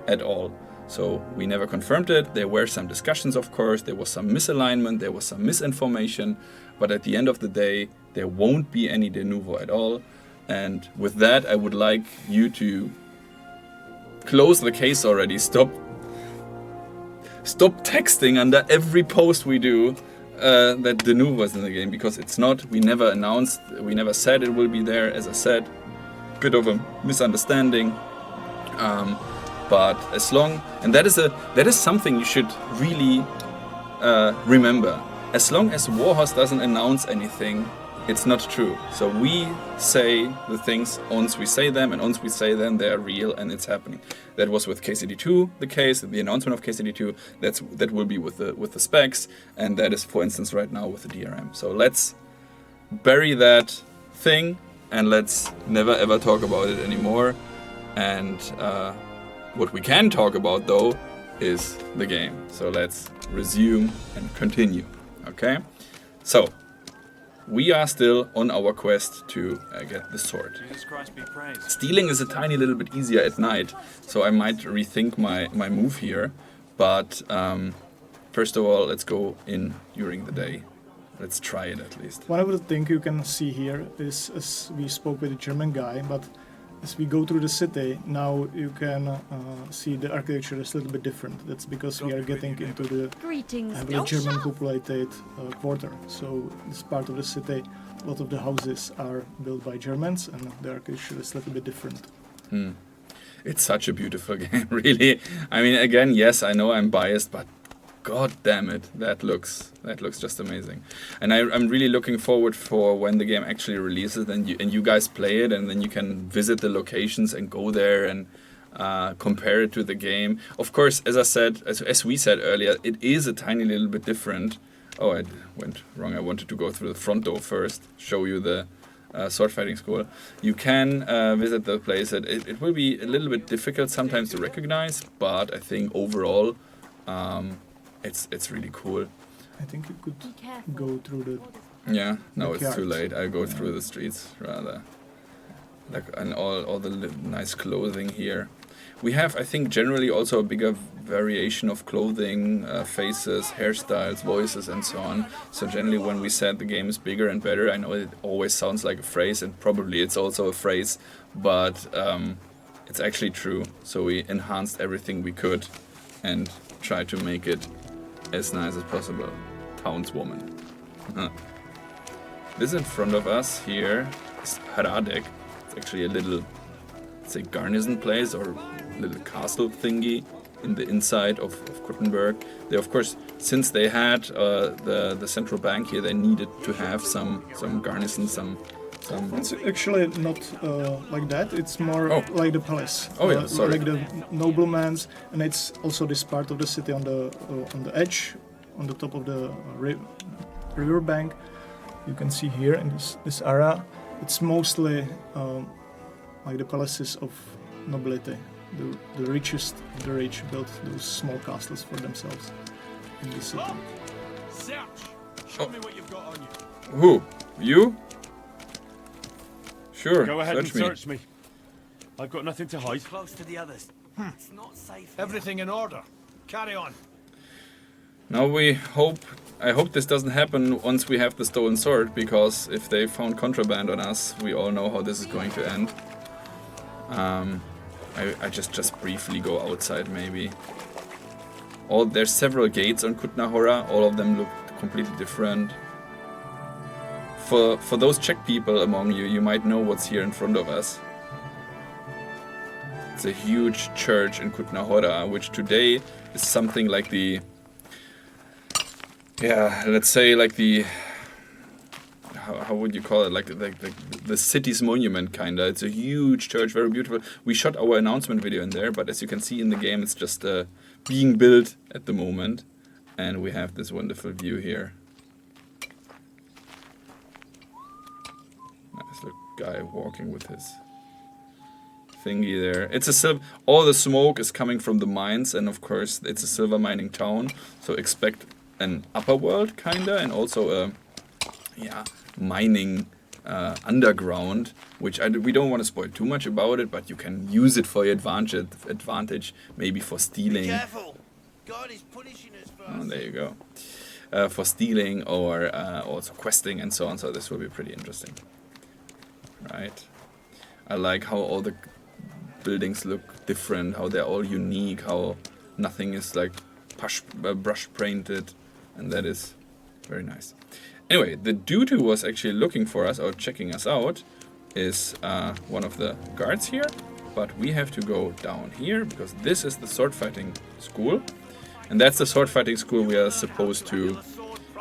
at all. So we never confirmed it. There were some discussions, of course. There was some misalignment. There was some misinformation. But at the end of the day, there won't be any de novo at all. And with that, I would like you to close the case already. Stop texting under every post we do that the new was in the game, because it's not. We never announced, we never said it will be there. As I said, bit of a misunderstanding. But as long, and that is something you should really remember. As long as Warhorse doesn't announce anything, it's not true. So we say the things once we say them, and once we say them, they are real and it's happening. That was with KCD2 the case, the announcement of KCD2. That will be with the specs, and that is, for instance, right now with the DRM. So let's bury that thing and let's never ever talk about it anymore. And what we can talk about though is the game. So let's resume and continue. Okay, so we are still on our quest to get the sword. Jesus Christ be praised. Stealing is a tiny little bit easier at night, so I might rethink my move here. But first of all, let's go in during the day. Let's try it at least. One other thing you can see here is, as we spoke with the German guy, but as we go through the city, now you can see the architecture is a little bit different. That's because we are getting into the heavily German populated quarter. So this part of the city, a lot of the houses are built by Germans, and the architecture is a little bit different. It's such a beautiful game, really. I mean, again, yes, I know I'm biased, but god damn it, that looks just amazing. And I'm really looking forward for when the game actually releases and you guys play it, and then you can visit the locations and go there and compare it to the game. Of course, as I said, as we said earlier, it is a tiny little bit different. Oh, I went wrong. I wanted to go through the front door first, show you the sword fighting school. You can visit the place. It will be a little bit difficult sometimes to recognize, but I think overall it's really cool. I think you could go through the... Yeah, no, it's too late. I'll go through the streets rather. Like, and all the nice clothing here. We have, I think, generally also a bigger variation of clothing, faces, hairstyles, voices, and so on. So generally when we said the game is bigger and better, I know it always sounds like a phrase, and probably it's also a phrase, but it's actually true. So we enhanced everything we could and tried to make it as nice as possible. Townswoman. This in front of us here is Hradek. It's actually a little, say, garrison place or little castle thingy in the inside of Kuttenberg. They, of course, since they had the central bank here, they needed to have some garrison, some. It's actually not like that. It's more like the palace. Oh yeah, sorry. Like the nobleman's, and it's also this part of the city on the edge, on the top of the river bank. You can see here in this area, it's mostly like the palaces of nobility. The richest of the rich built those small castles for themselves in the city. Search! Show me what you've got on you. Who? You? Sure. Go ahead and search search me. I've got nothing to hide. Close to the others. It's not safe. Everything in order. Carry on. Now I hope this doesn't happen once we have the stolen sword, because if they found contraband on us, we all know how this is going to end. I just briefly go outside maybe. There's several gates on Kutna-Hora, all of them look completely different. For those Czech people among you, you might know what's here in front of us. It's a huge church in Kutna-Hora, which today is something like the... Yeah, let's say like the... How would you call it? Like the city's monument, kinda. It's a huge church, very beautiful. We shot our announcement video in there, but as you can see in the game, it's just being built at the moment. And we have this wonderful view here. Nice little guy walking with his thingy there. It's a all the smoke is coming from the mines, and of course it's a silver mining town, so expect an upper world kinda, and also a mining underground, which we don't want to spoil too much about it, but you can use it for your advantage, maybe for stealing. Be careful. God is punishing us for Oh, there you go. For stealing or also questing and so on, so this will be pretty interesting. Right. I like how all the buildings look different, how they're all unique, how nothing is like brush painted, and that is very nice. Anyway, the dude who was actually looking for us or checking us out is one of the guards here, but we have to go down here because this is the sword fighting school, and that's the sword fighting school we are supposed to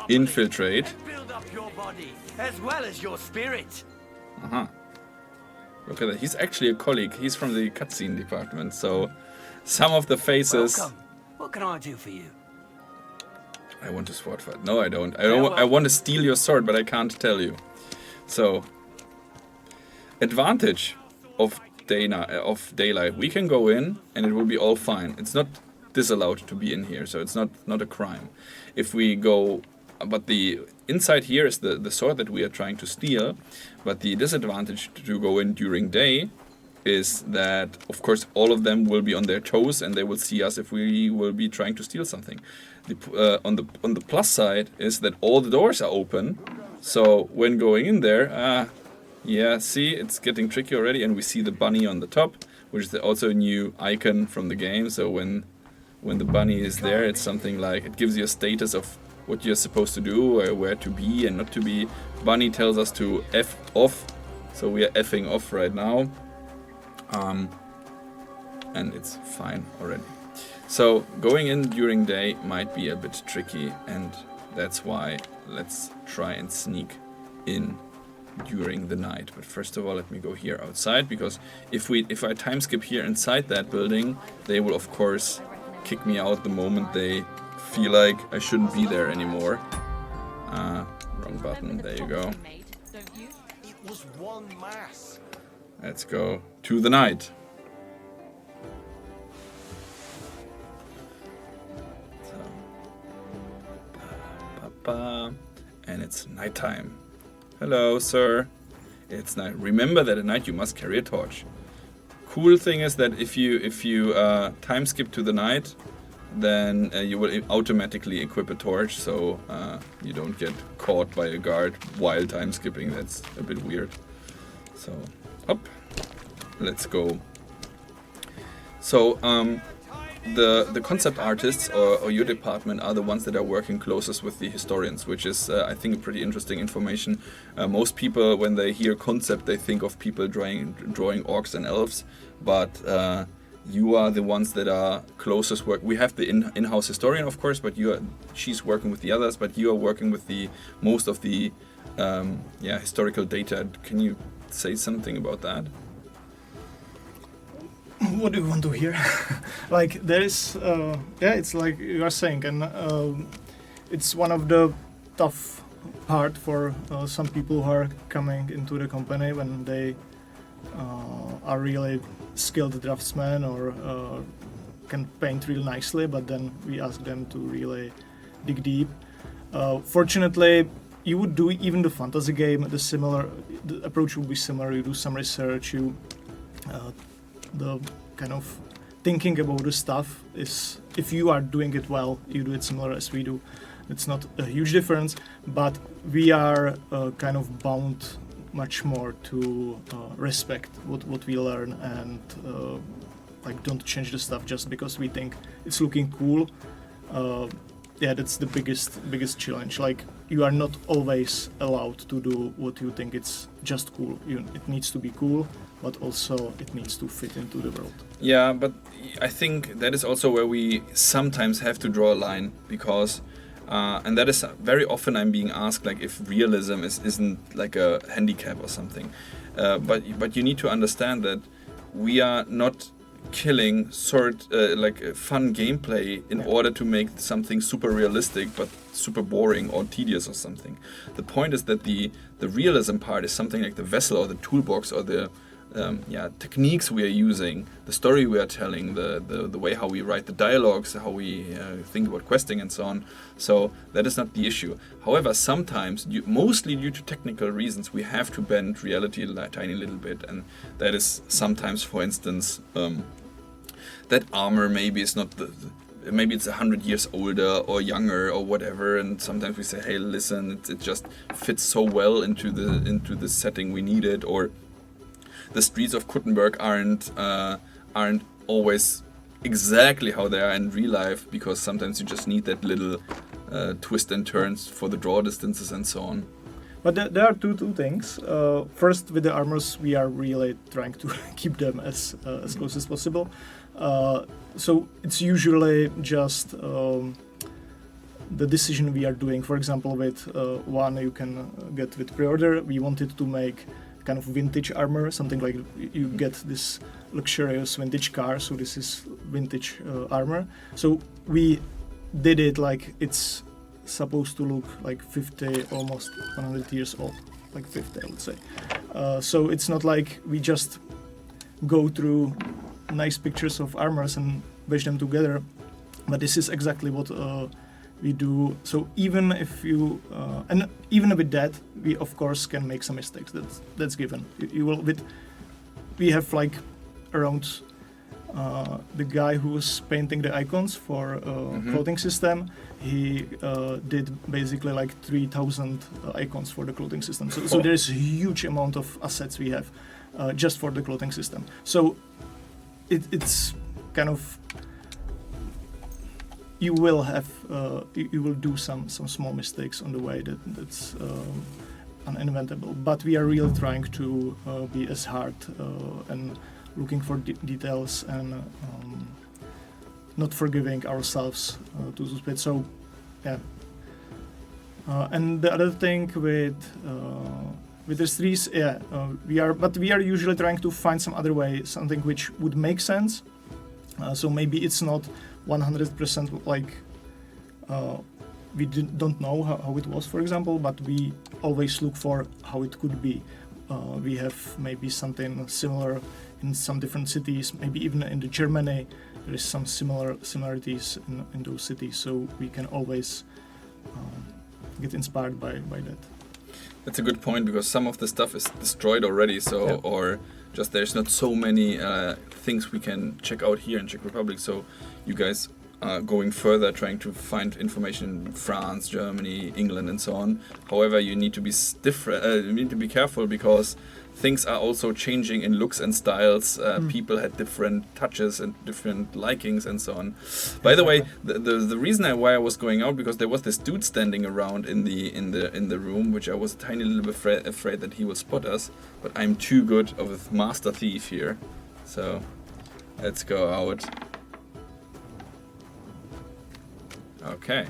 infiltrate. build up your body as well as your spirit. Look at that. He's actually a colleague. He's from the cutscene department, so some of the faces... Welcome. What can I do for you? I want to sword fight. No, I don't. I want to steal your sword, but I can't tell you. So, advantage of daylight. We can go in, and it will be all fine. It's not disallowed to be in here, so it's not a crime. If we go... But the inside here is the sword that we are trying to steal. But the disadvantage to go in during day is that, of course, all of them will be on their toes and they will see us if we will be trying to steal something. On the plus side is that all the doors are open. So when going in there, yeah, see, it's getting tricky already, and we see the bunny on the top, which is also a new icon from the game. So when the bunny is there, it's something like it gives you a status of what you're supposed to do, or where to be and not to be. Bunny tells us to F off, so we are effing off right now. And it's fine already. So going in during day might be a bit tricky, and that's why let's try and sneak in during the night. But first of all, let me go here outside, because if I time skip here inside that building, they will of course kick me out the moment they feel like I shouldn't be there anymore. Wrong button. There you go. It was one mass. Let's go to the night. And it's nighttime. Hello, sir. It's night. Remember that at night you must carry a torch. Cool thing is that if you time skip to the night, then you will automatically equip a torch, so you don't get caught by a guard while time skipping. That's a bit weird. So, up. Let's go. So, the concept artists or your department are the ones that are working closest with the historians, which is, I think, a pretty interesting information. Most people, when they hear concept, they think of people drawing orcs and elves, but you are the ones that are closest work. We have the in-house historian, of course, but she's working with the others, but you are working with the most of the historical data. Can you say something about that? What do you want to hear? Like there is, it's like you are saying, and it's one of the tough part for some people who are coming into the company when they are really skilled draftsmen or can paint really nicely, but then we ask them to really dig deep. Fortunately, you would do even the fantasy game. The approach would be similar. You do some research. The kind of thinking about the stuff is, if you are doing it well, you do it similar as we do. It's not a huge difference, but we are kind of bound much more to respect what we learn and like don't change the stuff just because we think it's looking cool. Yeah, that's the biggest challenge. Like, you are not always allowed to do what you think it's just cool. It needs to be cool, but also it needs to fit into the world. Yeah, but I think that is also where we sometimes have to draw a line, because and that is very often I'm being asked, like, if realism isn't like a handicap or something. But you need to understand that we are not killing fun gameplay in order to make something super realistic but super boring or tedious or something. The point is that the realism part is something like the vessel or the toolbox or the techniques we are using, the story we are telling, the way how we write the dialogues, how we think about questing and so on. So that is not the issue. However, sometimes, mostly due to technical reasons, we have to bend reality a tiny little bit, and that is sometimes, for instance, that armor maybe is not maybe it's 100 years older or younger or whatever, and sometimes we say, hey, listen, it just fits so well into the setting we need it, or the streets of Kuttenberg aren't always exactly how they are in real life, because sometimes you just need that little twist and turns for the draw distances and so on. But there are two things. First, with the armors, we are really trying to keep them as close as possible. So it's usually just the decision we are doing. For example, with one you can get with pre-order, we wanted to make kind of vintage armor, something like you get this luxurious vintage car, so this is vintage armor. So we did it like it's supposed to look like 50, almost 100 years old, like 50 I would say. So it's not like we just go through nice pictures of armors and wedge them together, but this is exactly what we do. So even if you and even with that, we of course can make some mistakes. That's given. You will. We have like around the guy who was painting the icons for clothing system. He did basically like 3,000 icons for the clothing system. So there's a huge amount of assets we have just for the clothing system. So it's kind of, you will have you will do some small mistakes on the way that's uninventable. But we are really trying to be as hard and looking for details and not forgiving ourselves to this bit. So yeah. And the other thing with the streets, we are usually trying to find some other way, something which would make sense. So maybe it's not 100% like we don't know how it was, for example, but we always look for how it could be. We have maybe something similar in some different cities, maybe even in Germany. There is some similarities in those cities, so we can always get inspired by that. That's a good point, because some of the stuff is destroyed already, so or just there's not so many things we can check out here in Czech Republic. So you guys are going further, trying to find information in France, Germany, England, and so on. However, you need to be different. You need to be careful, because things are also changing in looks and styles. People had different touches and different likings and so on. By the way, the reason why I was going out, because there was this dude standing around in the room, which I was a tiny little bit afraid that he will spot us. But I'm too good of a master thief here, so let's go out. Okay,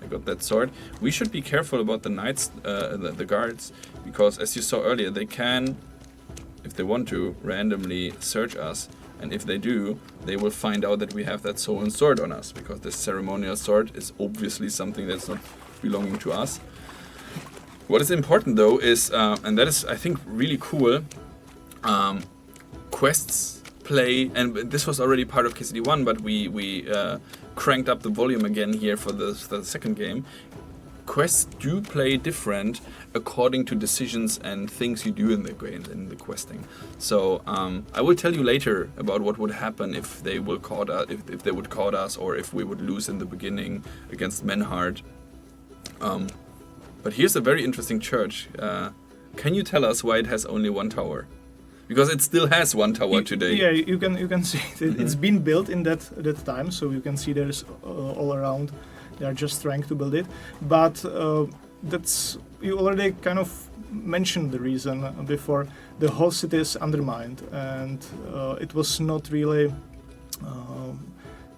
I got that sword. We should be careful about the knights, the guards, because as you saw earlier, they can, if they want to, randomly search us, and if they do, they will find out that we have that stolen sword on us, because this ceremonial sword is obviously something that's not belonging to us. What is important though is, and that is I think really cool, quests play, and this was already part of KCD1, but we cranked up the volume again here for the second game. quests do play different according to decisions and things you do in the game, in the questing. So I will tell you later about what would happen if they will caught us, if they would caught us, or if we would lose in the beginning against Menhard. But here's a very interesting church. Can you tell us why it has only one tower? Because it still has one tower today. Yeah, you can see it. It's been built in that time, so you can see there's all around. They are just trying to build it, but that's, you already kind of mentioned the reason before. The whole city is undermined, and it was not really.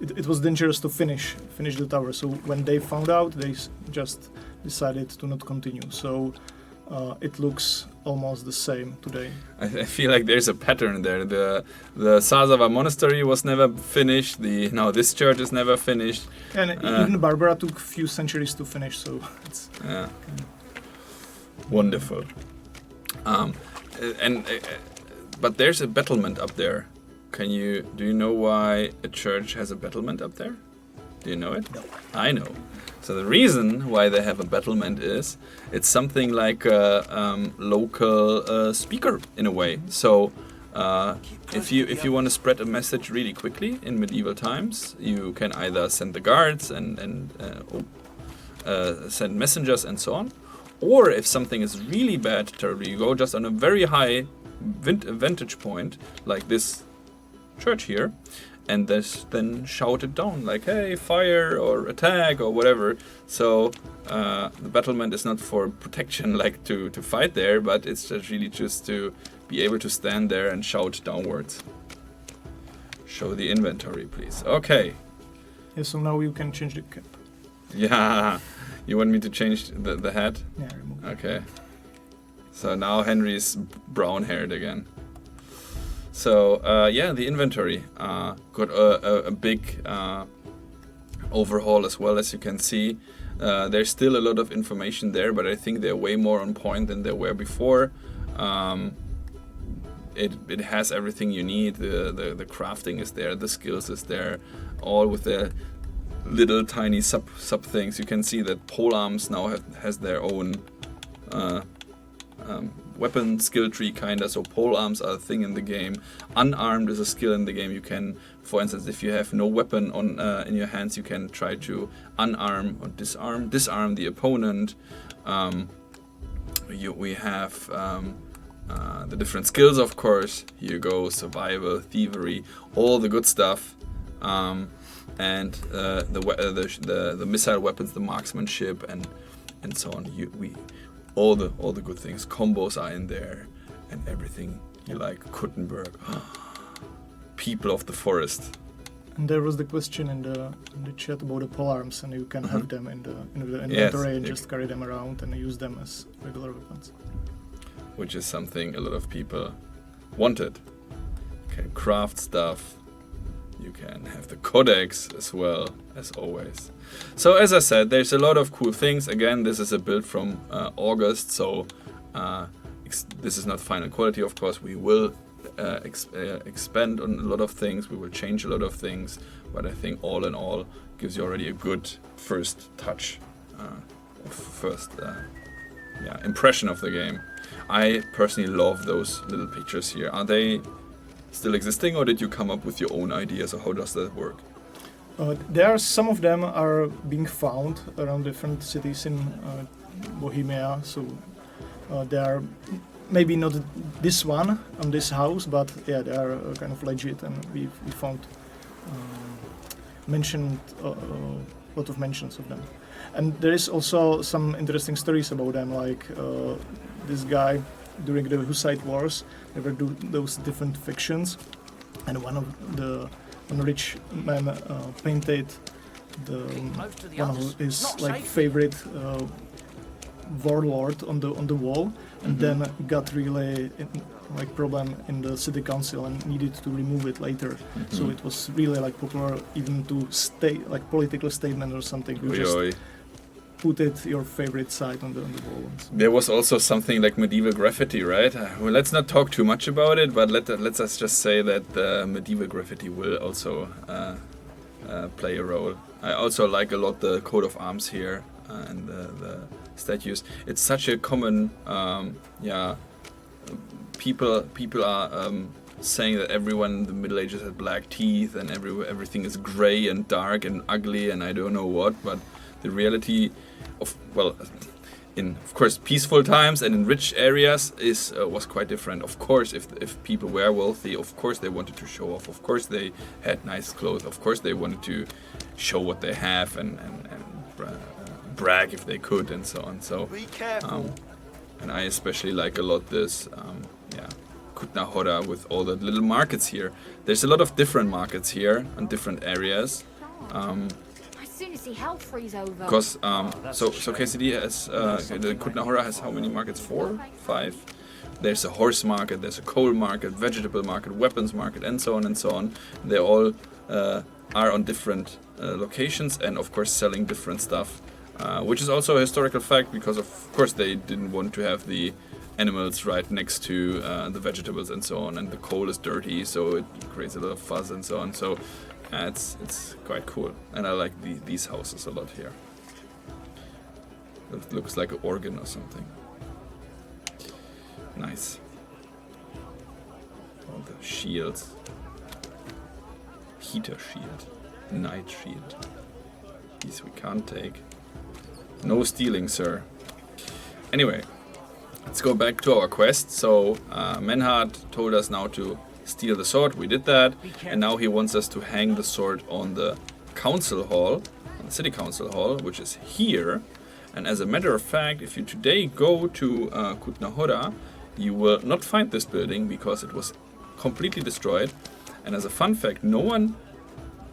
It was dangerous to finish the tower. So when they found out, they just decided to not continue. So it looks almost the same today. I feel like there's a pattern there. The Sazava monastery was never finished. Now this church is never finished. And even Barbara took a few centuries to finish. So it's wonderful. But there's a battlement up there. Do you know why a church has a battlement up there? Do you know it? No. I know. So the reason why they have a battlement is it's something like a local speaker in a way. So if you want to spread a message really quickly in medieval times, you can either send the guards and send messengers and so on, or if something is really bad, terribly, you go just on a very high vantage point like this church here, and then shout it down like, hey, fire or attack or whatever. So the battlement is not for protection, like to fight there, but it's just really just to be able to stand there and shout downwards. Show the inventory, please. Okay. Yeah, so now you can change the cap. Yeah. You want me to change the hat? Yeah, remove it. Okay. So now Henry's brown-haired again. So yeah, the inventory got a big overhaul as well, as you can see. There's still a lot of information there, but I think they're way more on point than they were before. It has everything you need. The crafting is there, the skills is there, all with the little tiny sub things. You can see that polearms now has their own weapon skill tree kinda, so polearms are a thing in the game. Unarmed is a skill in the game. You can, for instance, if you have no weapon on in your hands, you can try to unarm or disarm the opponent. We have the different skills, of course. Here you go, survival, thievery, all the good stuff, and the missile weapons, the marksmanship, and so on. All the good things. Combos are in there, and everything you like. Kuttenberg, people of the forest. And there was the question in the chat about the polearms, and you can have them in the inventory and just carry them around and use them as regular weapons. Which is something a lot of people wanted. You can craft stuff. You can have the codex as well, as always. So as I said, there's a lot of cool things. Again, this is a build from August, so this is not final quality, of course. We will expand on a lot of things. We will change a lot of things, but I think all in all gives you already a good first touch, impression of the game. I personally love those little pictures here. Are they still existing, or did you come up with your own ideas, or how does that work? Some of them are being found around different cities in Bohemia, so they are maybe not this one on this house, but yeah, they are kind of legit, and we found a lot of mentions of them. And there is also some interesting stories about them, like this guy during the Hussite Wars. There were those different factions, and one rich man painted one of his favorite warlord on the wall, and then got really problem in the city council and needed to remove it later. So it was really popular, even to political statement or something. You just put it your favorite side on the wall. There was also something like medieval graffiti, right? Well, let's not talk too much about it, but let's just say that medieval graffiti will also play a role. I also like a lot the coat of arms here. and the statues. It's such a common, people are saying that everyone in the Middle Ages had black teeth and everything is grey and dark and ugly and I don't know what, but the reality of, well, in of course peaceful times and in rich areas was quite different. Of course, if people were wealthy, of course they wanted to show off. Of course they had nice clothes. Of course they wanted to show what they have and brag if they could and so on. So, Be careful. and I especially like a lot this, Kutna Hora with all the little markets here. There's a lot of different markets here and different areas. As soon as the hell freeze over. Because so KCD has the Kutna Hora has how many markets? 4, 5. There's a horse market, there's a coal market, vegetable market, weapons market, and so on and so on. They all are on different locations and of course selling different stuff, which is also a historical fact because of course they didn't want to have the animals right next to the vegetables and so on, and the coal is dirty, so it creates a lot of fuzz and so on. So it's quite cool, and I like these houses a lot here. It looks like an organ or something. Nice. All the shields. Heater shield. Night shield. These we can't take. No stealing, sir. Anyway, let's go back to our quest. So, Menhard told us now to steal the sword. We did that. And now he wants us to hang the sword on the council hall, on the city council hall, which is here. And as a matter of fact, if you today go to Kutna Hora, you will not find this building because it was completely destroyed. And as a fun fact,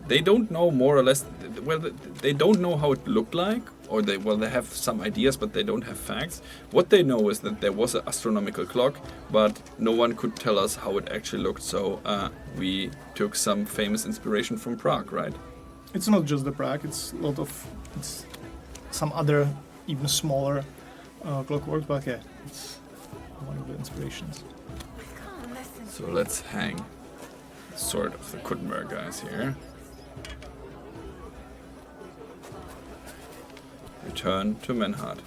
they don't know more or less, well, they don't know how it looked like, or they have some ideas, but they don't have facts. What they know is that there was an astronomical clock, but no one could tell us how it actually looked. So we took some famous inspiration from Prague, right? It's not just the Prague, it's some other, even smaller clockwork, but yeah, it's one of the inspirations. So let's hang the sword of the Kuttenberg guys here. Return to Menhard.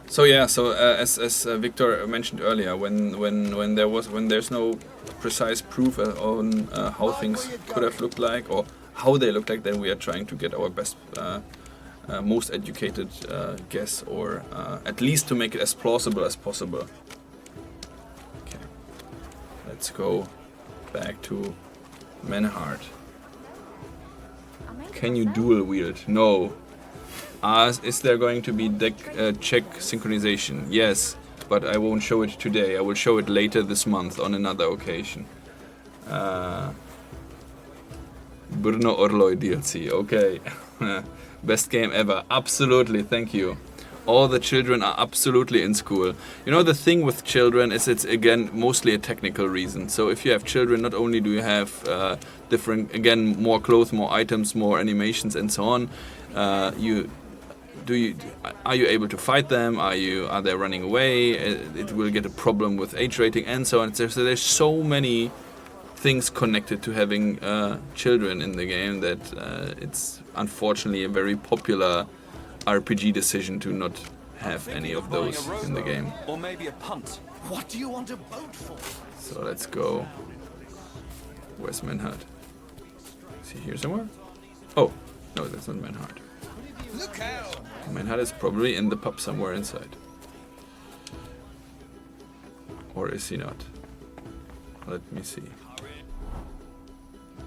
So yeah, as Victor mentioned earlier, when there's no precise proof on how things could have looked like or how they look like, then we are trying to get our best, most educated guess, or at least to make it as plausible as possible. Okay, let's go back to Menhard. Can you dual wield? No. Is there going to be deck check synchronization? Yes, but I won't show it today. I will show it later this month on another occasion. Brno Orloj DLC, okay. Best game ever. Absolutely, thank you. All the children are absolutely in school. You know, the thing with children is it's, again, mostly a technical reason. So if you have children, not only do you have different, again, more clothes, more items, more animations, and so on, are you able to fight them? Are they running away? It will get a problem with age rating and so on. So there's so many things connected to having children in the game that it's unfortunately a very popular RPG decision to not have any of those in the game. Or maybe a punt. What do you want a boat for? So let's go. Where's Menhard? Is he here somewhere? Oh, no, that's not Menhard. Look out! Menhard is probably in the pub somewhere inside. Or is he not? Let me see.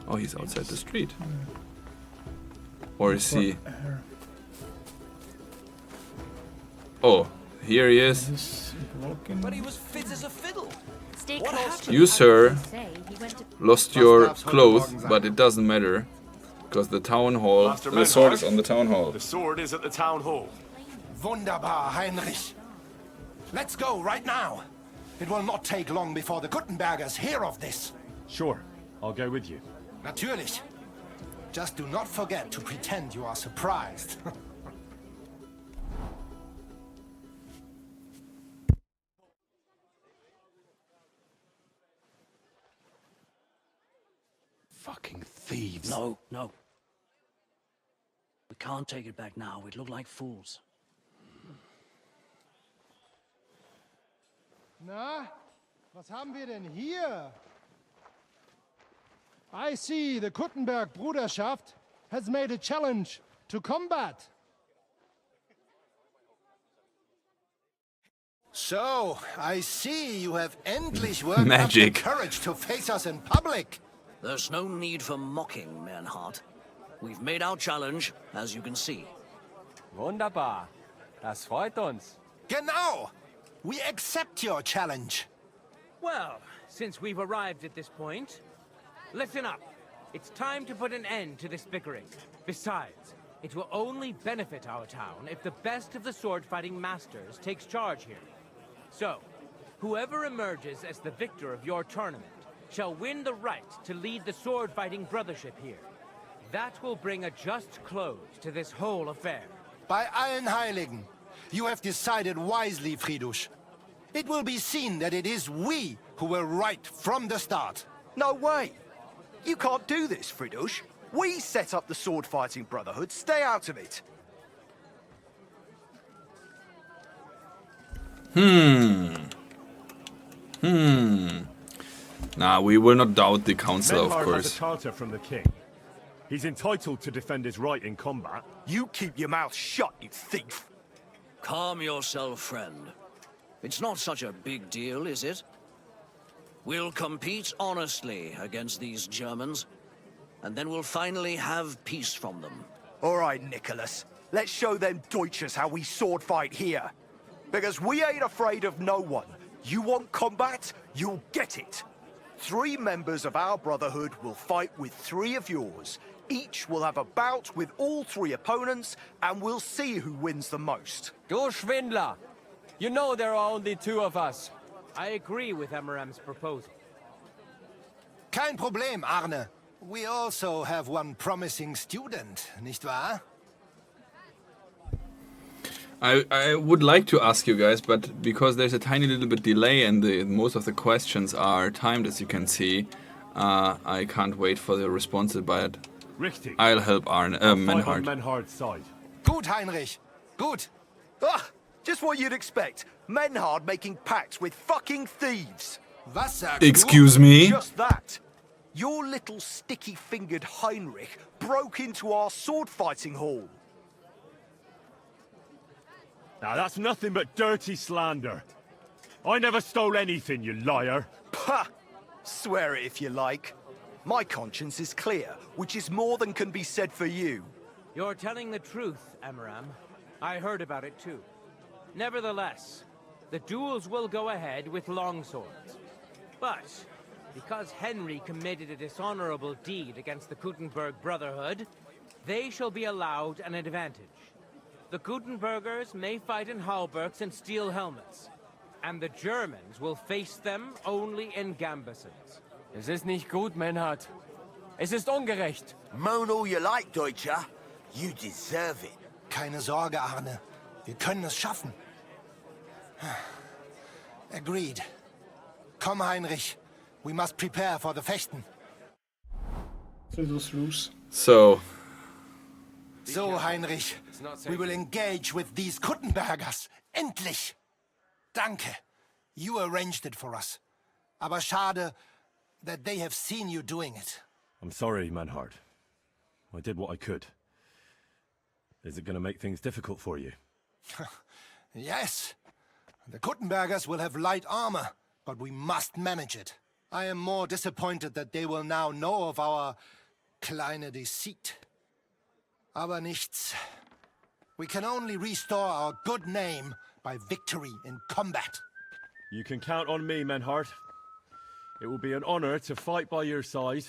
Oh, he's outside the street. Or is he... Oh, here he is. But he was fit as a fiddle. You, sir, lost your clothes, but it doesn't matter. Because the town hall, the sword is on the town hall. The sword is at the town hall. Wunderbar, Heinrich. Let's go right now. It will not take long before the Gutenbergers hear of this. Sure, I'll go with you. Natürlich. Just do not forget to pretend you are surprised. Fucking thieves. No, no. We can't take it back now. We'd look like fools. Na, was haben wir denn hier? I see the Kuttenberg Bruderschaft has made a challenge to combat. So, I see you have endlich worked up the Magic. courage to face us in public. There's no need for mocking, Mernhardt. We've made our challenge, as you can see. Wunderbar. Das freut uns. Genau. We accept your challenge. Well, since we've arrived at this point, listen up. It's time to put an end to this bickering. Besides, it will only benefit our town if the best of the sword-fighting masters takes charge here. So, whoever emerges as the victor of your tournament shall win the right to lead the sword-fighting brothership here. That will bring a just close to this whole affair. Bei allen Heiligen, you have decided wisely, Fridush. It will be seen that it is we who were right from the start. No way! You can't do this, Fridush. We set up the sword-fighting brotherhood. Stay out of it. Nah, we will not doubt the council, of Menhard has course. a charter from the king. He's entitled to defend his right in combat. You keep your mouth shut, you thief. Calm yourself, friend. It's not such a big deal, is it? We'll compete honestly against these Germans, and then we'll finally have peace from them. All right, Nicholas. Let's show them Deutschers how we sword fight here. Because we ain't afraid of no one. You want combat? You'll get it. 3 members of our brotherhood will fight with 3 of yours. Each will have a bout with all 3 opponents, and we'll see who wins the most. Du Schwindler! You know there are only 2 of us. I agree with Emmeram's proposal. Kein Problem, Arne. We also have one promising student, nicht wahr? I would like to ask you guys, but because there's a tiny little bit delay and most of the questions are timed, as you can see, I can't wait for the responses, but Richtig. I'll help Fight on Menhard. Menhard's side. Gut, Heinrich. Gut. Ah, just what you'd expect. Menhard making pacts with fucking thieves. Was sagst du? Excuse me? Just that. Your little sticky-fingered Heinrich broke into our sword-fighting hall. Now that's nothing but dirty slander. I never stole anything, you liar. Pah! Swear it if you like. My conscience is clear, which is more than can be said for you. You're telling the truth, Emmeram. I heard about it too. Nevertheless, the duels will go ahead with longswords. But because Henry committed a dishonorable deed against the Kuttenberg Brotherhood, they shall be allowed an advantage. The Gutenbergers may fight in halberds and steel helmets, and the Germans will face them only in gambesons. Es ist nicht gut, Menhard. Es ist ungerecht. Moan all you like, Deutscher. You deserve it. Keine Sorge, Arne. Wir können es schaffen. Agreed. Komm, Heinrich. We must prepare for the Fechten. So it was loose. So, So, Heinrich, we will engage with these Kuttenbergers. Endlich! Danke. You arranged it for us. Aber schade that they have seen you doing it. I'm sorry, Menhard. I did what I could. Is it going to make things difficult for you? Yes. The Kuttenbergers will have light armor, but we must manage it. I am more disappointed that they will now know of our kleine deceit. Aber nichts. We can only restore our good name by victory in combat. You can count on me, Menhard. It will be an honor to fight by your side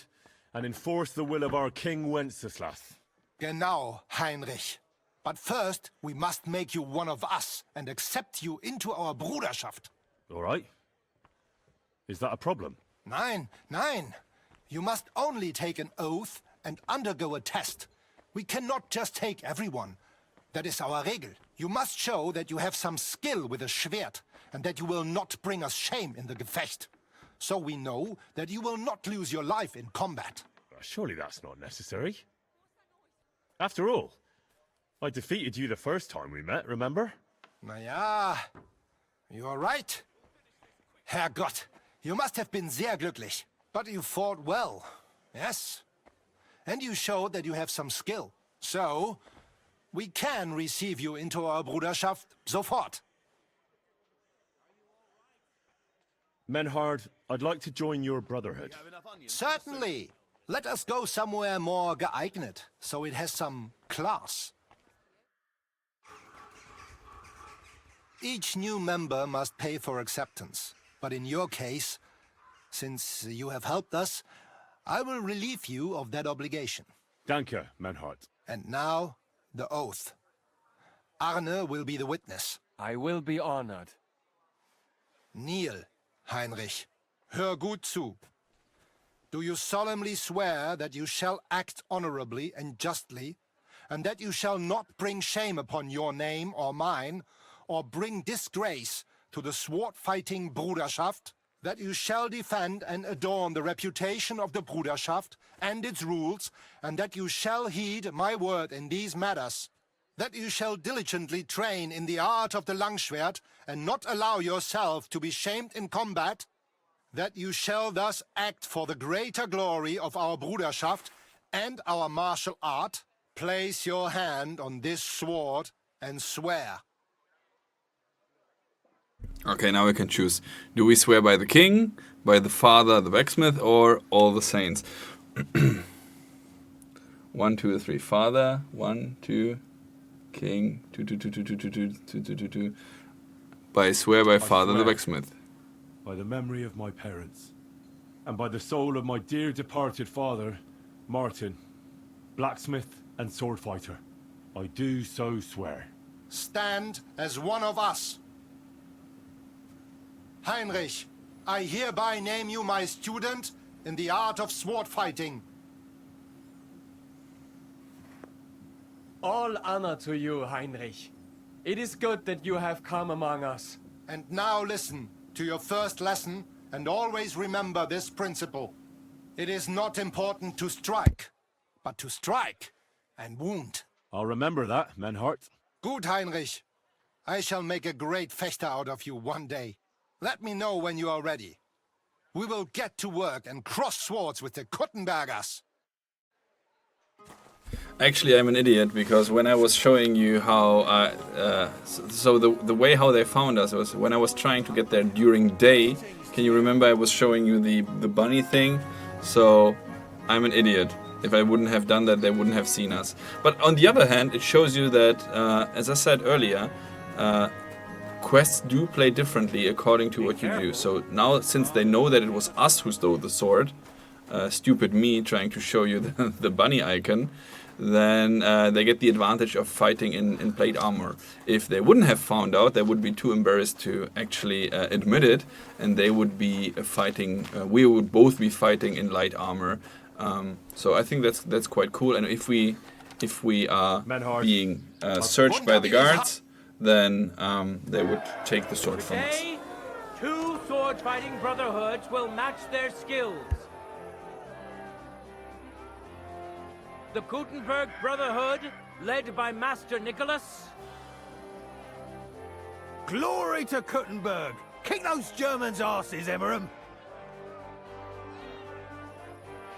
and enforce the will of our King Wenceslas. Genau, Heinrich. But first, we must make you one of us and accept you into our Bruderschaft. All right? Is that a problem? Nein, nein. You must only take an oath and undergo a test. We cannot just take everyone. That is our Regel. You must show that you have some skill with a Schwert and that you will not bring us shame in the Gefecht. So we know that you will not lose your life in combat. Surely that's not necessary. After all, I defeated you the first time we met, remember? Na ja, you are right. Herrgott, you must have been sehr glücklich. But you fought well, yes? And you showed that you have some skill. So, we can receive you into our Bruderschaft sofort. Menhard, I'd like to join your brotherhood. Certainly. Let us go somewhere more geeignet, so it has some class. Each new member must pay for acceptance. But in your case, since you have helped us, I will relieve you of that obligation. Danke, Menhard. And now, the oath. Arne will be the witness. I will be honored. Kneel, Heinrich. Hör gut zu. Do you solemnly swear that you shall act honorably and justly, and that you shall not bring shame upon your name or mine, or bring disgrace to the sword-fighting Bruderschaft, that you shall defend and adorn the reputation of the Bruderschaft and its rules, and that you shall heed my word in these matters, that you shall diligently train in the art of the Langschwert and not allow yourself to be shamed in combat, that you shall thus act for the greater glory of our Bruderschaft and our martial art? Place your hand on this sword and swear. Okay, now we can choose. Do we swear by the king, by the father, the blacksmith, or all the saints? 1, 2, 3. Father. 1, 2. King. 2, 2, 2, 2, 2, 2, 2, 2, 2, 2. By swear by father, the blacksmith. By the memory of my parents, and by the soul of my dear departed father, Martin, blacksmith and sword fighter, I do so swear. Stand as one of us. Heinrich, I hereby name you my student in the art of sword fighting. All honor to you, Heinrich. It is good that you have come among us. And now listen to your first lesson, and always remember this principle. It is not important to strike, but to strike and wound. I'll remember that, Menhart. Gut, Heinrich. I shall make a great fechter out of you one day. Let me know when you are ready. We will get to work and cross swords with the Kuttenbergers. Actually, I'm an idiot, because when I was showing you how, the way how they found us was when I was trying to get there during day. Can you remember I was showing you the bunny thing? So I'm an idiot. If I wouldn't have done that, they wouldn't have seen us. But on the other hand, it shows you that, as I said earlier, quests do play differently according to what you do. So now, since they know that it was us who stole the sword, stupid me trying to show you the bunny icon, then they get the advantage of fighting in plate armor. If they wouldn't have found out, they would be too embarrassed to actually admit it, and they would be fighting. We would both be fighting in light armor. So I think that's quite cool. And if we are being searched by the guards, then they would take the sword from us. Today, 2 sword-fighting brotherhoods will match their skills. The Gutenberg Brotherhood, led by Master Nicholas. Glory to Gutenberg! Kick those Germans' asses, Emmeram!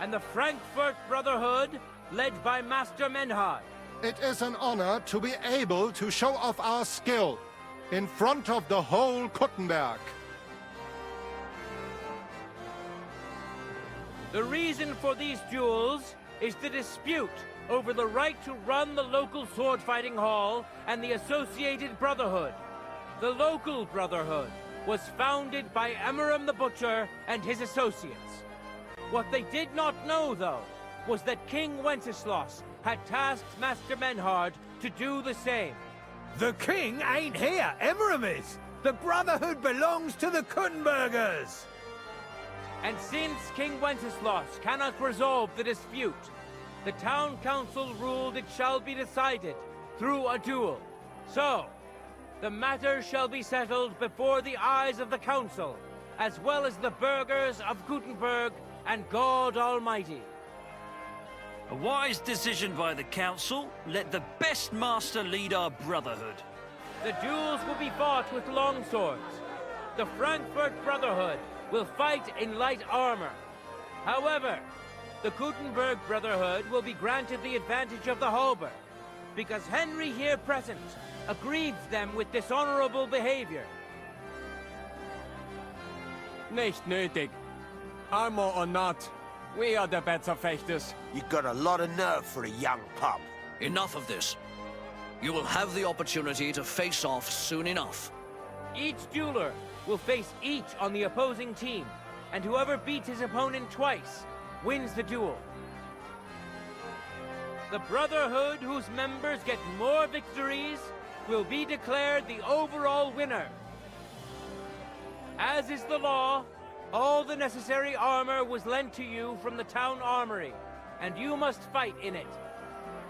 And the Frankfurt Brotherhood, led by Master Menhard. It is an honor to be able to show off our skill in front of the whole Kuttenberg. The reason for these duels is the dispute over the right to run the local sword-fighting hall and the associated brotherhood. The local brotherhood was founded by Emmeram the Butcher and his associates. What they did not know, though, was that King Wenceslaus had tasked Master Menhard to do the same. The king ain't here, Emmeram is! The Brotherhood belongs to the Kuttenbergers! And since King Wenceslaus cannot resolve the dispute, the town council ruled it shall be decided through a duel. So, the matter shall be settled before the eyes of the council, as well as the burghers of Gutenberg and God Almighty. A wise decision by the council. Let the best master lead our brotherhood. The duels will be fought with longswords. The Frankfurt Brotherhood will fight in light armor. However, the Gutenberg Brotherhood will be granted the advantage of the halberd, because Henry here present aggrieves them with dishonorable behavior. Nicht nötig. Armor or not, we are the better fechters. You got a lot of nerve for a young pup. Enough of this. You will have the opportunity to face off soon enough. Each dueler will face each on the opposing team, and whoever beats his opponent twice wins the duel. The Brotherhood whose members get more victories will be declared the overall winner. As is the law, all the necessary armor was lent to you from the town armory, and you must fight in it.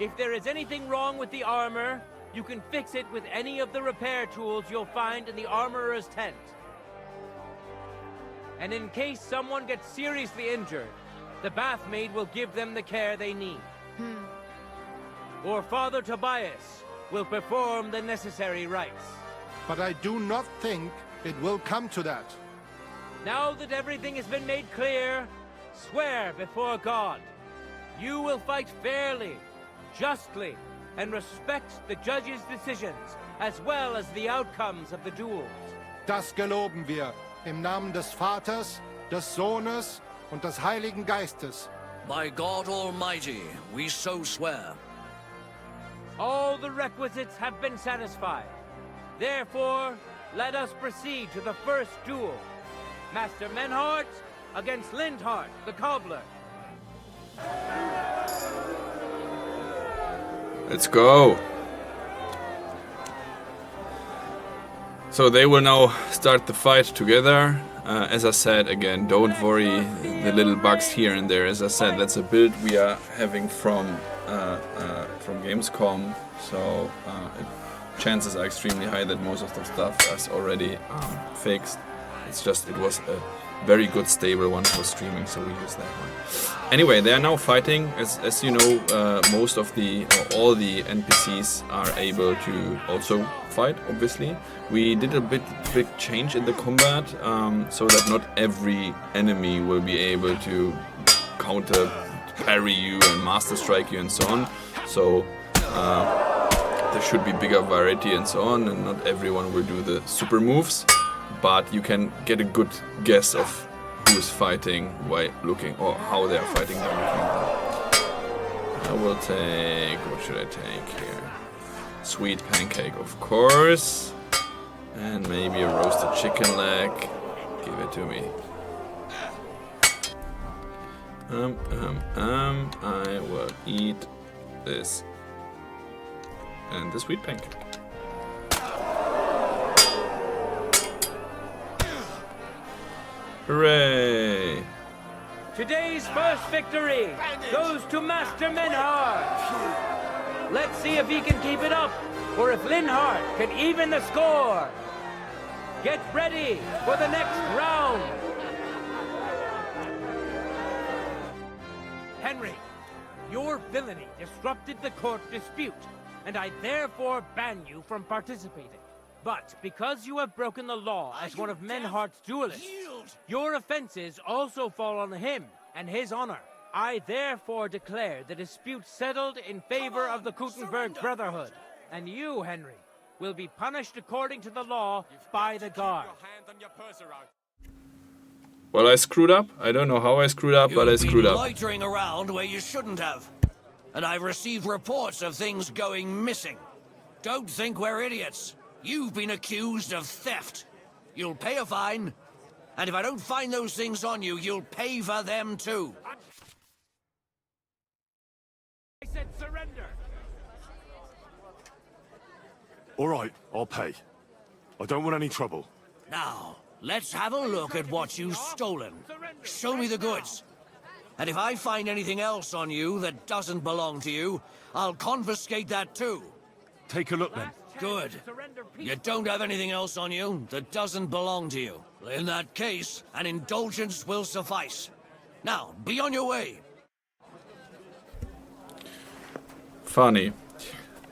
If there is anything wrong with the armor, you can fix it with any of the repair tools you'll find in the armorer's tent. And in case someone gets seriously injured, the bathmaid will give them the care they need. Or Father Tobias will perform the necessary rites. But I do not think it will come to that. Now that everything has been made clear, swear before God. You will fight fairly, justly, and respect the judge's decisions, as well as the outcomes of the duels. Das geloben wir im Namen des Vaters, des Sohnes und des Heiligen Geistes. By God Almighty, we so swear. All the requisites have been satisfied. Therefore, let us proceed to the first duel. Master Menhart against Lindhart, the cobbler. Let's go. So they will now start the fight together. As I said again, don't worry the little bugs here and there. As I said, that's a build we are having from Gamescom, so chances are extremely high that most of the stuff is already fixed. It's just it was a very good stable one for streaming, so we use that one. Anyway, they are now fighting. As you know, most of all the NPCs are able to also fight. Obviously, we did a big change in the combat, so that not every enemy will be able to counter parry you and master strike you and so on. So there should be bigger variety and so on, and not everyone will do the super moves. But you can get a good guess of who is fighting by looking, or how they are fighting by looking at them. I will take, what should I take here? Sweet pancake, of course. And maybe a roasted chicken leg. Give it to me. I will eat this and the sweet pancake. Hooray! Today's first victory goes to Master Menhart. Let's see if he can keep it up, or if Linhart can even the score. Get ready for the next round. Henry, your villainy disrupted the court dispute, and I therefore ban you from participating. But because you have broken the law as one of Menhart's duelists, your offenses also fall on him and his honor. I therefore declare the dispute settled in favor of the Gutenberg Brotherhood, and you, Henry, will be punished according to the law by the guard. Well, I screwed up. I don't know how I screwed up, but I screwed up. You've been loitering around where you shouldn't have. And I've received reports of things going missing. Don't think we're idiots. You've been accused of theft. You'll pay a fine, and if I don't find those things on you, you'll pay for them too. I said surrender. All right, I'll pay. I don't want any trouble. Now, let's have a look at what you've stolen. Show me the goods. And if I find anything else on you that doesn't belong to you, I'll confiscate that too. Take a look then. Good. You don't have anything else on you that doesn't belong to you. In that case, an indulgence will suffice. Now, be on your way. Funny.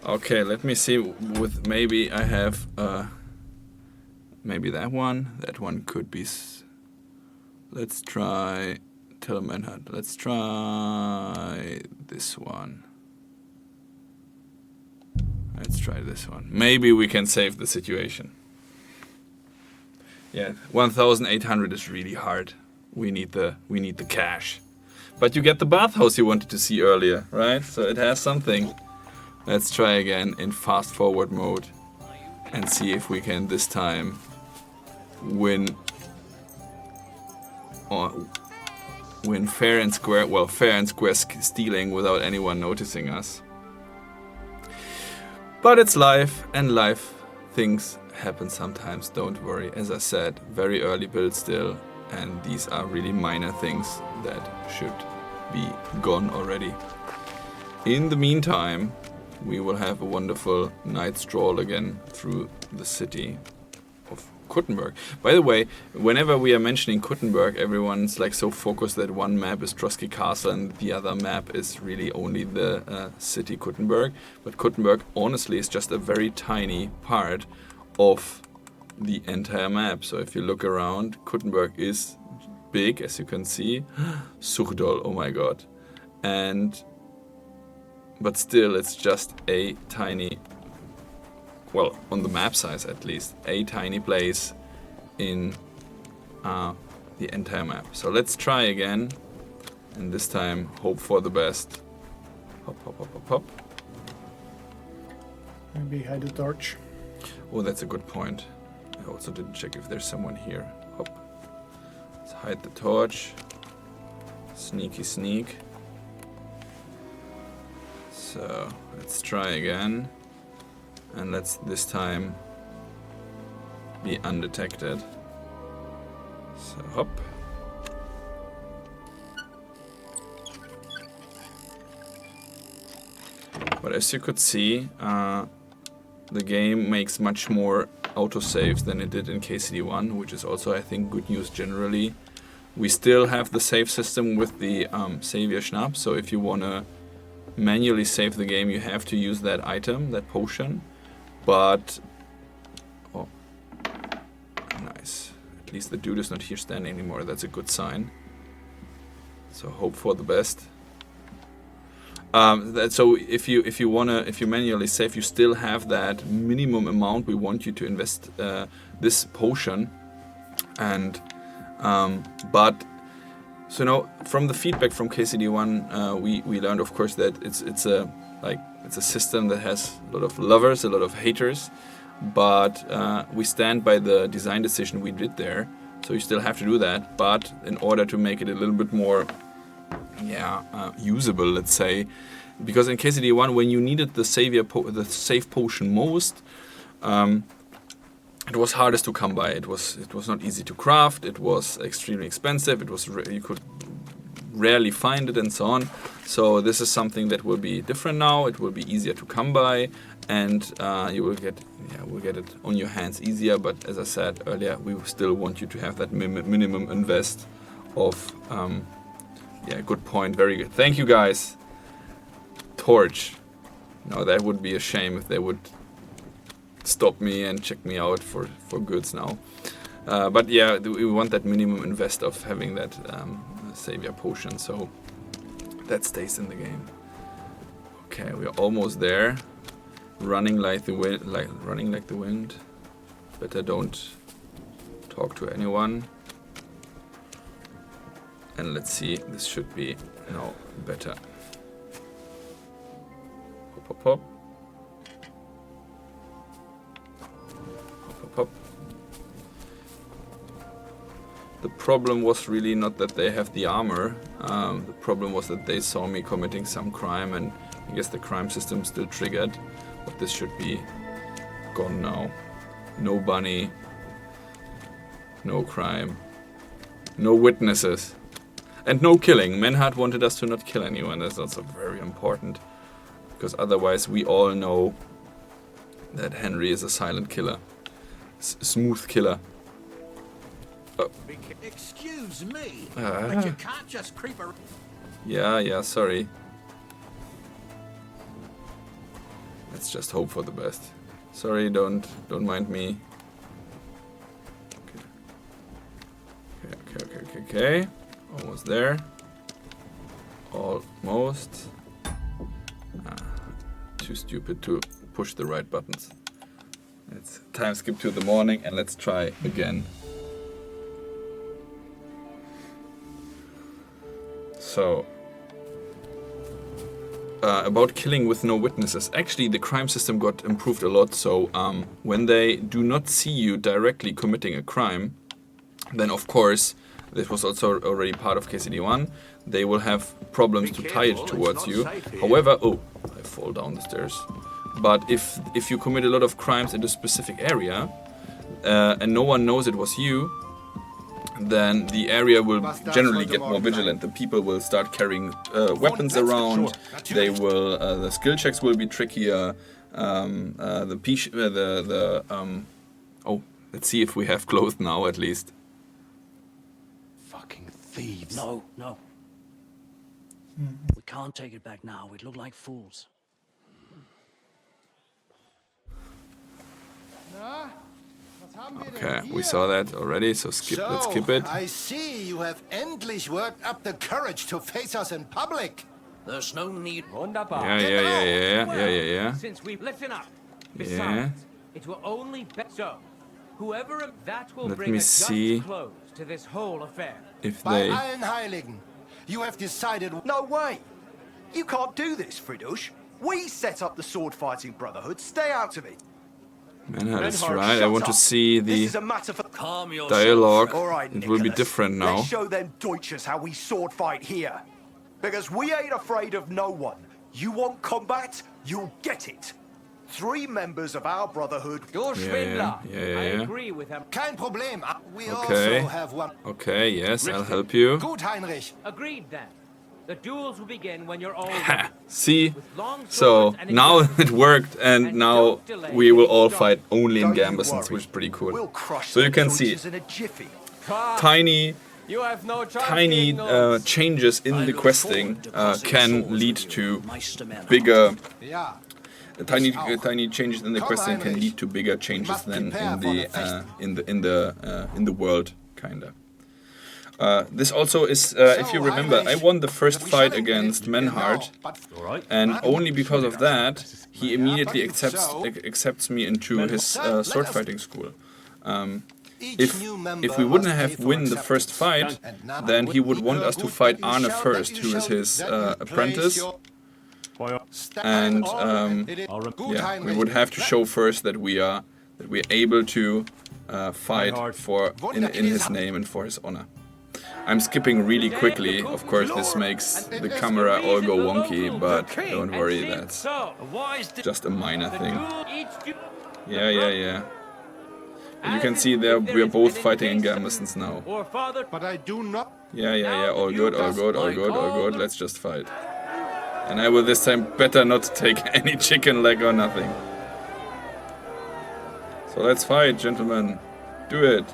Okay, let me see. With maybe I have maybe that one. That one could be. Let's try Telemanhunt. Let's try this one. Let's try this one. Maybe we can save the situation. Yeah, 1,800 is really hard. We need the cash. But you get the bathhouse you wanted to see earlier, right? So it has something. Let's try again in fast forward mode and see if we can this time win fair and square. Well, fair and square stealing without anyone noticing us. But it's life, and life things happen sometimes, don't worry. As I said, very early build still, and these are really minor things that should be gone already. In the meantime, we will have a wonderful night stroll again through the city of Kuttenberg. By the way, whenever we are mentioning Kuttenberg, everyone's like so focused that one map is Trosky Castle and the other map is really only the city Kuttenberg. But Kuttenberg, honestly, is just a very tiny part of the entire map. So if you look around, Kuttenberg is big, as you can see. Suchdol, oh my god. But still, it's just a tiny, well, on the map size at least, a tiny place in the entire map. So let's try again, and this time hope for the best. Hop, hop, hop, hop, hop. Maybe hide the torch. Oh, that's a good point. I also didn't check if there's someone here. Hop. Let's hide the torch. Sneaky sneak. So let's try again. And let's this time be undetected. So hop. But as you could see, the game makes much more autosaves than it did in KCD1, which is also, I think, good news generally. We still have the save system with the Savior Schnapp, so if you want to manually save the game, you have to use that item, that potion. But, oh, nice. At least the dude is not here standing anymore, that's a good sign. So hope for the best. So if you manually save, you still have that minimum amount we want you to invest this potion, and but so now from the feedback from KCD1, we learned, of course, that it's a system that has a lot of lovers, a lot of haters, but we stand by the design decision we did there. So you still have to do that, but in order to make it a little bit more usable, let's say, because in KCD1, when you needed the save potion most, it was hardest to come by. It was not easy to craft. It was extremely expensive. You could rarely find it, and so on. So this is something that will be different now. It will be easier to come by, and you will get it on your hands easier. But as I said earlier, we still want you to have that minimum invest of. Good point. Very good. Thank you, guys. Torch. No, that would be a shame if they would stop me and check me out for goods now. But yeah, we want that minimum invest of having that savior potion, so that stays in the game. Okay, we're almost there. Running like the wind. Better don't talk to anyone. And let's see, this should be now better. Hop, hop, hop. Hop, hop, hop. The problem was really not that they have the armor. The problem was that they saw me committing some crime, and I guess the crime system still triggered. But this should be gone now. No bunny. No crime. No witnesses. And no killing. Menhard wanted us to not kill anyone. That's also very important. Because otherwise we all know that Henry is a silent killer. Smooth killer. Oh. Excuse me, but you can't just creep around. Yeah, sorry. Let's just hope for the best. Sorry, don't mind me. Okay. Almost there. Almost. Too stupid to push the right buttons. Let's time skip to the morning and let's try again. So, about killing with no witnesses. Actually, the crime system got improved a lot. So, when they do not see you directly committing a crime, then of course, this was also already part of KCD1, they will have problems to tie it towards you. However, oh, I fall down the stairs. But if you commit a lot of crimes in a specific area, and no one knows it was you, then the area will generally get more vigilant. The people will start carrying weapons around. They will. The skill checks will be trickier. Oh, let's see if we have clothes now at least. Fucking thieves. No. We can't take it back now. We'd look like fools. Okay, we saw that already, so let's skip it. I see you have endlich worked up the courage to face us in public. There's no need. Yeah. Since we listen up. Besides, it will only be so. Whoever that will bring a just close to this whole affair. If By they allen Heiligen, you have decided. No way! You can't do this, Fridush. We set up the sword-fighting brotherhood. Stay out of it. Manhart is right. I want to see the This is a matter for dialogue. All right, It will be different now. Let's show them Deutschers how we sword fight here. Because we ain't afraid of no one. You want combat? You'll get it. 3 members of our brotherhood. Yeah. I agree with him. Kein Problem. We Okay. also have one. Okay, yes, I'll help you. Gut, Heinrich. Agreed then. The duels will begin when you're all Ha! See? So now it worked, and now we will all fight only in Gambersons, which is pretty cool. So you can see tiny changes in the questing can lead to bigger. Tiny changes in the questing can lead to bigger changes than in the world, kinda. This also is, if you remember, I won the first fight against Manhart, and only because of that, he immediately accepts me into his sword fighting school. If we wouldn't have won the first fight, then he would want us to fight Arne first, who is his apprentice. And yeah, we would have to show first that we are able to fight in his name and for his honor. I'm skipping really quickly. Of course, this makes the camera all go wonky, but don't worry, that's just a minor thing. Yeah. And you can see there we are both fighting in Gambersons now. But I do not. Yeah. All good. Let's just fight. And I will this time better not take any chicken leg or nothing. So let's fight, gentlemen. Do it.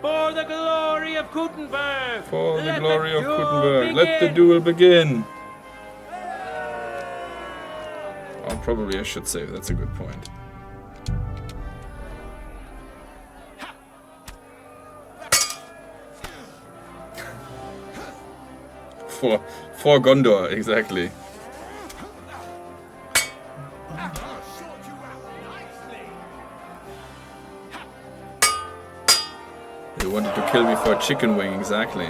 For the glory of Gutenberg! For the glory of Gutenberg. Let the duel begin! Oh, probably I should save. That's a good point. For Gondor, exactly. They wanted to kill me for a chicken wing, exactly.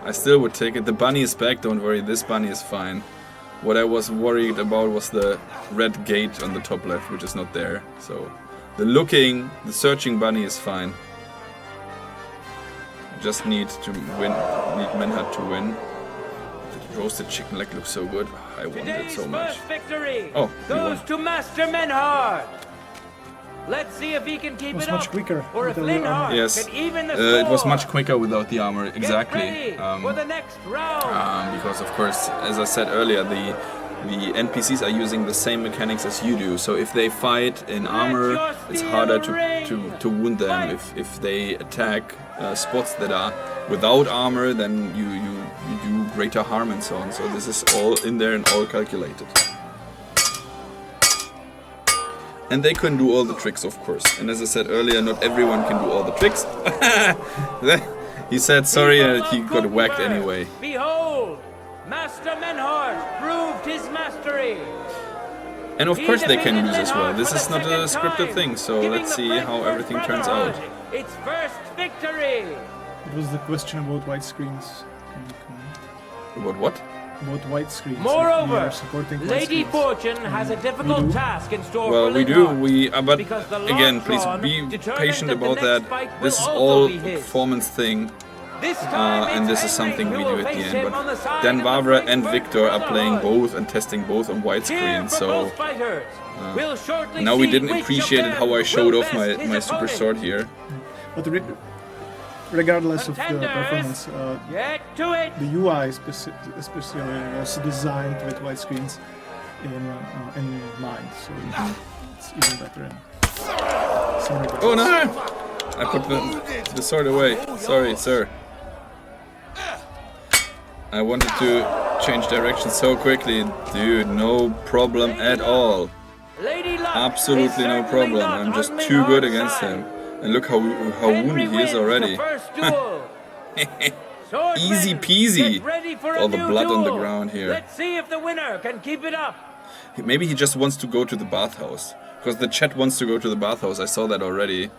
I still would take it. The bunny is back, don't worry, this bunny is fine. What I was worried about was the red gate on the top left, which is not there. So, the searching bunny is fine. I just need to win, need Manhart to win. The roasted chicken leg looks so good. I wanted it so much. Victory goes to Master Manhart. Let's see if he can keep it up. Much quicker. Or if Linhart yes, can even the score. it was much quicker without the armor. Exactly. Get ready for the next round. Because of course, as I said earlier, the NPCs are using the same mechanics as you do. So if they fight in armor, it's harder to wound them. If they attack spots that are without armor, then you do greater harm and so on. So this is all in there and all calculated. And they can do all the tricks, of course. And as I said earlier, not everyone can do all the tricks. He said sorry and he got whacked anyway. Behold, Master Menhart proved his mastery. And of course they can lose as well. This is not a scripted thing, so let's see how everything turns out. Its first victory. It was the question about white screens. About what? About white screens. Moreover, supporting Lady Fortune has a difficult task in store Well, for we do. Linhart. But Because the again, lot please drawn be determines patient that the about next that. fight This will is also all be a his. performance thing. This time And this is it's something Henry we who do will at the face end. him on the But side Dan of the Vavra and Frankfurt Victor are playing Brotherhood. both and testing both on widescreen, Cheer for so both fighters. We'll shortly now we see didn't which of appreciate it them how I will showed off best my his super opponent. sword here. But regardless of the Contenders, performance, get to it. the UI especially was designed with white screens in mind, so it's even better. Sorry, guys. Oh no! I put the sword away. Sorry, sir. I wanted to change direction so quickly. Dude, no problem at all. Absolutely no problem. I'm just too good against him. And look how wounded he is already. Easy peasy. All the blood on the ground here. Let's see if the winner can keep it up. Maybe he just wants to go to the bathhouse. Because the chat wants to go to the bathhouse. I saw that already.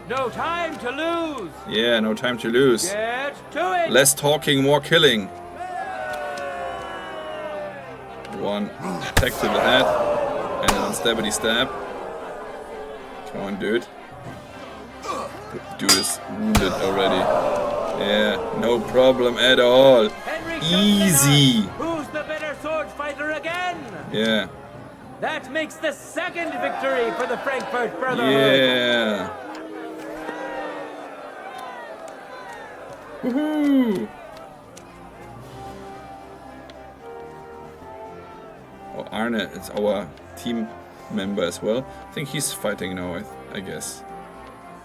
No time to lose. Yeah, no time to lose. Get to it. Less talking, more killing. One attack to the head. And then stabbity stab. Come on, dude. Dude is wounded already. Yeah, no problem at all. Easy. Who's the better sword fighter again? Yeah. That makes the second victory for the Frankfurt Brotherhood. Yeah. Woohoo! Oh, Arne is our team member as well. I think he's fighting now, I guess.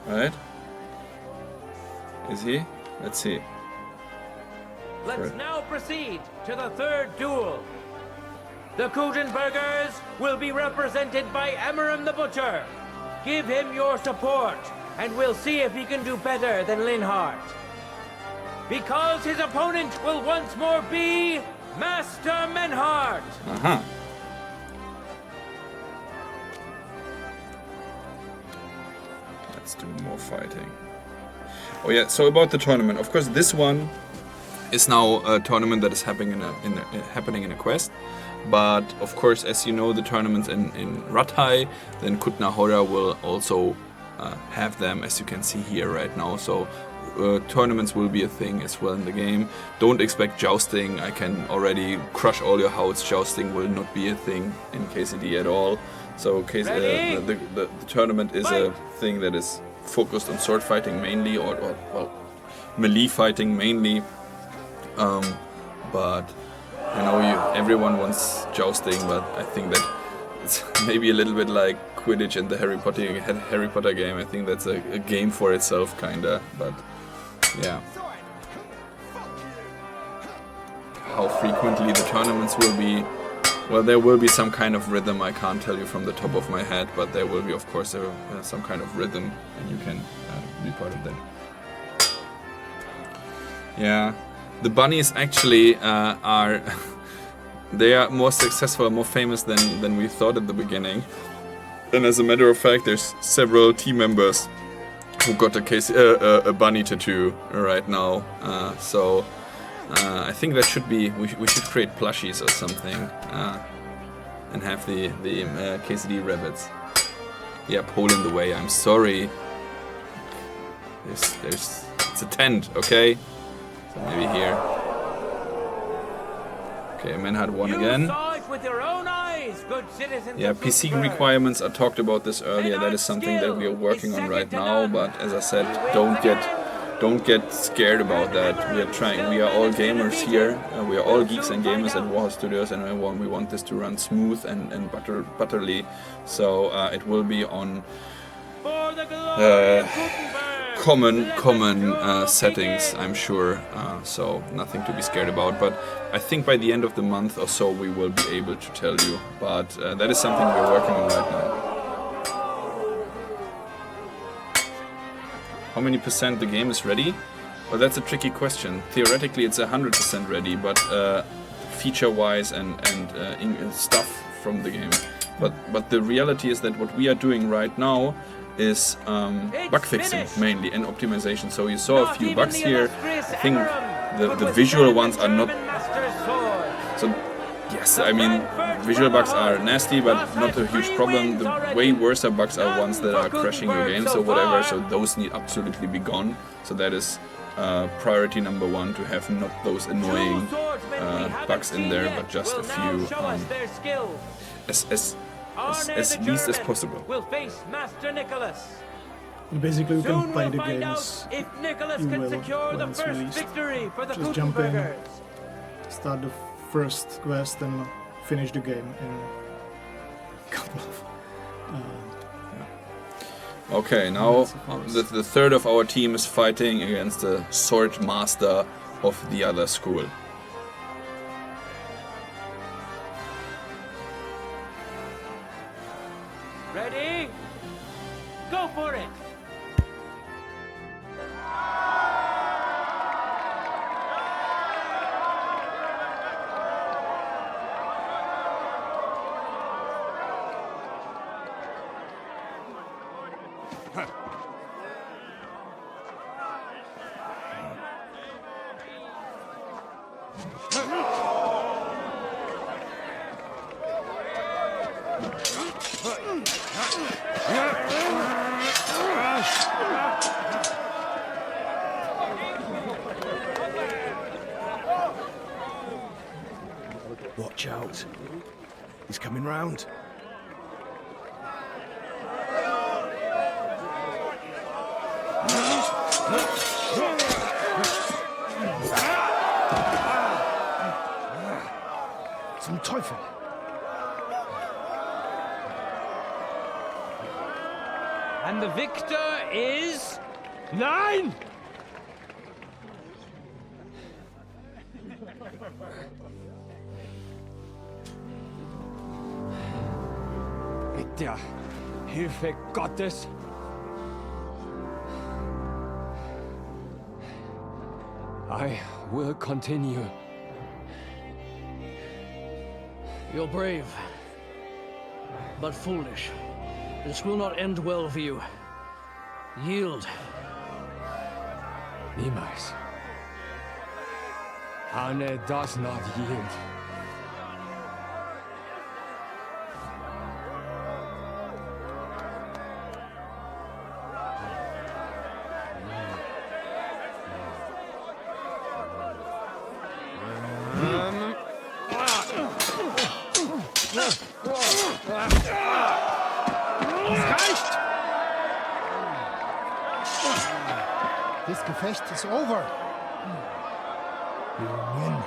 Right? Is he? Let's see. Let's Right. now proceed to the third duel. The Kutenbergers will be represented by Emmeram the Butcher. Give him your support, and we'll see if he can do better than Linhart. Because his opponent will once more be Master Menhart. Uh-huh. Let's do more fighting. Oh yeah, so about the tournament. Of course, this one is now a tournament that is happening in a quest. But of course, as you know, the tournaments in Rathai, then Kutna Hora will also have them, as you can see here right now. So tournaments will be a thing as well in the game. Don't expect jousting. I can already crush all your houts. Jousting will not be a thing in KCD at all. So the tournament is a thing that is focused on sword fighting mainly, or well, melee fighting mainly. But I know everyone wants jousting, but I think that it's maybe a little bit like Quidditch in the Harry Potter game. I think that's a game for itself, kinda. But yeah, how frequently the tournaments will be? Well, there will be some kind of rhythm. I can't tell you from the top of my head, but there will be, of course, some kind of rhythm, and you can be part of that. Yeah. The bunnies actually are they are more successful, more famous than we thought at the beginning. And as a matter of fact, there's several team members who got a bunny tattoo right now. So I think that should be we should create plushies or something and have the KCD rabbits. Yeah, hole in the way. I'm sorry. There's it's a tent, okay. Maybe here. Okay, Menhart won again. Yeah, PC requirements, I talked about this earlier. That is something that we are working on right now, but as I said, don't get scared about that. We are all gamers here. We are all geeks and gamers at Warhouse Studios, and we want this to run smooth and butterly. So it will be on common settings, I'm sure. So nothing to be scared about. But I think by the end of the month or so we will be able to tell you. But that is something we're working on right now. How many percent the game is ready? Well, that's a tricky question. Theoretically, it's 100% ready, but feature-wise and stuff from the game. But the reality is that what we are doing right now is bug fixing mainly and optimization. So you saw a few bugs here. I think the visual ones are not. So yes, I mean visual bugs are nasty, but not a huge problem. The way worse bugs are ones that are crashing your games or whatever. So those need absolutely be gone. So that is priority number one, to have not those annoying bugs in there, but just a few as least as possible. And basically, you can play the games you will when it's released. Just jump in, start the first quest, and finish the game in a couple of. Okay, now the third of our team is fighting against the sword master of the other school. Ready? Go for it! Watch out. He's coming round. Zum Teufel. And the victor is... Nein! Mit der Hilfe Gottes I will continue. You're brave, but foolish. This will not end well for you. Yield. Niemals. Anne does not yield. This Gefecht is over. You win.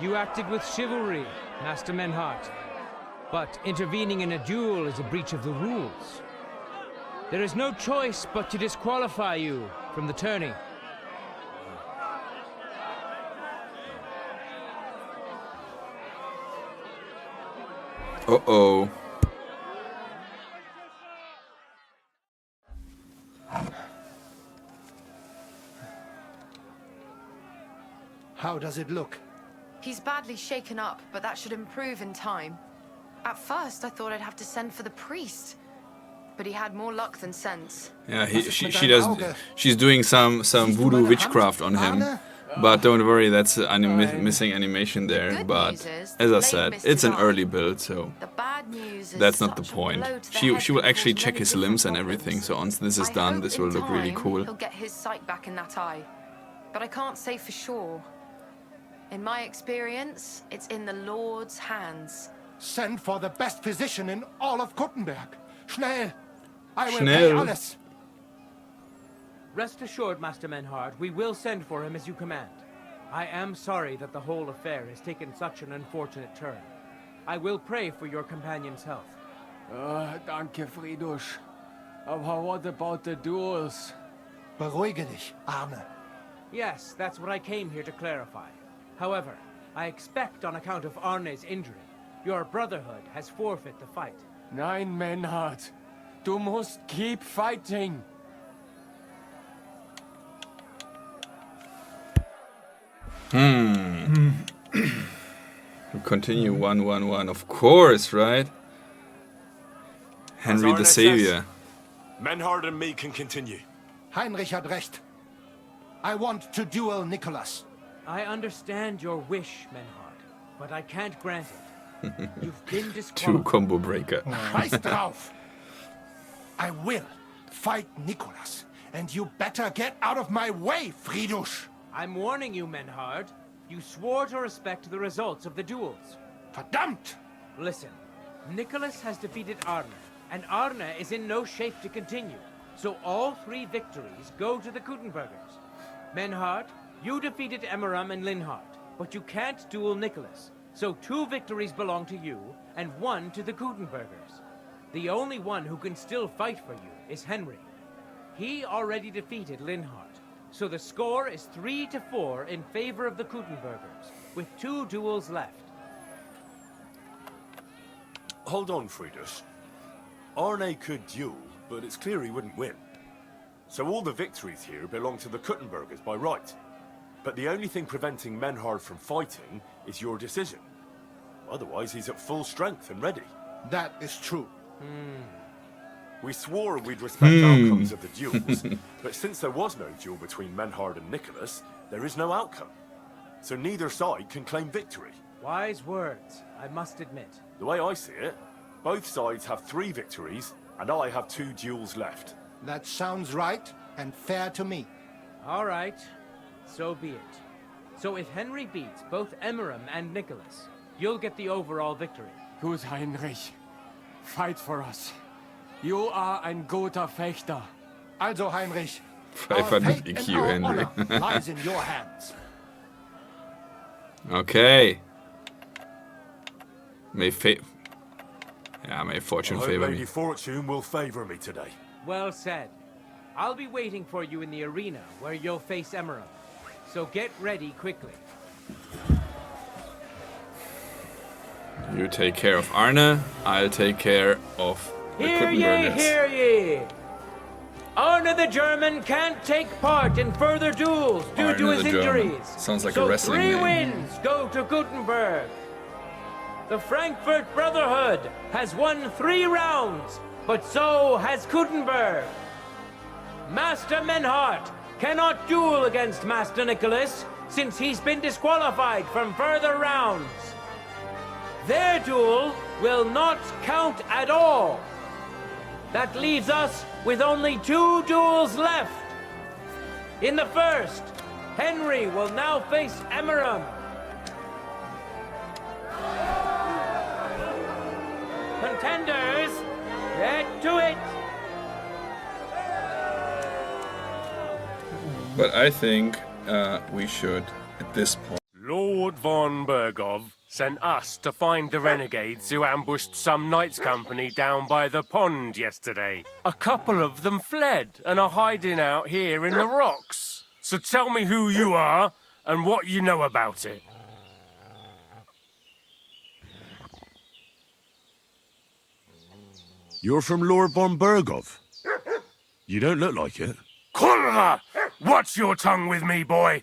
You acted with chivalry, Master Menhart. But intervening in a duel is a breach of the rules. There is no choice but to disqualify you from the tourney. Uh-oh. How does it look? He's badly shaken up, but that should improve in time. At first, I thought I'd have to send for the priest, but he had more luck than sense. Yeah, she's doing some voodoo witchcraft on him. But don't worry, that's missing animation there. But as I said, it's an early build, so that's not the point. She will actually check his limbs and everything. So once this is done, this will look really cool. He'll get his sight back in that eye, but I can't say for sure. In my experience, it's in the Lord's hands. Send for the best physician in all of Kuttenberg. Schnell! I will Schnell. pay alles. Rest assured, Master Menhart, we will send for him as you command. I am sorry that the whole affair has taken such an unfortunate turn. I will pray for your companion's health. Danke, Fridusch. Aber what about the duels? Beruhige dich, Arne. Yes, that's what I came here to clarify. However, I expect on account of Arne's injury, your brotherhood has forfeit the fight. Nein, Menhard. Du musst keep fighting. We continue 1-1-1, of course, right? Henry the Savior. Menhard and me can continue. Heinrich had recht. I want to duel Nicholas. I understand your wish, Menhard, but I can't grant it. You've been disqualified. 2 combo breaker. Scheiß drauf! I will fight Nicholas, and you better get out of my way, Fridusch! I'm warning you, Menhard. You swore to respect the results of the duels. Verdammt! Listen, Nicholas has defeated Arne, and Arne is in no shape to continue. So all 3 victories go to the Kuttenbergers. Menhard, you defeated Emmeram and Linhard, but you can't duel Nicholas. So 2 victories belong to you, and 1 to the Kuttenbergers. The only one who can still fight for you is Henry. He already defeated Linhard, so the score is 3-4 in favor of the Kuttenbergers, with 2 duels left. Hold on, Fridusch. Arne could duel, but it's clear he wouldn't win. So all the victories here belong to the Kuttenbergers by right. But the only thing preventing Menhard from fighting is your decision. Otherwise, he's at full strength and ready. That is true. We swore we'd respect outcomes of the duels, but since there was no duel between Menhard and Nicholas, there is no outcome. So neither side can claim victory. Wise words, I must admit. The way I see it, both sides have 3 victories, and I have 2 duels left. That sounds right and fair to me. All right, so be it. So if Henry beats both Emmeram and Nicholas, you'll get the overall victory. Gut, Heinrich. Fight for us. You are ein guter Fechter. Also, Heinrich, 500 EQ, Henry. lies in your hands. Okay. May fortune I hope favor Lady me. Fortune will favor me today. Well said. I'll be waiting for you in the arena where you'll face Emmeram. So get ready quickly. You take care of Arne, I'll take care of the Hear ye, Kuttenbergers. hear ye! Arne the German can't take part in further duels due Arne to his the German. injuries. Sounds like so a wrestling 3 name. wins go to Gutenberg. The Frankfurt Brotherhood has won 3 rounds, but so has Gutenberg. Master Menhard cannot duel against Master Nicholas since he's been disqualified from further rounds. Their duel will not count at all. That leaves us with only 2 duels left. In the first, Henry will now face Emmeram. Contenders, get to it! But I think we should, at this point... Lord von Bergov sent us to find the renegades who ambushed some knights' company down by the pond yesterday. A couple of them fled and are hiding out here in the rocks. So tell me who you are and what you know about it. You're from Lord von Bergov. You don't look like it. Kurva! Watch your tongue with me, boy.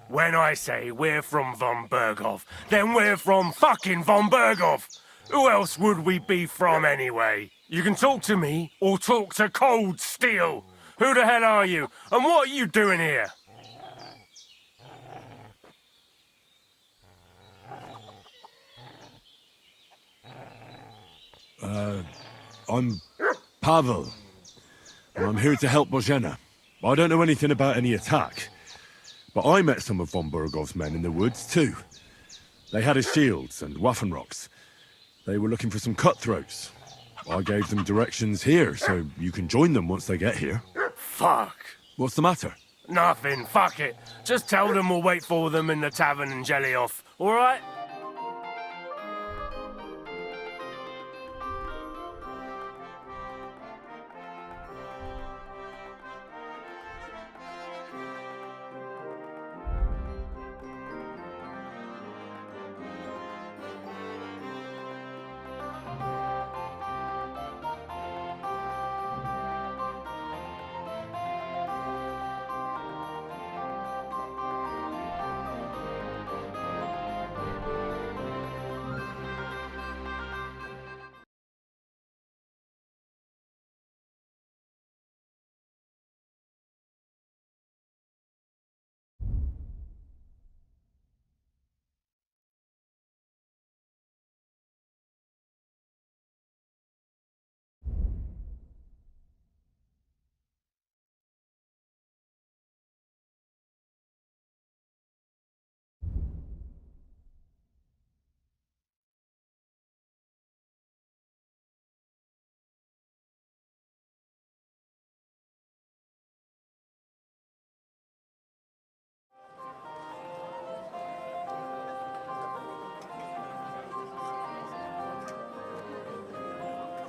When I say we're from von Bergov, then we're from fucking von Bergov. Who else would we be from anyway? You can talk to me or talk to Cold Steel. Who the hell are you? And what are you doing here? I'm Pavel. And I'm here to help Bozhena. I don't know anything about any attack. But I met some of von Bergov's men in the woods, too. They had his shields and Waffenrocks. They were looking for some cutthroats. I gave them directions here, so you can join them once they get here. Fuck. What's the matter? Nothing, fuck it. Just tell them we'll wait for them in the tavern in Jelly-Off, alright?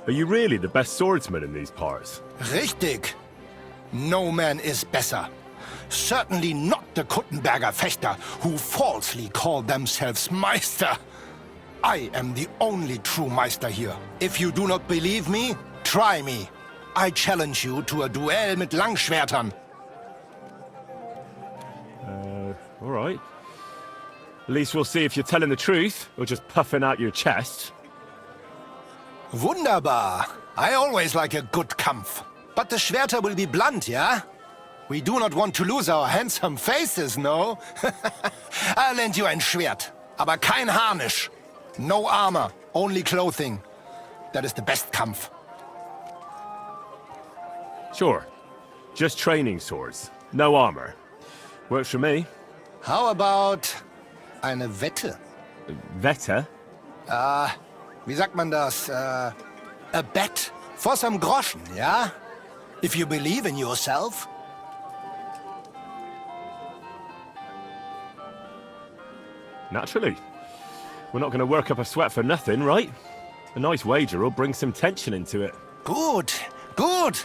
Are you really the best swordsman in these parts? Richtig. No man is better. Certainly not the Kuttenberger Fechter, who falsely call themselves Meister. I am the only true Meister here. If you do not believe me, try me. I challenge you to a duel mit Langschwertern. All right. At least we'll see if you're telling the truth, or just puffing out your chest. Wunderbar. I always like a good Kampf. But the Schwerter will be blunt, yeah? We do not want to lose our handsome faces, no? I'll lend you ein Schwert, aber kein Harnisch. No armor, only clothing. That is the best Kampf. Sure. Just training swords. No armor. Works for me. How about eine Wette? Wette? Wie sagt man das? A bet for some Groschen, yeah? If you believe in yourself. Naturally. We're not going to work up a sweat for nothing, right? A nice wager will bring some tension into it. Good, good.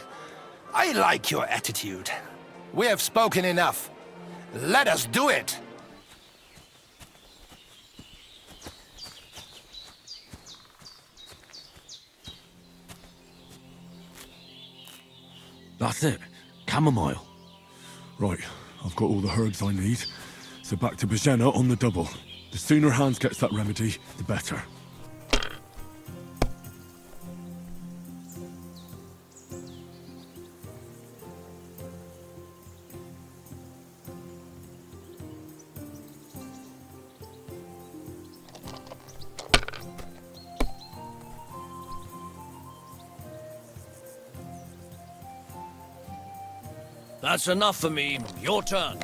I like your attitude. We have spoken enough. Let us do it. That's it. Chamomile. Right, I've got all the herbs I need. So back to Bajena on the double. The sooner Hans gets that remedy, the better. That's enough for me. Your turn.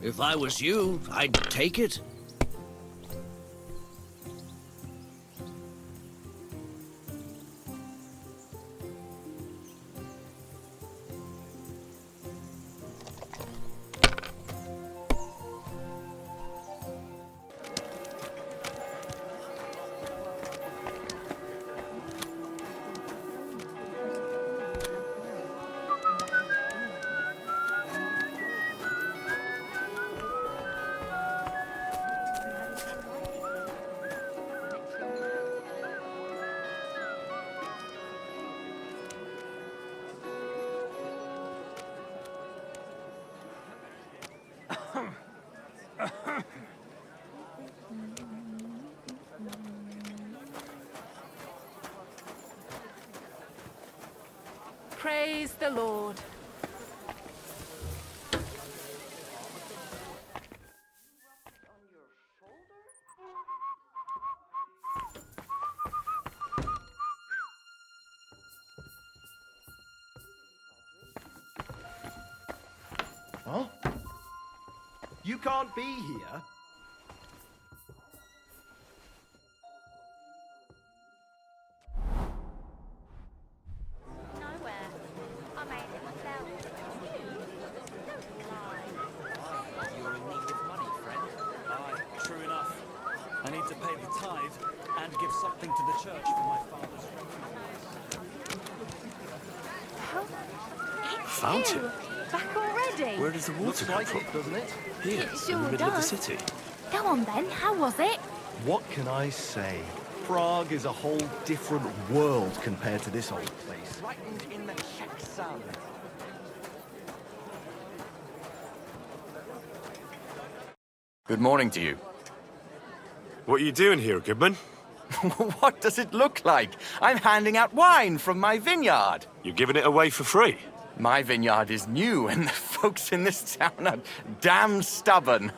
If I was you, I'd take it. Praise the Lord. Huh? You can't be here? Fountain? Back already? Where does the water come from? Doesn't it? Here, It sure in the middle of the does. city. Go on then, how was it? What can I say? Prague is a whole different world compared to this old place. Frightened in the Czech sun. Good morning to you. What are you doing here, Goodman? What does it look like? I'm handing out wine from my vineyard. You're giving it away for free? My vineyard is new, and the folks in this town are damn stubborn.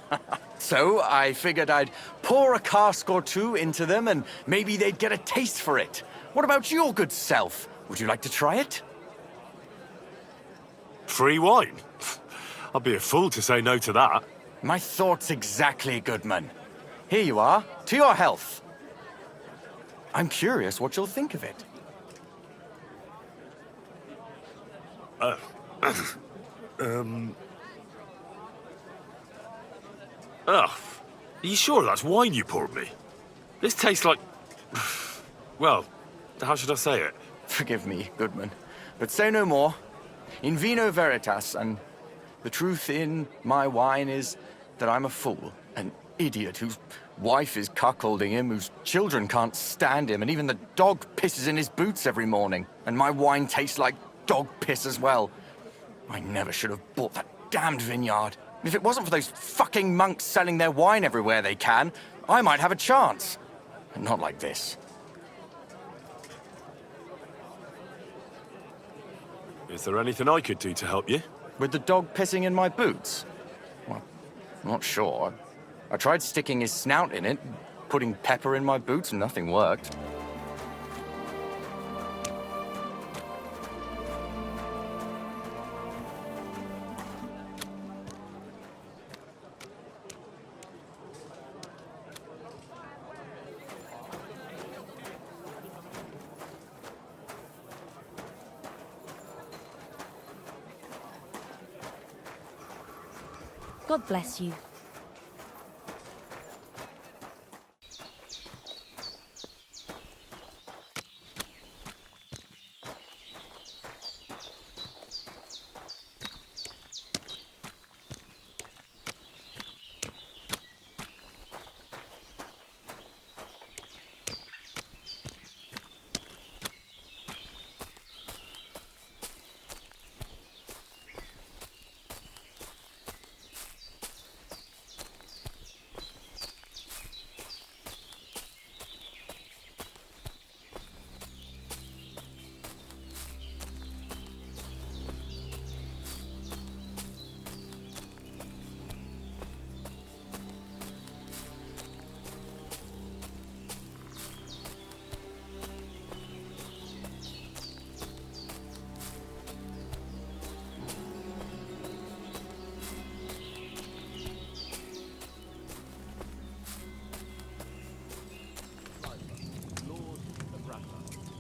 So I figured I'd pour a cask or two into them, and maybe they'd get a taste for it. What about your good self? Would you like to try it? Free wine? I'd be a fool to say no to that. My thoughts exactly, Goodman. Here you are. To your health. I'm curious what you'll think of it. Are you sure that's wine you poured me? This tastes like... Well, how should I say it? Forgive me, Goodman, but say no more. In vino veritas, and the truth in my wine is that I'm a fool, an idiot whose wife is cuckolding him, whose children can't stand him, and even the dog pisses in his boots every morning. And my wine tastes like dog piss as well. I never should have bought that damned vineyard. If it wasn't for those fucking monks selling their wine everywhere they can, I might have a chance. And not like this. Is there anything I could do to help you? With the dog pissing in my boots? Well, I'm not sure. I tried sticking his snout in it, putting pepper in my boots, and nothing worked. God bless you.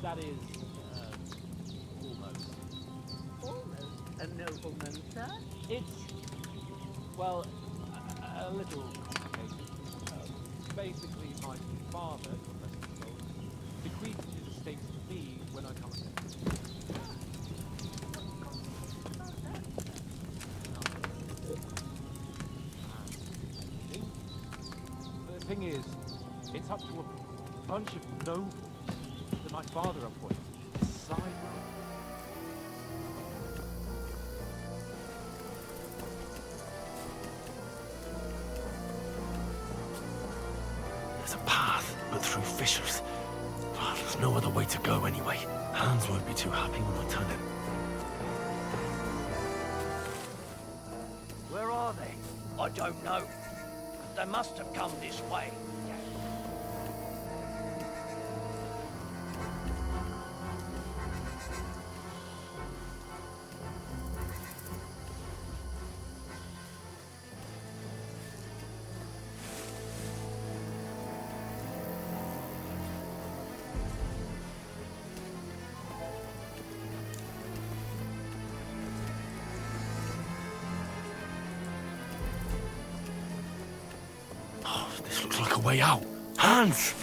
That is, almost. Almost a nobleman, sir? It's, well, a little complicated. Basically, my father, bequeathed his estate to me when I come of age. The thing is, it's up to a bunch of nobles that my father appointed. There's a path, but through fissures. Oh, there's no other way to go anyway. Hans won't be too happy when I turn it. Where are they? I don't know. They must have come this way. This looks like a way out. Hans!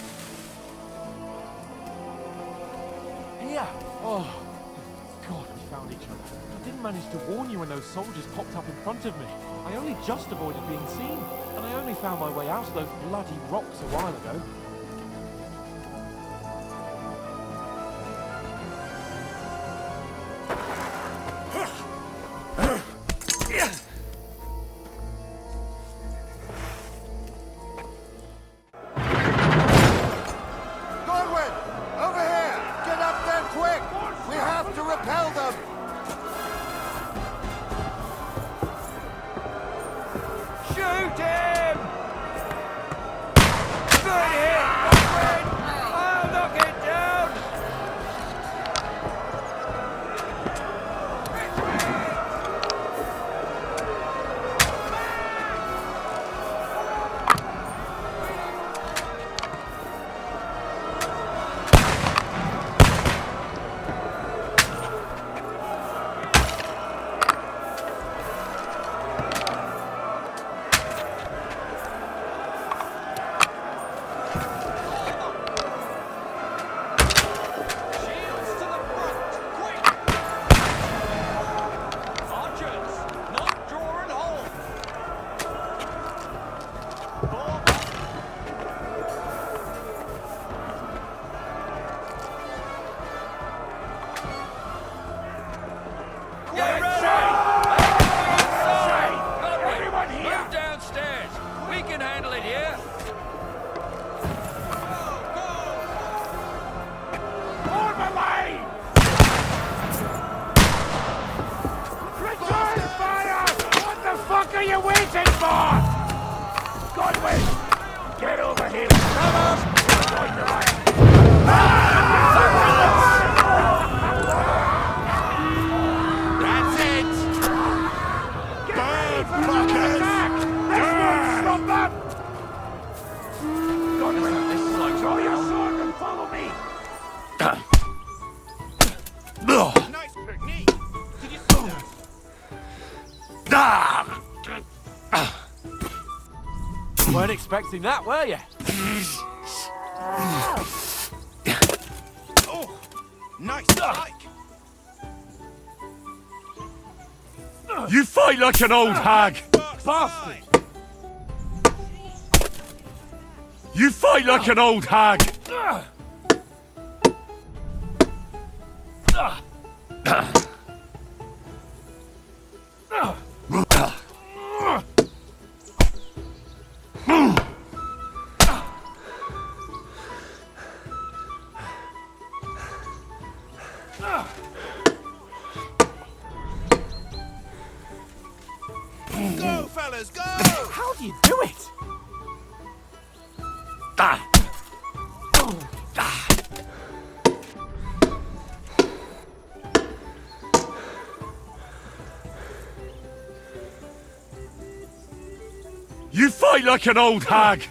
Here! Oh, God, we found each other. I didn't manage to warn you when those soldiers popped up in front of me. I only just avoided being seen, and I only found my way out of those bloody rocks a while ago. Shoot him! Good hit! on! Godwin! Get over here! Join the line! That's it! Burn, fuckers! This won't stop them! Godwin, draw your sword and follow me! Nice technique! Did you see that? Weren't expecting that, were you? Oh, nice strike! You fight like an old hag! Bastard! You fight like an old hag! Go, fellas, go! How do you do it? You fight like an old hag!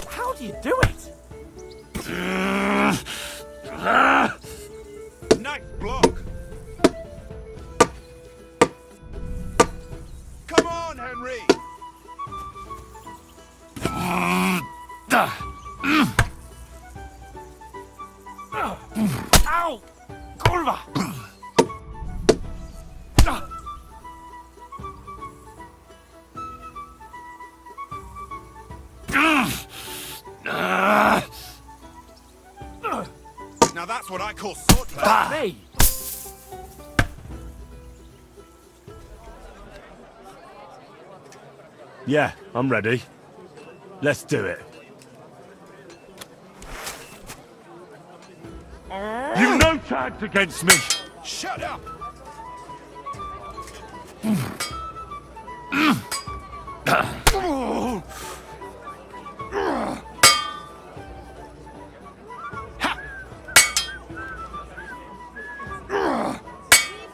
How do you do it? Nice block! Come on, Henry! Ow! Kurwa! Now that's what I call swordplay. Me! Yeah, I'm ready. Let's do it. You've no chance against me! Shut up!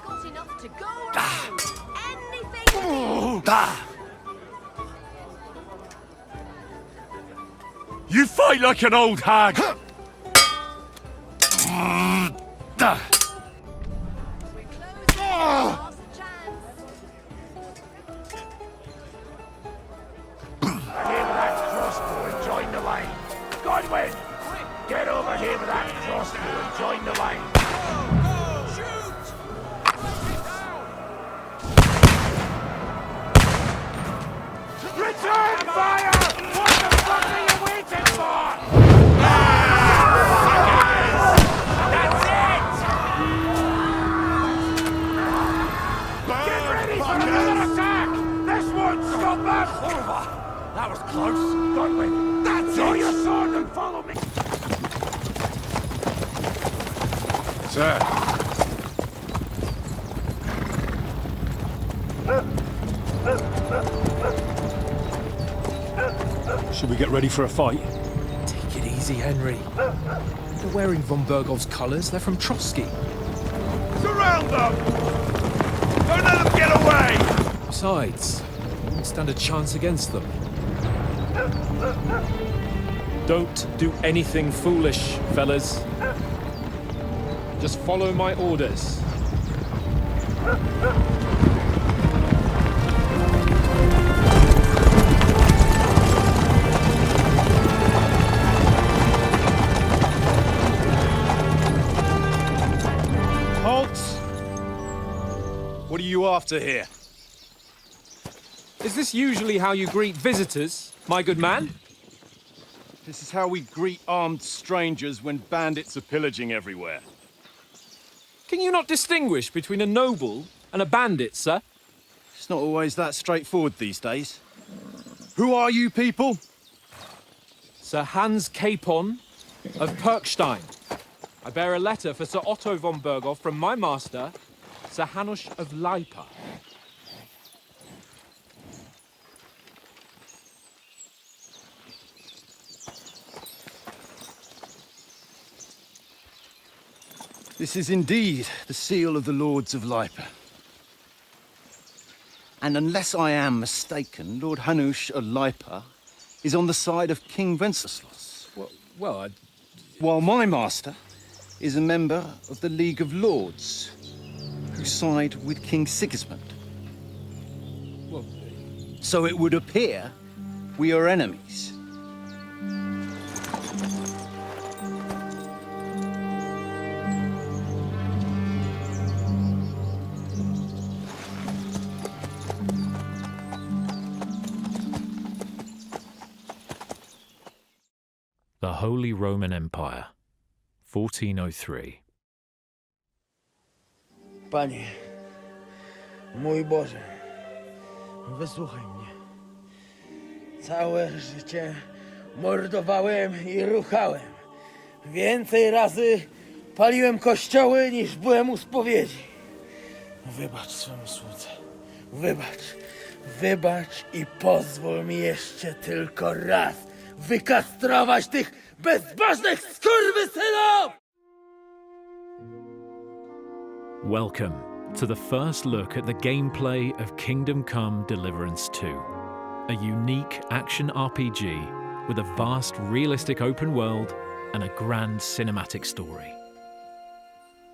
Got enough to go around. Anything. You fight like an old hag! Last chance. Here with that crossbow and join the line. Godwin! Get over here with that crossbow and join the line. Return fire! What the fuck are you waiting for? That's it! Get ready for another attack! This won't stop us! That was close. Godwin, draw your sword and follow me! Sir. Should we get ready for a fight? Take it easy, Henry. They're wearing von Bergov's colours. They're from Trosky. Surround them! Don't let them get away! Besides, we won't stand a chance against them. Don't do anything foolish, fellas. Just follow my orders. Halt! What are you after here? Is this usually how you greet visitors, my good man? This is how we greet armed strangers when bandits are pillaging everywhere. Can you not distinguish between a noble and a bandit, sir? It's not always that straightforward these days. Who are you people? Sir Hans Capon of Perkstein. I bear a letter for Sir Otto von Berghoff from my master, Sir Hanush of Leipa. This is indeed the seal of the Lords of Lipa. And unless I am mistaken, Lord Hanush of Lipa is on the side of King Wenceslas. While my master is a member of the League of Lords, who side with King Sigismund. So it would appear we are enemies. The Holy Roman Empire, 1403. Panie, mój Boże, wysłuchaj mnie. Całe życie mordowałem i ruchałem. Więcej razy paliłem kościoły, niż byłem u spowiedzi. Wybacz swemu słudze. Wybacz i pozwól mi jeszcze tylko raz wykastrować tych bezbożnych skurwysynów! Welcome to the first look at the gameplay of Kingdom Come Deliverance 2, a unique action RPG with a vast realistic open world and a grand cinematic story.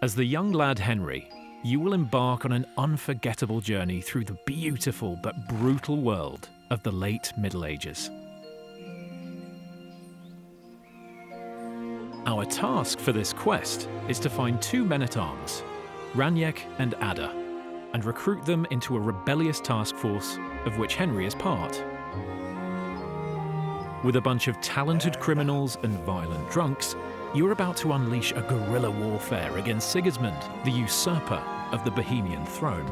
As the young lad Henry, you will embark on an unforgettable journey through the beautiful but brutal world of the late Middle Ages. Our task for this quest is to find two men-at-arms, Raniek and Ada, and recruit them into a rebellious task force of which Henry is part. With a bunch of talented criminals and violent drunks, you're about to unleash a guerrilla warfare against Sigismund, the usurper of the Bohemian throne.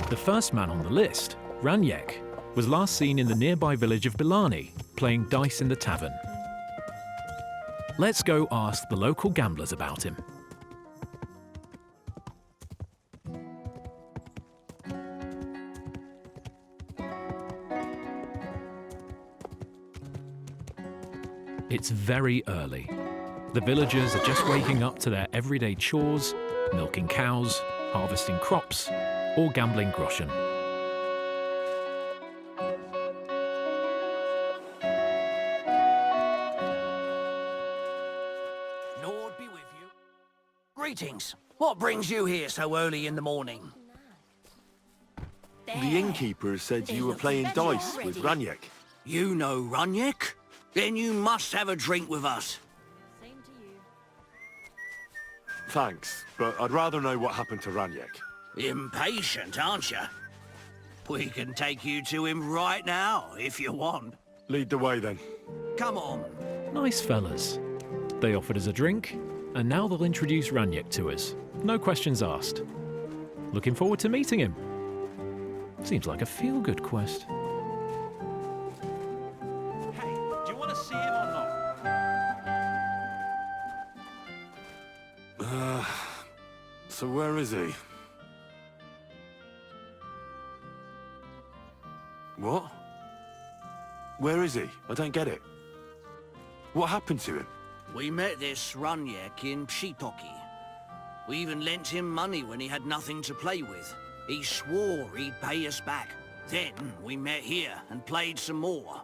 The first man on the list, Raniek, was last seen in the nearby village of Bilani, playing dice in the tavern. Let's go ask the local gamblers about him. It's very early. The villagers are just waking up to their everyday chores, milking cows, harvesting crops, or gambling groschen. Lord be with you. Greetings. What brings you here so early in the morning? The innkeeper said you were playing dice with Raniek. You know Raniek? Then you must have a drink with us. Thanks, but I'd rather know what happened to Raniek. Impatient, aren't you? We can take you to him right now, if you want. Lead the way, then. Come on. Nice fellas. They offered us a drink, and now they'll introduce Raniek to us. No questions asked. Looking forward to meeting him. Seems like a feel-good quest. Hey, do you want to see him or not? So where is he? What? Where is he? I don't get it. What happened to him? We met this Raniek in Pshitoki. We even lent him money when he had nothing to play with. He swore he'd pay us back. Then we met here and played some more.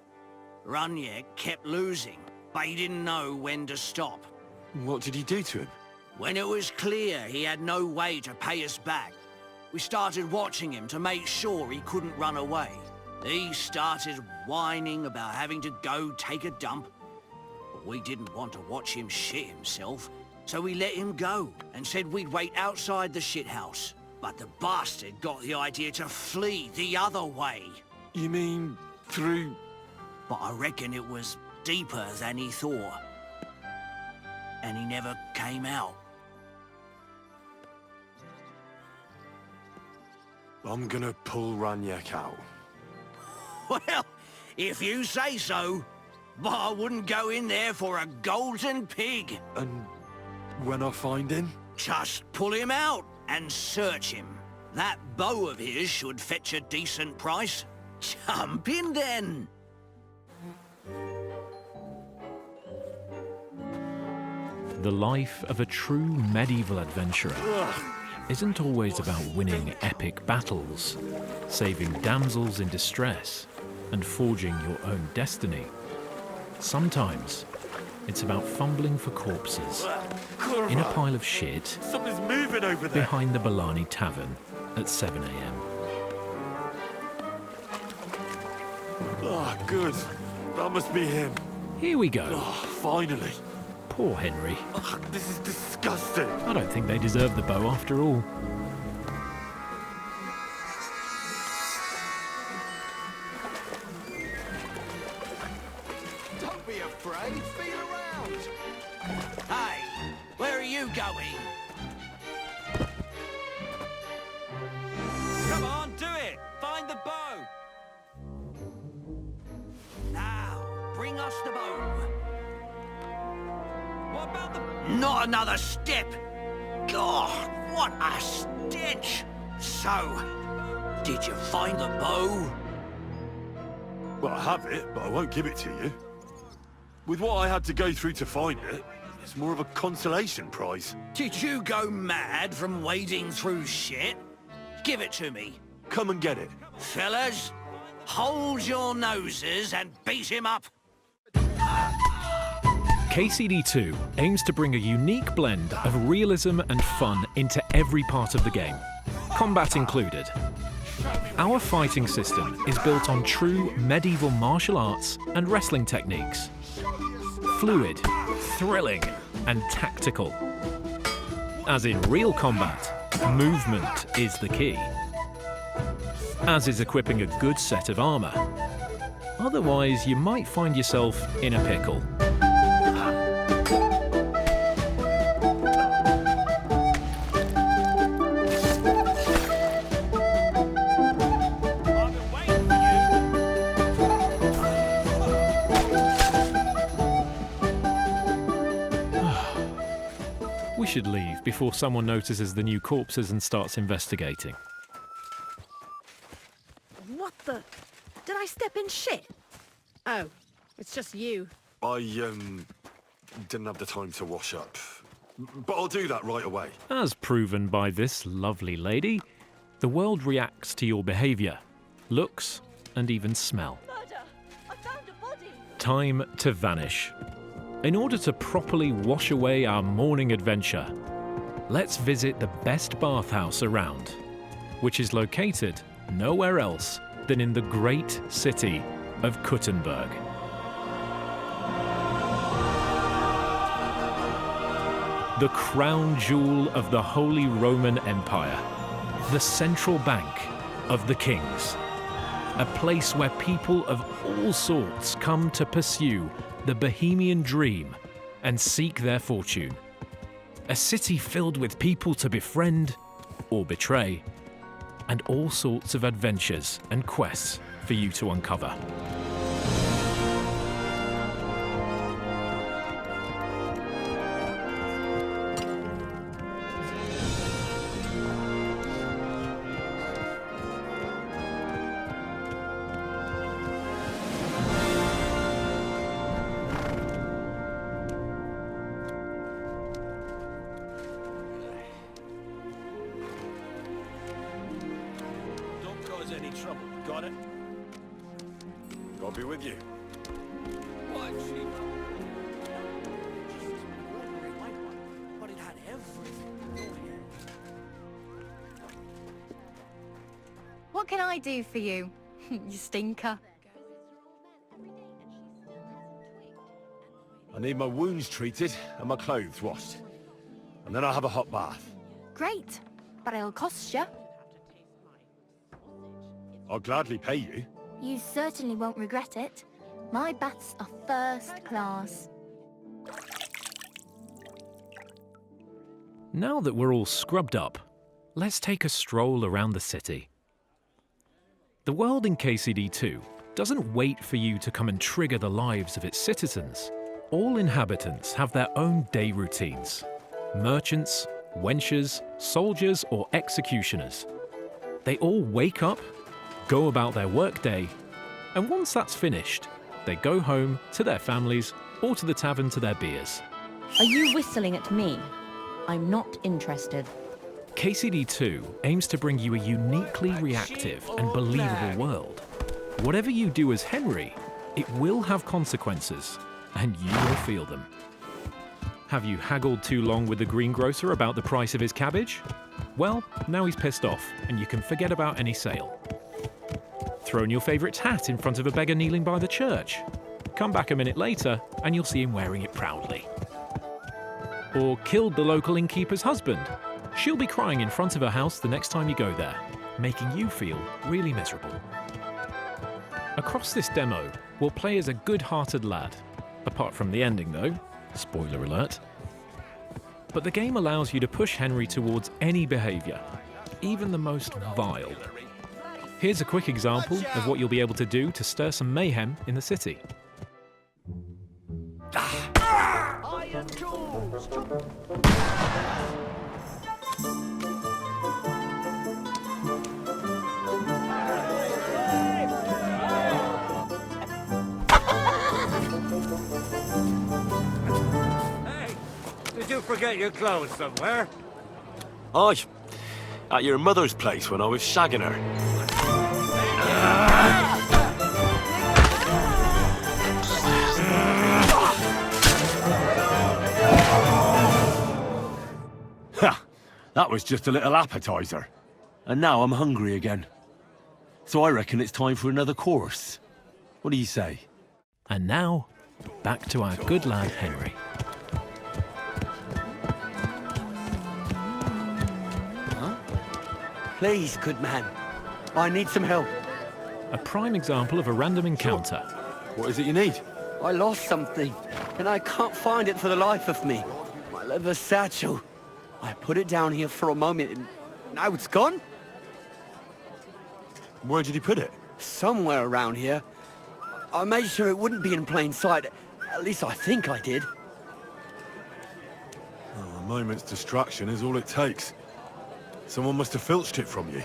Raniek kept losing, but he didn't know when to stop. What did he do to him? When it was clear he had no way to pay us back, we started watching him to make sure he couldn't run away. He started whining about having to go take a dump. But we didn't want to watch him shit himself, so we let him go and said we'd wait outside the shithouse. But the bastard got the idea to flee the other way. You mean through... But I reckon it was deeper than he thought. And he never came out. I'm gonna pull Raniek out. Well, if you say so. But I wouldn't go in there for a golden pig. And when I find him? Just pull him out and search him. That bow of his should fetch a decent price. Jump in then. the life of a true medieval adventurer isn't always about winning epic battles, saving damsels in distress, and forging your own destiny. Sometimes it's about fumbling for corpses in a pile of shit Something's moving over there. behind the Bellani Tavern at 7 a.m. Oh, good. That must be him. Here we go. Oh, finally. Poor Henry. Ugh, this is disgusting. I don't think they deserve the bow after all. Don't be afraid, feel around. Hey, where are you going? Come on, do it! Find the bow! Now, bring us the bow. What about the... Not another step! God, what a stench! So, did you find the bow? Well, I have it, but I won't give it to you. With what I had to go through to find it, it's more of a consolation prize. Did you go mad from wading through shit? Give it to me. Come and get it. Fellas, hold your noses and beat him up. KCD2 aims to bring a unique blend of realism and fun into every part of the game, combat included. Our fighting system is built on true medieval martial arts and wrestling techniques. Fluid, thrilling, and tactical. As in real combat, movement is the key. As is equipping a good set of armor. Otherwise, you might find yourself in a pickle. We should leave before someone notices the new corpses and starts investigating. What the? Did I step in shit? Oh, it's just you. I, didn't have the time to wash up. But I'll do that right away. As proven by this lovely lady, the world reacts to your behaviour, looks, and even smell. Murder! I found a body! Time to vanish. In order to properly wash away our morning adventure, let's visit the best bathhouse around, which is located nowhere else than in the great city of Kuttenberg. The crown jewel of the Holy Roman Empire, the central bank of the kings, a place where people of all sorts come to pursue the Bohemian dream and seek their fortune. A city filled with people to befriend or betray, and all sorts of adventures and quests for you to uncover. Any trouble, got it? I'll be with you. What? But it had everything. What can I do for you, you stinker? I need my wounds treated and my clothes washed. And then I'll have a hot bath. Great, but it'll cost you. I'll gladly pay you. You certainly won't regret it. My baths are first class. Now that we're all scrubbed up, let's take a stroll around the city. The world in KCD2 doesn't wait for you to come and trigger the lives of its citizens. All inhabitants have their own day routines. Merchants, wenchers, soldiers, or executioners. They all wake up, go about their workday, and once that's finished, they go home to their families or to the tavern to their beers. Are you whistling at me? I'm not interested. KCD2 aims to bring you a uniquely reactive and believable world. Whatever you do as Henry, it will have consequences, and you will feel them. Have you haggled too long with the greengrocer about the price of his cabbage? Well, now he's pissed off, and you can forget about any sale. Thrown your favourite hat in front of a beggar kneeling by the church? Come back a minute later, and you'll see him wearing it proudly. Or killed the local innkeeper's husband? She'll be crying in front of her house the next time you go there, making you feel really miserable. Across this demo, we'll play as a good-hearted lad. Apart from the ending though, spoiler alert. But the game allows you to push Henry towards any behaviour, even the most vile. Here's a quick example of what you'll be able to do to stir some mayhem in the city. Did you forget your clothes somewhere? Aye. At your mother's place when I was shagging her. Ha! That was just a little appetizer. And now I'm hungry again. So I reckon it's time for another course. What do you say? And now, back to our good lad Henry. Please, good man. I need some help. A prime example of a random encounter. What is it you need? I lost something, and I can't find it for the life of me. My leather satchel. I put it down here for a moment, and now it's gone? Where did you put it? Somewhere around here. I made sure it wouldn't be in plain sight. At least I think I did. Oh, a moment's distraction is all it takes. Someone must have filched it from you.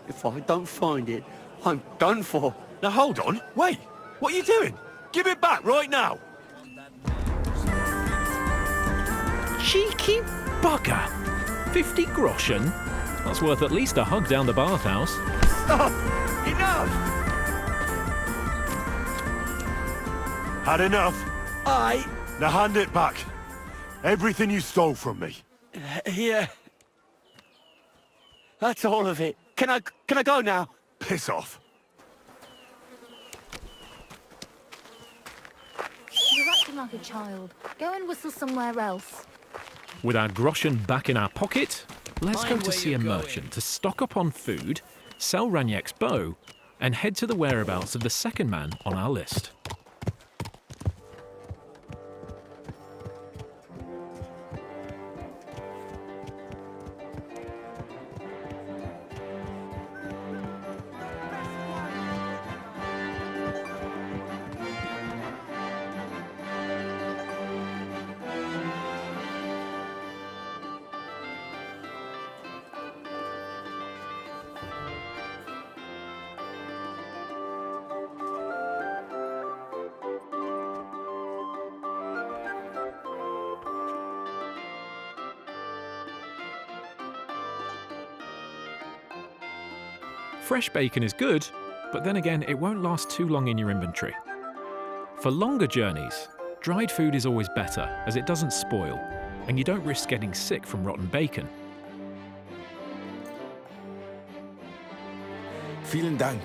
If I don't find it, I'm done for. Now hold on, wait! What are you doing? Give it back right now! Cheeky bugger! 50 groschen? That's worth at least a hug down the bathhouse. Stop! Enough! Had enough? I... Now hand it back. Everything you stole from me. Here. That's all of it. Can I go now? Piss off. You're acting like a child. Go and whistle somewhere else. With our groschen back in our pocket, let's go to see a merchant to stock up on food, sell Raniek's bow, and head to the whereabouts of the second man on our list. Fresh bacon is good, but then again, it won't last too long in your inventory. For longer journeys, dried food is always better, as it doesn't spoil, and you don't risk getting sick from rotten bacon. Vielen Dank.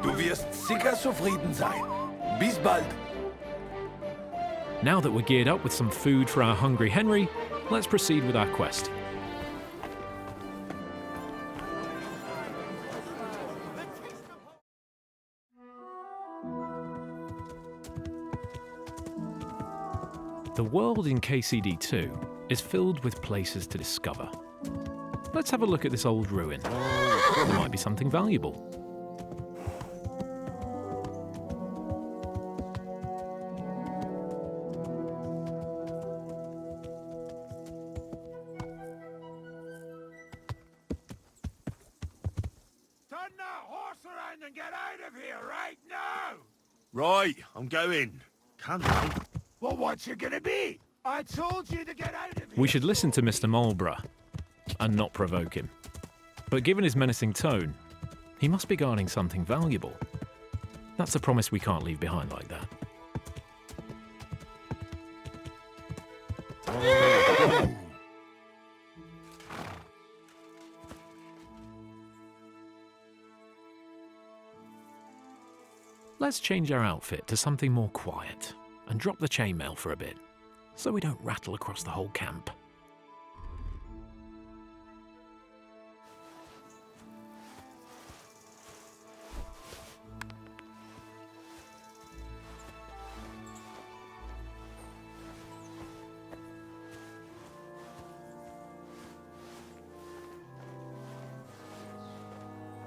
Du wirst sicher zufrieden sein. Bis bald. Now that we're geared up with some food for our hungry Henry, let's proceed with our quest. The world in KCD2 is filled with places to discover. Let's have a look at this old ruin. There might be something valuable. Turn that horse around and get out of here right now! Right, I'm going. Calm down. Well, what's it gonna be? I told you to get out of here. We should listen to Mr. Marlborough and not provoke him. But given his menacing tone, he must be guarding something valuable. That's a promise we can't leave behind like that. Let's change our outfit to something more quiet and drop the chainmail for a bit, so we don't rattle across the whole camp.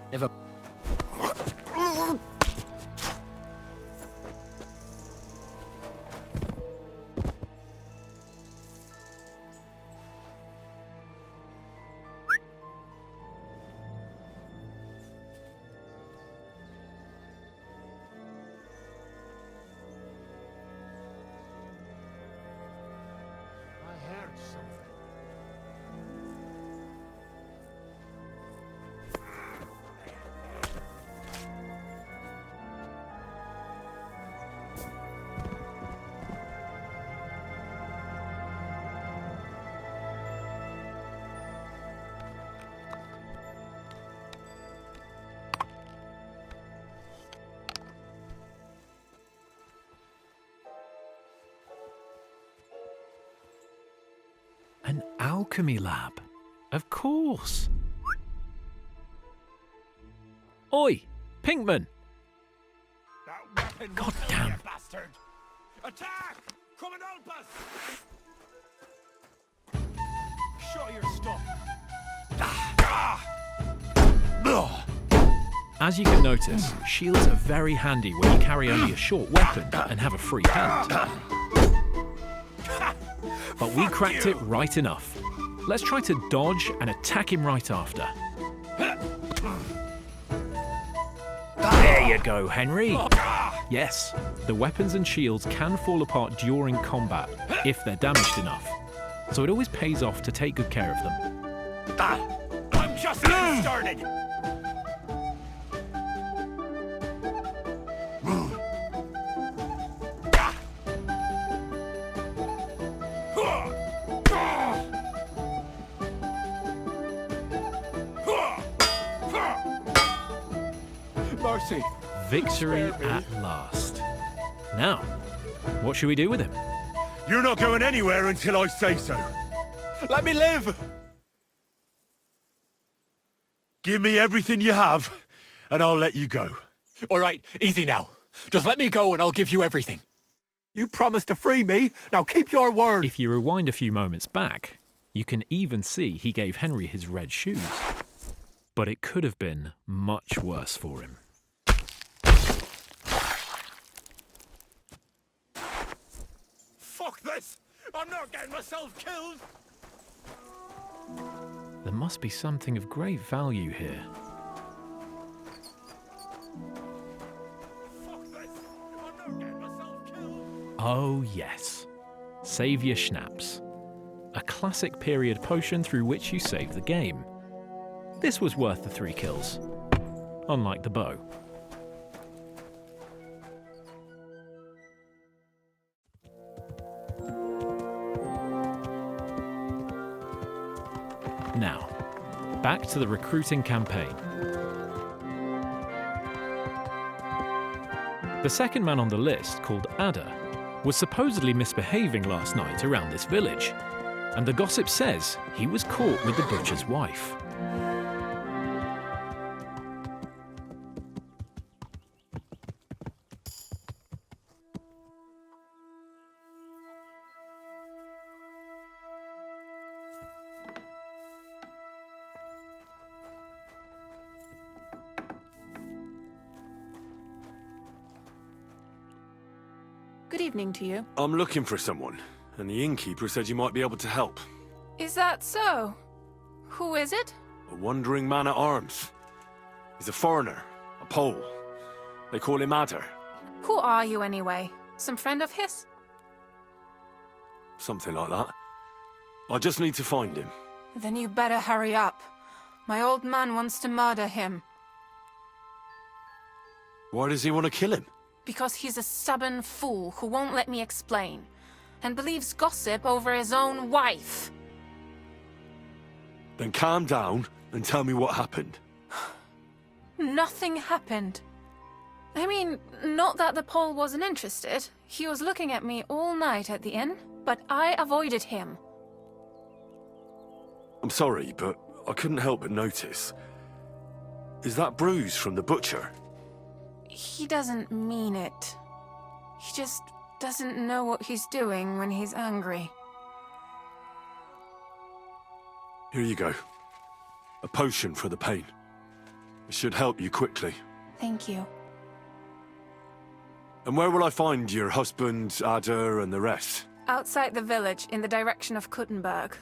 If a An alchemy lab. Of course. Oi, Pinkman. God damn. Bastard! Attack! Come and help us! Show your stuff. As you can notice, shields are very handy when you carry only a short weapon and have a free hand. But we cracked it right enough. Let's try to dodge and attack him right after. There you go, Henry. Yes, the weapons and shields can fall apart during combat if they're damaged enough. So it always pays off to take good care of them. I'm just getting started! Mercy. Victory at last. Now, what should we do with him? You're not going anywhere until I say so. Let me live! Give me everything you have, and I'll let you go. All right, easy now. Just let me go and I'll give you everything. You promised to free me, now keep your word! If you rewind a few moments back, you can even see he gave Henry his red shoes. But it could have been much worse for him. Fuck this! I'm not getting myself killed! There must be something of great value here. Fuck this! I'm not getting myself killed! Oh yes, Saviour Schnapps. A classic period potion through which you save the game. This was worth the 3 kills, unlike the bow. Now, back to the recruiting campaign. The second man on the list, called Ada, was supposedly misbehaving last night around this village, and the gossip says he was caught with the butcher's wife. Good evening to you. I'm looking for someone, and the innkeeper said you might be able to help. Is that so? Who is it? A wandering man at arms. He's a foreigner, a Pole. They call him Ada. Who are you anyway? Some friend of his? something like that. I just need to find him. Then you better hurry up. My old man wants to murder him. Why does he want to kill him? Because he's a stubborn fool who won't let me explain. And believes gossip over his own wife. Then calm down and tell me what happened. Nothing happened. I mean, not that the Pole wasn't interested. He was looking at me all night at the inn, but I avoided him. I'm sorry, but I couldn't help but notice. Is that bruise from the butcher? He doesn't mean it. He just doesn't know what he's doing when he's angry. Here you go. A potion for the pain. It should help you quickly. Thank you. And where will I find your husband, Ada, and the rest? Outside the village, in the direction of Kuttenberg.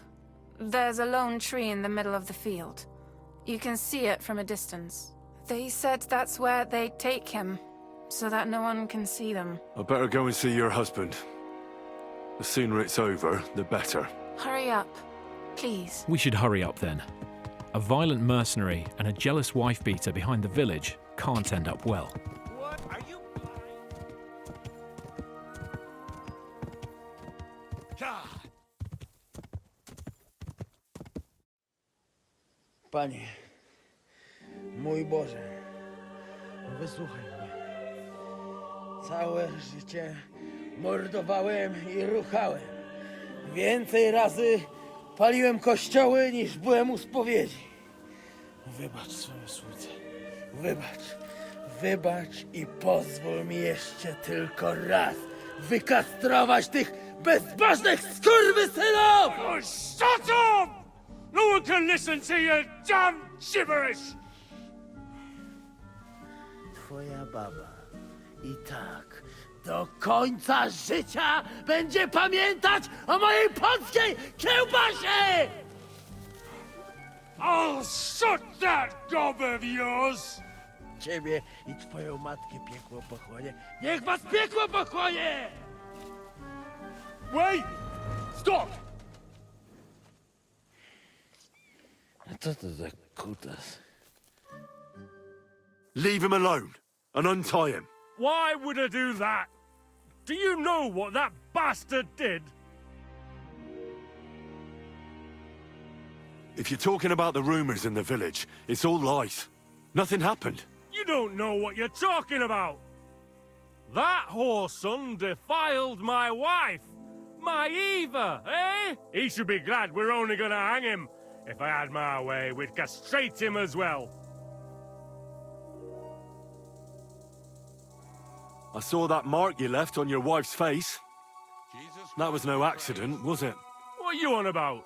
There's a lone tree in the middle of the field. You can see it from a distance. They said that's where they'd take him, so that no one can see them. I better go and see your husband. The sooner it's over, the better. Hurry up, please. We should hurry up then. A violent mercenary and a jealous wife-beater behind the village can't end up well. What? Are you blind? Panie, mój Boże, wysłuchaj mnie. Całe życie mordowałem i ruchałem. Więcej razy paliłem kościoły, niż byłem u spowiedzi. Wybacz swoją słudze. Wybacz i pozwól mi jeszcze tylko raz wykastrować tych bezbożnych skurwysynów! Oh, shut up! No one can listen to your damn gibberish! Twoja baba i tak do końca życia będzie pamiętać o mojej polskiej kiełbasie! I'll shut that gob of yours! Ciebie i twoją matkę piekło pochłonie. Niech was piekło pochłonie! Wait! Stop! A co to za kutas? Leave him alone and untie him. Why would I do that? Do you know what that bastard did? If you're talking about the rumors in the village, it's all lies. Nothing happened. You don't know what you're talking about. That whoreson defiled my wife. My Eva, eh? He should be glad we're only gonna hang him. If I had my way, we'd castrate him as well. I saw that mark you left on your wife's face. That was no accident, was it? What are you on about?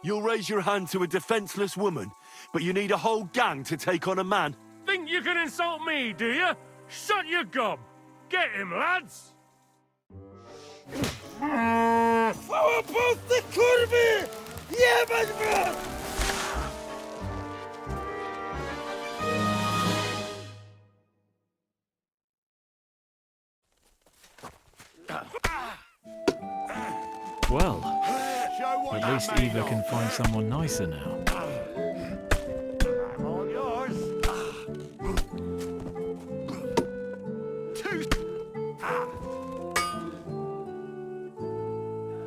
You'll raise your hand to a defenseless woman, but you need a whole gang to take on a man. Think you can insult me, do you? Shut your gob. Get him, lads! Chwała Polsce, kurwy! Jebać was! Well, at least Eva can find someone nicer now. I'm all yours.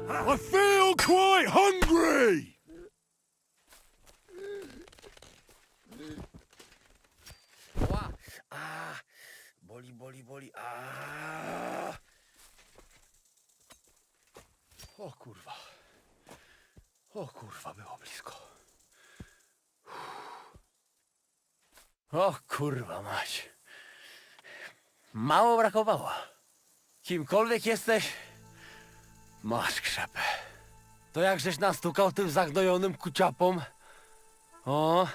I feel quite hungry! Boli. O kurwa, było blisko. O kurwa mać. Mało brakowało. Kimkolwiek jesteś, masz krzepę. To jakżeś nastukał tym zagnojonym kuciapom? O,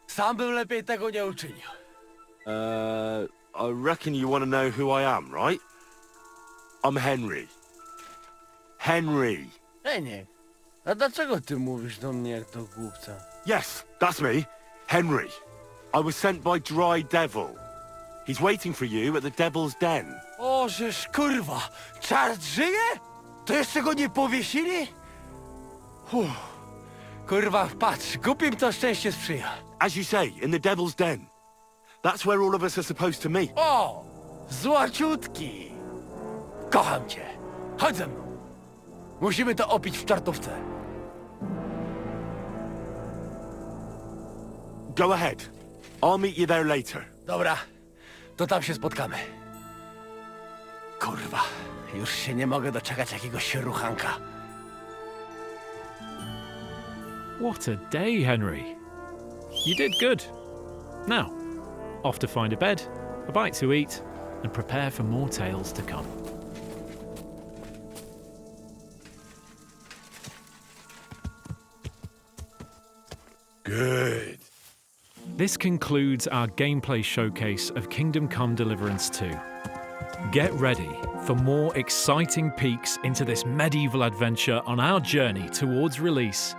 sam bym lepiej tego nie uczynił. I reckon you want to know who I am, right? I'm Henry. Henry. Nie. A dlaczego ty mówisz do mnie jak do głupca? Yes, that's me. Henry. I was sent by Dry Devil. He's waiting for you at the Devil's Den. O, żeż kurwa! Czart żyje? To jeszcze go nie powiesili? Kurwa, patrz, głupim to szczęście sprzyja. As you say, in the Devil's Den. That's where all of us are supposed to meet. O! Złaciutki! Kocham cię. Chodź ze mną. Musimy to opić w czartówce. Go ahead. I'll meet you there later. Dobra, to tam się spotkamy. Kurwa, już się nie mogę doczekać jakiegoś ruchanka. What a day, Henry. You did good. Now, off to find a bed, a bite to eat, and prepare for more tales to come. Good. This concludes our gameplay showcase of Kingdom Come Deliverance 2. Get ready for more exciting peeks into this medieval adventure on our journey towards release